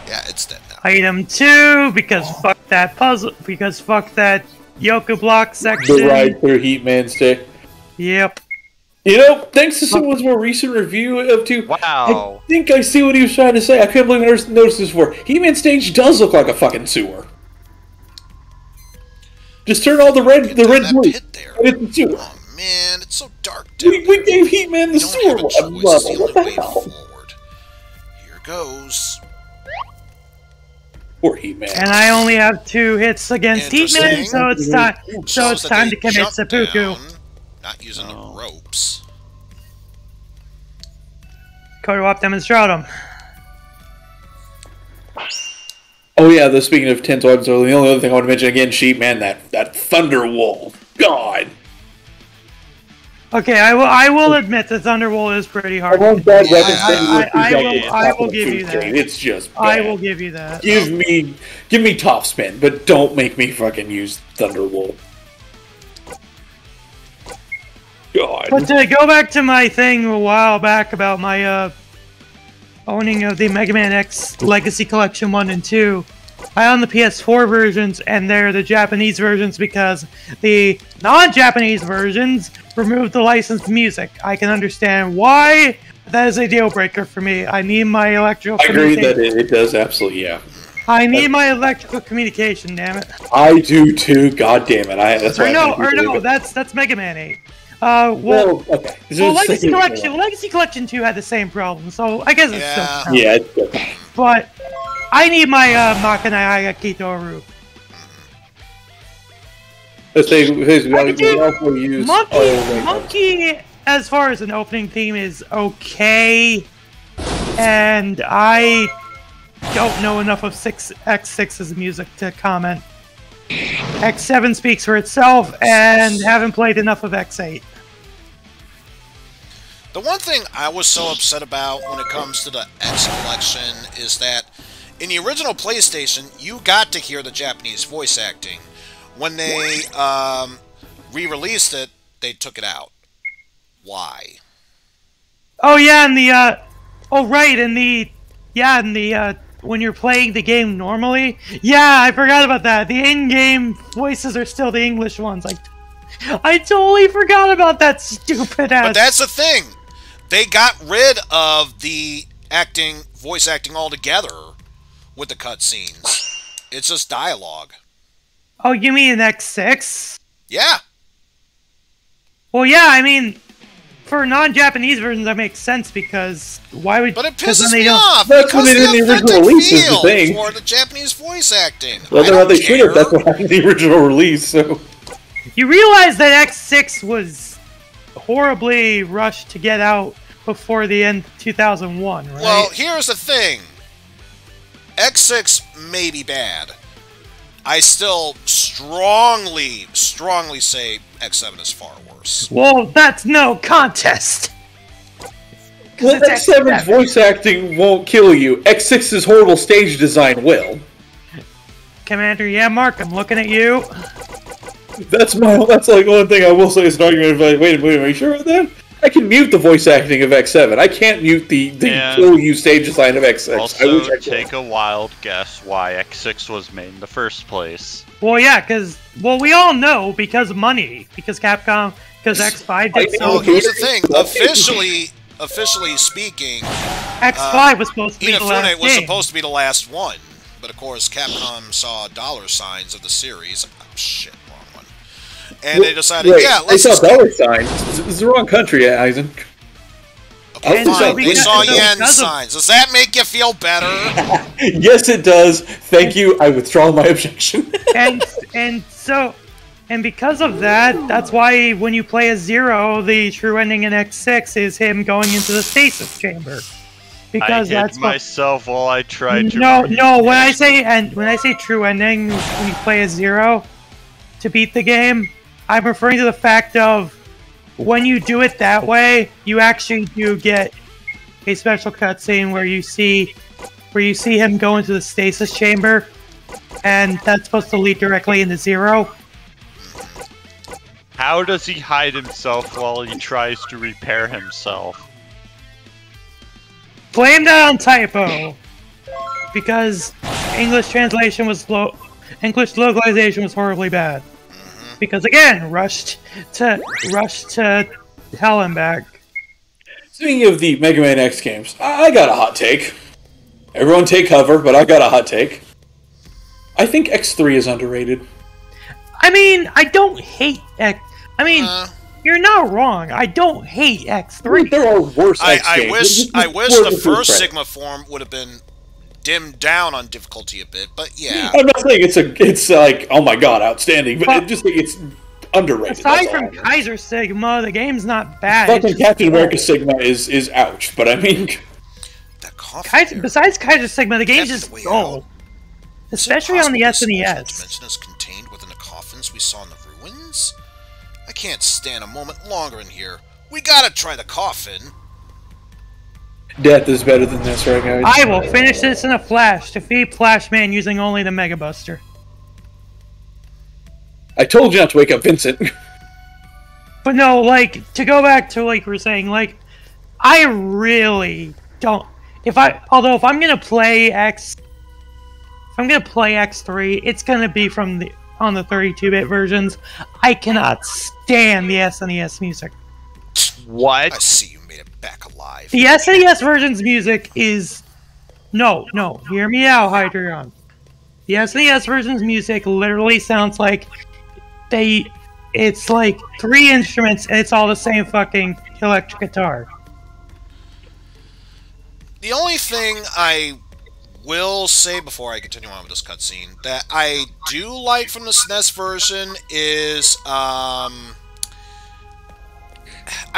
Yeah, it's dead now. Item 2, because fuck that puzzle, because fuck that Yoku block section. The ride through Heatman Stay. Yep. You know, thanks to someone's more recent review of 2, Wow. I think I see what he was trying to say. I couldn't believe I never noticed this before. Heatman Stage does look like a fucking sewer. Just turn all the red blue. Pit there. And it's a sewer. Oh man, it's so dark down We there. gave Heatman the Don't sewer have a choice. It's the level. What only the way hell? forward. Here goes. Poor Heatman. And I only have 2 hits against Heatman, Interesting. so it's time. So Shows it's that time they to commit jump seppuku. down, not using the ropes. Kodo Demonstratum. Oh yeah, speaking of Ten's weapons, so the only other thing I want to mention again, Sheepman, that Thunder Wolf. God. Okay, I will admit that Thunderwolf is pretty hard. I will give you that. It's just bad. I will give you that. Give me top spin, but don't make me fucking use Thunderwolf. God. But to go back to my thing a while back about my owning of the Mega Man X Legacy Collection 1 and 2, I own the PS4 versions, and they're the Japanese versions because the non-Japanese versions removed the licensed music. I can understand why that is a deal breaker for me. I need my electrical I agree that communication. it does absolutely, yeah. I need my electrical communication, damn it. I do too. God damn it! That's why. That's Mega Man 8. Well, okay. Well, Legacy Collection 2 had the same problem, so I guess it's still yeah, it's good. But I need my Makanai Kitoru. Monkey, as far as an opening theme, is okay, and I don't know enough of X6's music to comment. X7 speaks for itself, and haven't played enough of X8. The one thing I was so upset about when it comes to the X Collection is that in the original PlayStation, you got to hear the Japanese voice acting. When they re-released it, they took it out. Why? Oh yeah, and the oh right, and the when you're playing the game normally, yeah, I forgot about that. The in-game voices are still the English ones. I totally forgot about that stupid ass. But that's the thing. They got rid of the voice acting altogether with the cutscenes. It's just dialogue. Oh, you mean in X6? Yeah. Well, yeah, I mean, for non-Japanese versions, that makes sense because why would? But it pisses me off. That's what they did in the original release. Is the thing for the Japanese voice acting. Whether or not they should have, that's what happened in the original release. So you realize that X6 was horribly rushed to get out before the end of 2001, right? Well, here's the thing. X6 may be bad. I still strongly say X7 is far worse. Well, that's no contest. Well, X7's voice acting won't kill you. X6's horrible stage design will. Commander, yeah, Mark, I'm looking at you. That's like one thing I will say is an argument of like, wait a minute, are you sure about that? I can mute the voice acting of X7. I can't mute the kill you stage design of X6. Also, take a wild guess why X6 was made in the first place. Well, yeah, because we all know because of money, because Capcom, because X5 did so. Well, here's the thing. Officially speaking, X5 was supposed to be the last was game. supposed to be the last one, but of course Capcom saw dollar signs of the series. Oh, shit, wrong one. And they decided, let's they saw dollar signs. It's the wrong country, Eizen. Okay, fine. They saw yen signs. Does that make you feel better? Yes, it does. Thank you. I withdraw my objection. And because of that, that's why when you play as Zero, the true ending in X6 is him going into the stasis chamber. Because I hit myself while I tried to. No. When I say true ending, when you play as Zero to beat the game, I'm referring to the fact of when you do it that way, you actually do get a special cutscene where you see him go into the stasis chamber, and that's supposed to lead directly into Zero. How does he hide himself while he tries to repair himself? Blame that on typo, because English translation was slow. English localization was horribly bad. Because again, rushed to hell and back. Speaking of the Mega Man X games, I got a hot take. Everyone take cover, but I got a hot take. I think X3 is underrated. I mean, I don't hate X. I mean, you're not wrong. I don't hate X3. There are worse X games. I wish the first Sigma form would have been dimmed down on difficulty a bit, but yeah. I'm not saying it's like, oh my god, outstanding, but it's underrated. Aside from Kaiser Sigma, the game's not bad. Fucking Captain America Sigma is ouch, but I mean, besides Kaiser Sigma, the game's just dull. Especially on the SNES. Dimension is contained within the coffins we saw in the ruins? I can't stand a moment longer in here. We gotta try the coffin. Death is better than this, right, guys? I will finish this in a flash. Defeat Flashman using only the Mega Buster. I told you not to wake up Vincent. But no, like, to go back to like we're saying, like, I really don't. If I'm gonna play X3, it's gonna be on the 32-bit versions. I cannot stand the SNES music. What? I see you made it back alive. The SNES version's music is... No, hear me out, Hydreion. The SNES version's music literally sounds like it's like 3 instruments and it's all the same fucking electric guitar. The only thing I will say before I continue on with this cutscene that I do like from the SNES version is I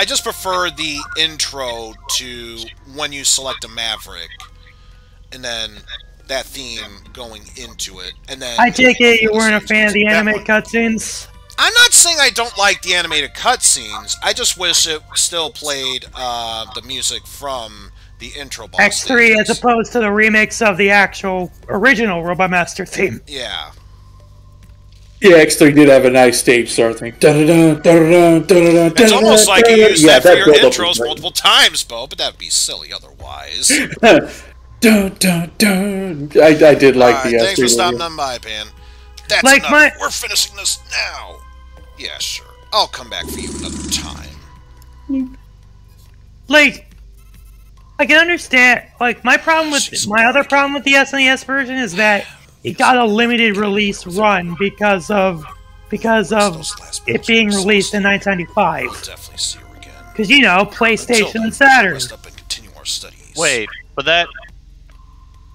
just prefer the intro to when you select a Maverick and then that theme going into it, and then I take it you weren't a fan of the anime cutscenes? I'm not saying I don't like the animated cutscenes. I just wish it still played the music from the intro boss X3 stages. as opposed to the remix of the actual original Robot Master theme. Yeah. Yeah, X3 did have a nice stage start thing. It's almost like you used that for your build-up was intros great. multiple times, Bo, but that'd be silly otherwise. Dun, dun, dun. I did like Alright, the thanks for X3 stopping video. on by, Pan. That's Like enough. We're finishing this now. Yeah, sure. I'll come back for you another time. Like, I can understand. Like, my other problem with the SNES version is that it got a limited release run because of it being released in We'll 1995. definitely see her again. Because you know, Until PlayStation then, and Saturn. rest up and continue our studies. Wait, but that...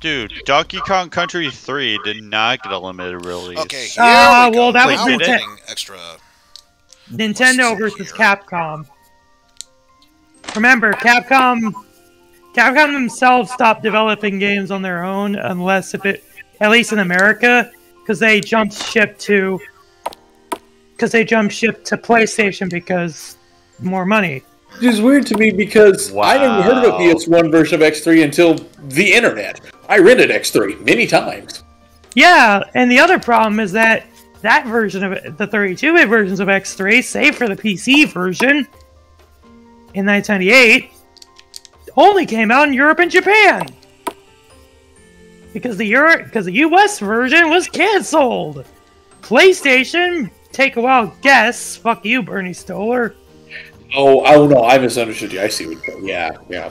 Dude, Donkey Kong Country 3 did not get a limited release. Okay, here we go. Well, that was Now we're Nintendo. getting extra. Nintendo Let's see versus here. Capcom. Remember, Capcom themselves stopped developing games on their own, unless at least in America, because they jumped ship to PlayStation because more money. Which is weird to me because I never heard of a Wow. PS1 version of X3 until the internet. I rented X3 many times. Yeah, and the other problem is that version of it, the 32-bit versions of X3, save for the PC version in 1998, only came out in Europe and Japan because the US version was canceled. PlayStation, take a wild guess. Fuck you, Bernie Stoller. Oh no, I misunderstood you. I see what you're Yeah. No.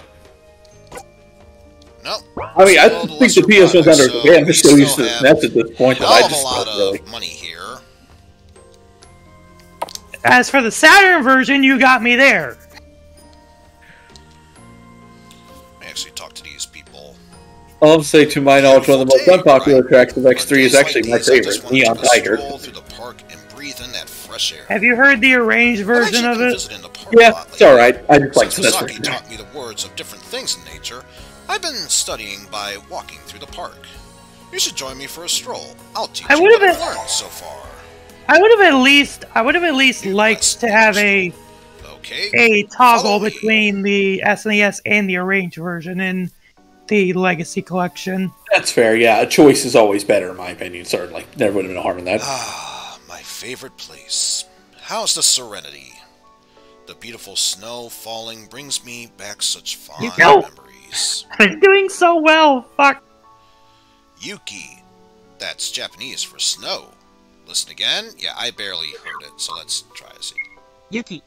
I mean, I Still think the lesser PS was product, under so Japan. we They're still used to have the SNES at this point, but I hell of a just lot don't really. of money here. As for the Saturn version, you got me there. I actually talk to these people. I'll say, to my knowledge, one of the most unpopular tracks of X3 is actually my favorite, Neon Tiger. Through the park and breathe in that fresh air. Have you heard the arranged version of it? Yeah, it's alright. I just like Since this Sasaki one. taught me the words of different things in nature, I've been studying by walking through the park. You should join me for a stroll. I'll teach I you would've what I've been- learned so far. I would have at least liked to have a Okay. toggle Follow me. between the SNES and the arranged version in the Legacy Collection. That's fair, yeah. A choice is always better, in my opinion, certainly. Never would have been a harm in that. Ah, my favorite place. How's the serenity? The beautiful snow falling brings me back such fond know- memories. I'm doing so well. Fuck. Yuki. That's Japanese for snow. Listen again? Yeah, I barely heard it, so let's try to see. Yuki.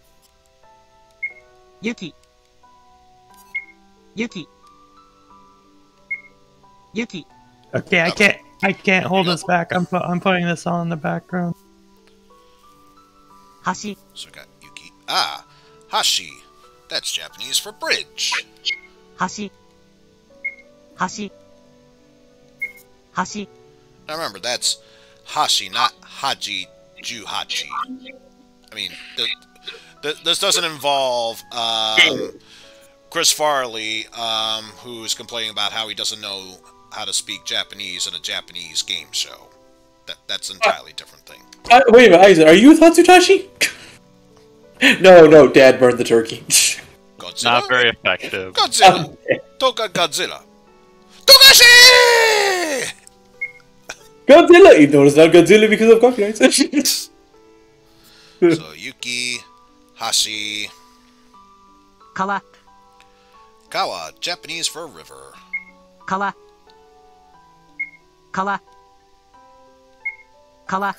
Yuki. Yuki. Yuki. Okay, I can't hold this back. I'm putting this on in the background. Hashi. So we got Yuki. Ah, Hashi. That's Japanese for bridge. Hashi. Hashi. Hashi. Now remember, that's Hashi, not Haji Juhachi. I mean, this doesn't involve Chris Farley, who's complaining about how he doesn't know how to speak Japanese in a Japanese game show. That's an entirely different thing. Wait a minute, Eizen, are you with Hatsutashi? No, Dad burned the turkey. Godzilla? Not very effective. Godzilla! Toga Godzilla! Togashi! Godzilla! You know it's not Godzilla because of copyrights. So, Yuki, Hashi, Kawa. Kawa, Japanese for river. Kawa. Kawa. Kawa.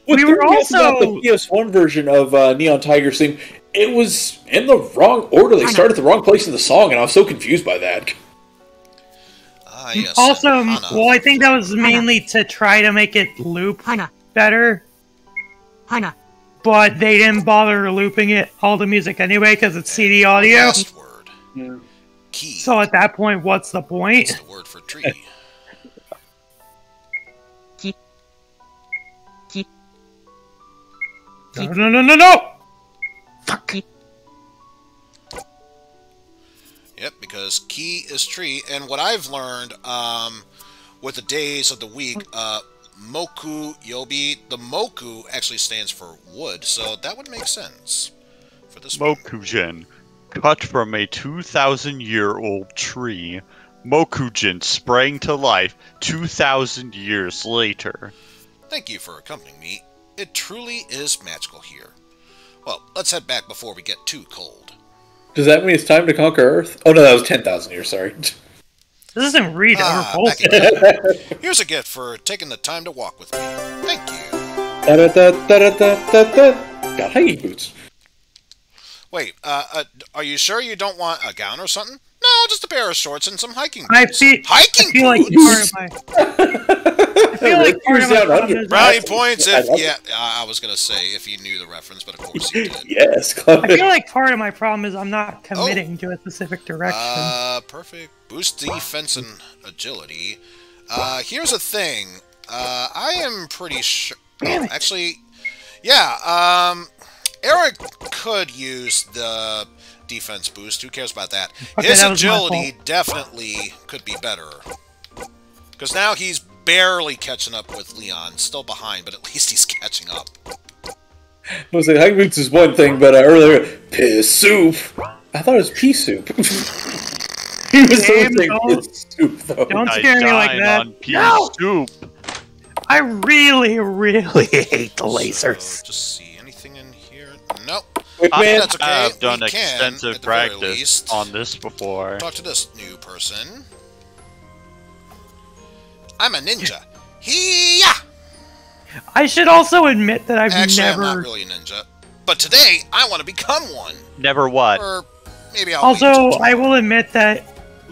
We were also- about the PS1 version of Neon Tiger's theme. It was in the wrong order. They started at the wrong place in the song, and I was so confused by that. Ah, yes. Also, Hana. well, I think that was mainly to try to make it loop Hana. better, Hana. but they didn't bother looping it all the music anyway because it's CD audio. Last word. Key. So at that point, what's the point? That's the word for tree. Ki. Ki. No! Ki. Yep, because key is tree, and what I've learned, with the days of the week, Moku Yobi, the Moku actually stands for wood, so that would make sense for this one. Mokujin, cut from a 2,000-year-old tree, Mokujin sprang to life 2,000 years later. Thank you for accompanying me. It truly is magical here. Well, let's head back before we get too cold. Does that mean it's time to conquer Earth? Oh no, that was 10,000 years, sorry. This isn't read Back again. Here's a gift for taking the time to walk with me. Thank you. Got hiking boots. Wait, are you sure you don't want a gown or something? No, just a pair of shorts and some hiking I boots. feel like boots? part of my... I feel like part of my problem is Brownie points if... Yeah, I was going to say if you knew the reference, but of course you did. Yes, I feel like part of my problem is I'm not committing to a specific direction. Perfect. Boost defense and agility. Here's a thing. I am pretty sure... Oh, actually... Yeah, Eric could use the defense boost. Who cares about that? Okay, His that was my agility fault. definitely could be better. Because now he's barely catching up with Leon. Still behind, but at least he's catching up. I was like, hiking boots is one thing, but earlier, piss soup. I thought it was pea soup. He was Damn, saying piss soup, though. Don't scare me like that. On pea soup. I really, really hate the lasers. So, just see anything in here? Nope. Man, That's okay. I've done We can, extensive at the very practice least, on this before. talk to this new person. I'm a ninja. Hee-yah! I should also admit that I've Actually, never... I'm not really a ninja. But today, I want to become one. Never what? Or maybe I'll Also, wait until I will admit that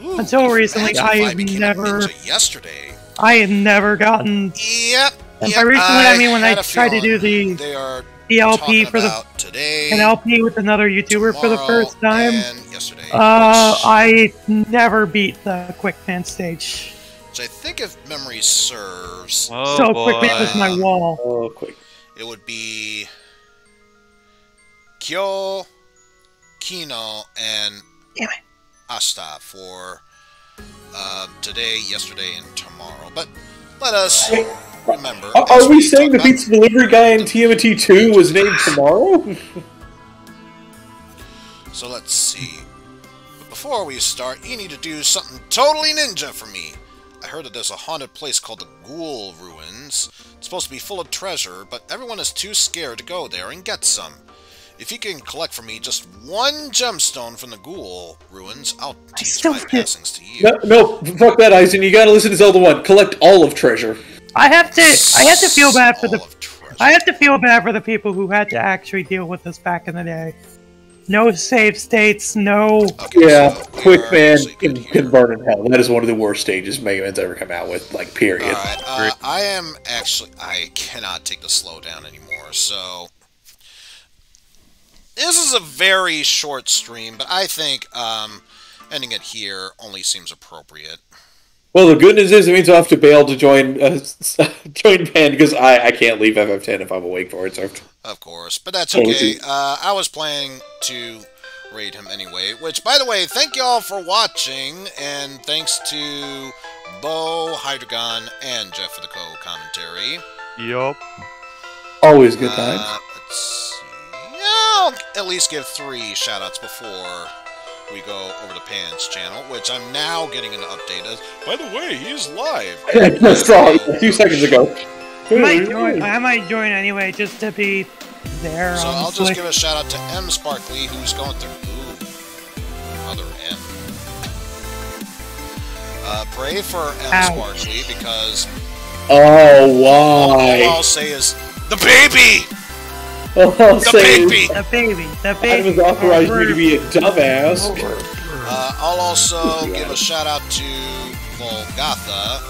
Ooh, until recently, imagine I if have became a never... ninja yesterday. I had never gotten... Yep. And by recently, I mean when I had a tried to do feeling the they are LP talking for the... about today, An LP with another YouTuber for the tomorrow, first time. and yesterday. I never beat the Quickman stage. Which I think, if memory serves, Oh, So boy. Quickman was my wall. Oh, quick. it would be Kyo, Kino, and Damn it. Asta for today, yesterday, and tomorrow. But let us remember. Are as we saying the talk about- pizza delivery guy in TMNT 2 was named Tomorrow? So let's see. But before we start, you need to do something totally ninja for me. I heard that there's a haunted place called the Ghoul Ruins. It's supposed to be full of treasure, but everyone is too scared to go there and get some. If you can collect for me just one gemstone from the Ghoul Ruins, I'll teach still my feel- passings to you. No, fuck that, Eizen. You gotta listen to Zelda 1. Collect all of treasure. I have to feel bad for All the... of treasure. I have to feel bad for the people who had to actually deal with this back in the day. No save states, no... Okay, Yeah, so we are Quick Man actually good can here. burn in hell. That is one of the worst stages Mega Man's ever come out with, like, period. Alright, I cannot take the slowdown anymore, so... This is a very short stream, but I think ending it here only seems appropriate. Well, the good news is it means I'll have to bail to join join Pan because I can't leave FF10 if I'm awake for it. So. Of course, but that's Oh, okay. is it? I was planning to raid him anyway, which, by the way, thank y'all for watching, and thanks to Bo, Hiragana, and Jeff for the co-commentary. Yup. Always good times. Let's see. Yeah, I'll at least give 3 shoutouts before we go over to Pan's channel, which I'm now getting an update as, by the way, he's live. I just saw it a few seconds ago. I might join anyway, just to be there. So I'll honestly. just give a shout out to M Sparkly, who's going through. Ooh, other M. Pray for M Ouch. Sparkly because Oh, all why? I'll say is the baby, All I'll the say is baby. The I baby. was authorized me to be a dumbass. I'll also give a shout out to Volgatha.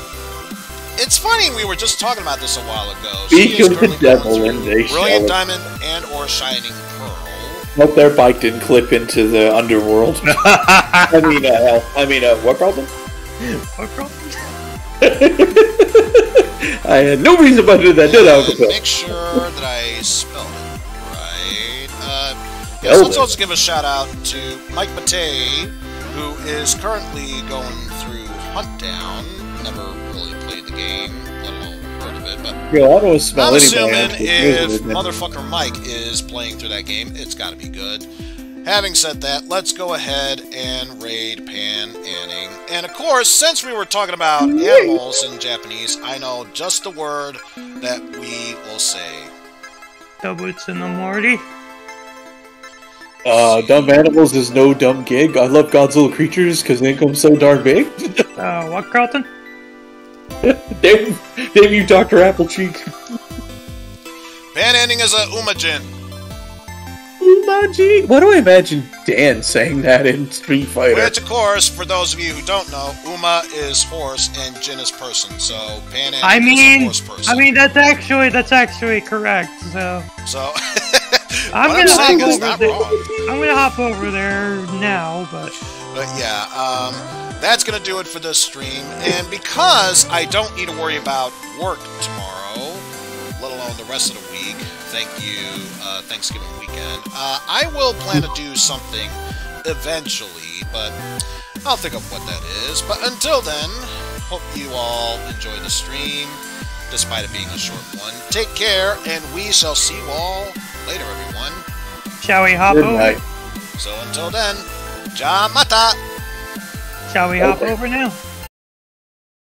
It's funny, we were just talking about this a while ago. Speak She is of the currently going devil through and they Brilliant shall- Diamond and or Shining Pearl. Hope their bike didn't clip into the underworld. I mean, hell. I mean, what problem? What problem? I had no reason but to do that, did I? Make sure that I spelled it right. Yes, Spelled let's it. also give a shout out to Mike Matei, who is currently going through Huntdown. Never really played the game, let alone heard of it, but Yo, I don't smell I'm anybody. assuming if Isn't it? motherfucker Mike is playing through that game, it's gotta be good. Having said that, let's go ahead and raid Pan Anning. And of course, since we were talking about animals in Japanese, I know just the word that we will say. Dobutsu no Mori. Dumb animals is no dumb gig. I love Godzilla creatures because they come so darn big. What, Carlton? Damn you, Dr. Applecheek. Pan Anning is a Umajin. Umaji? Why do I imagine Dan saying that in Street Fighter? Which, of course, for those of you who don't know, Uma is horse and Jin is person. So Pan Anning is a horse person. I mean that's actually correct. So I'm gonna hop over there now, but yeah, that's gonna do it for this stream. And because I don't need to worry about work tomorrow, let alone the rest of the week, thank you, Thanksgiving weekend, I will plan to do something eventually, but I'll think of what that is. But until then, hope you all enjoy the stream, despite it being a short one. Take care, and we shall see you all later, everyone. Shall we hop over? So until then, ja mata! Shall we hop over now?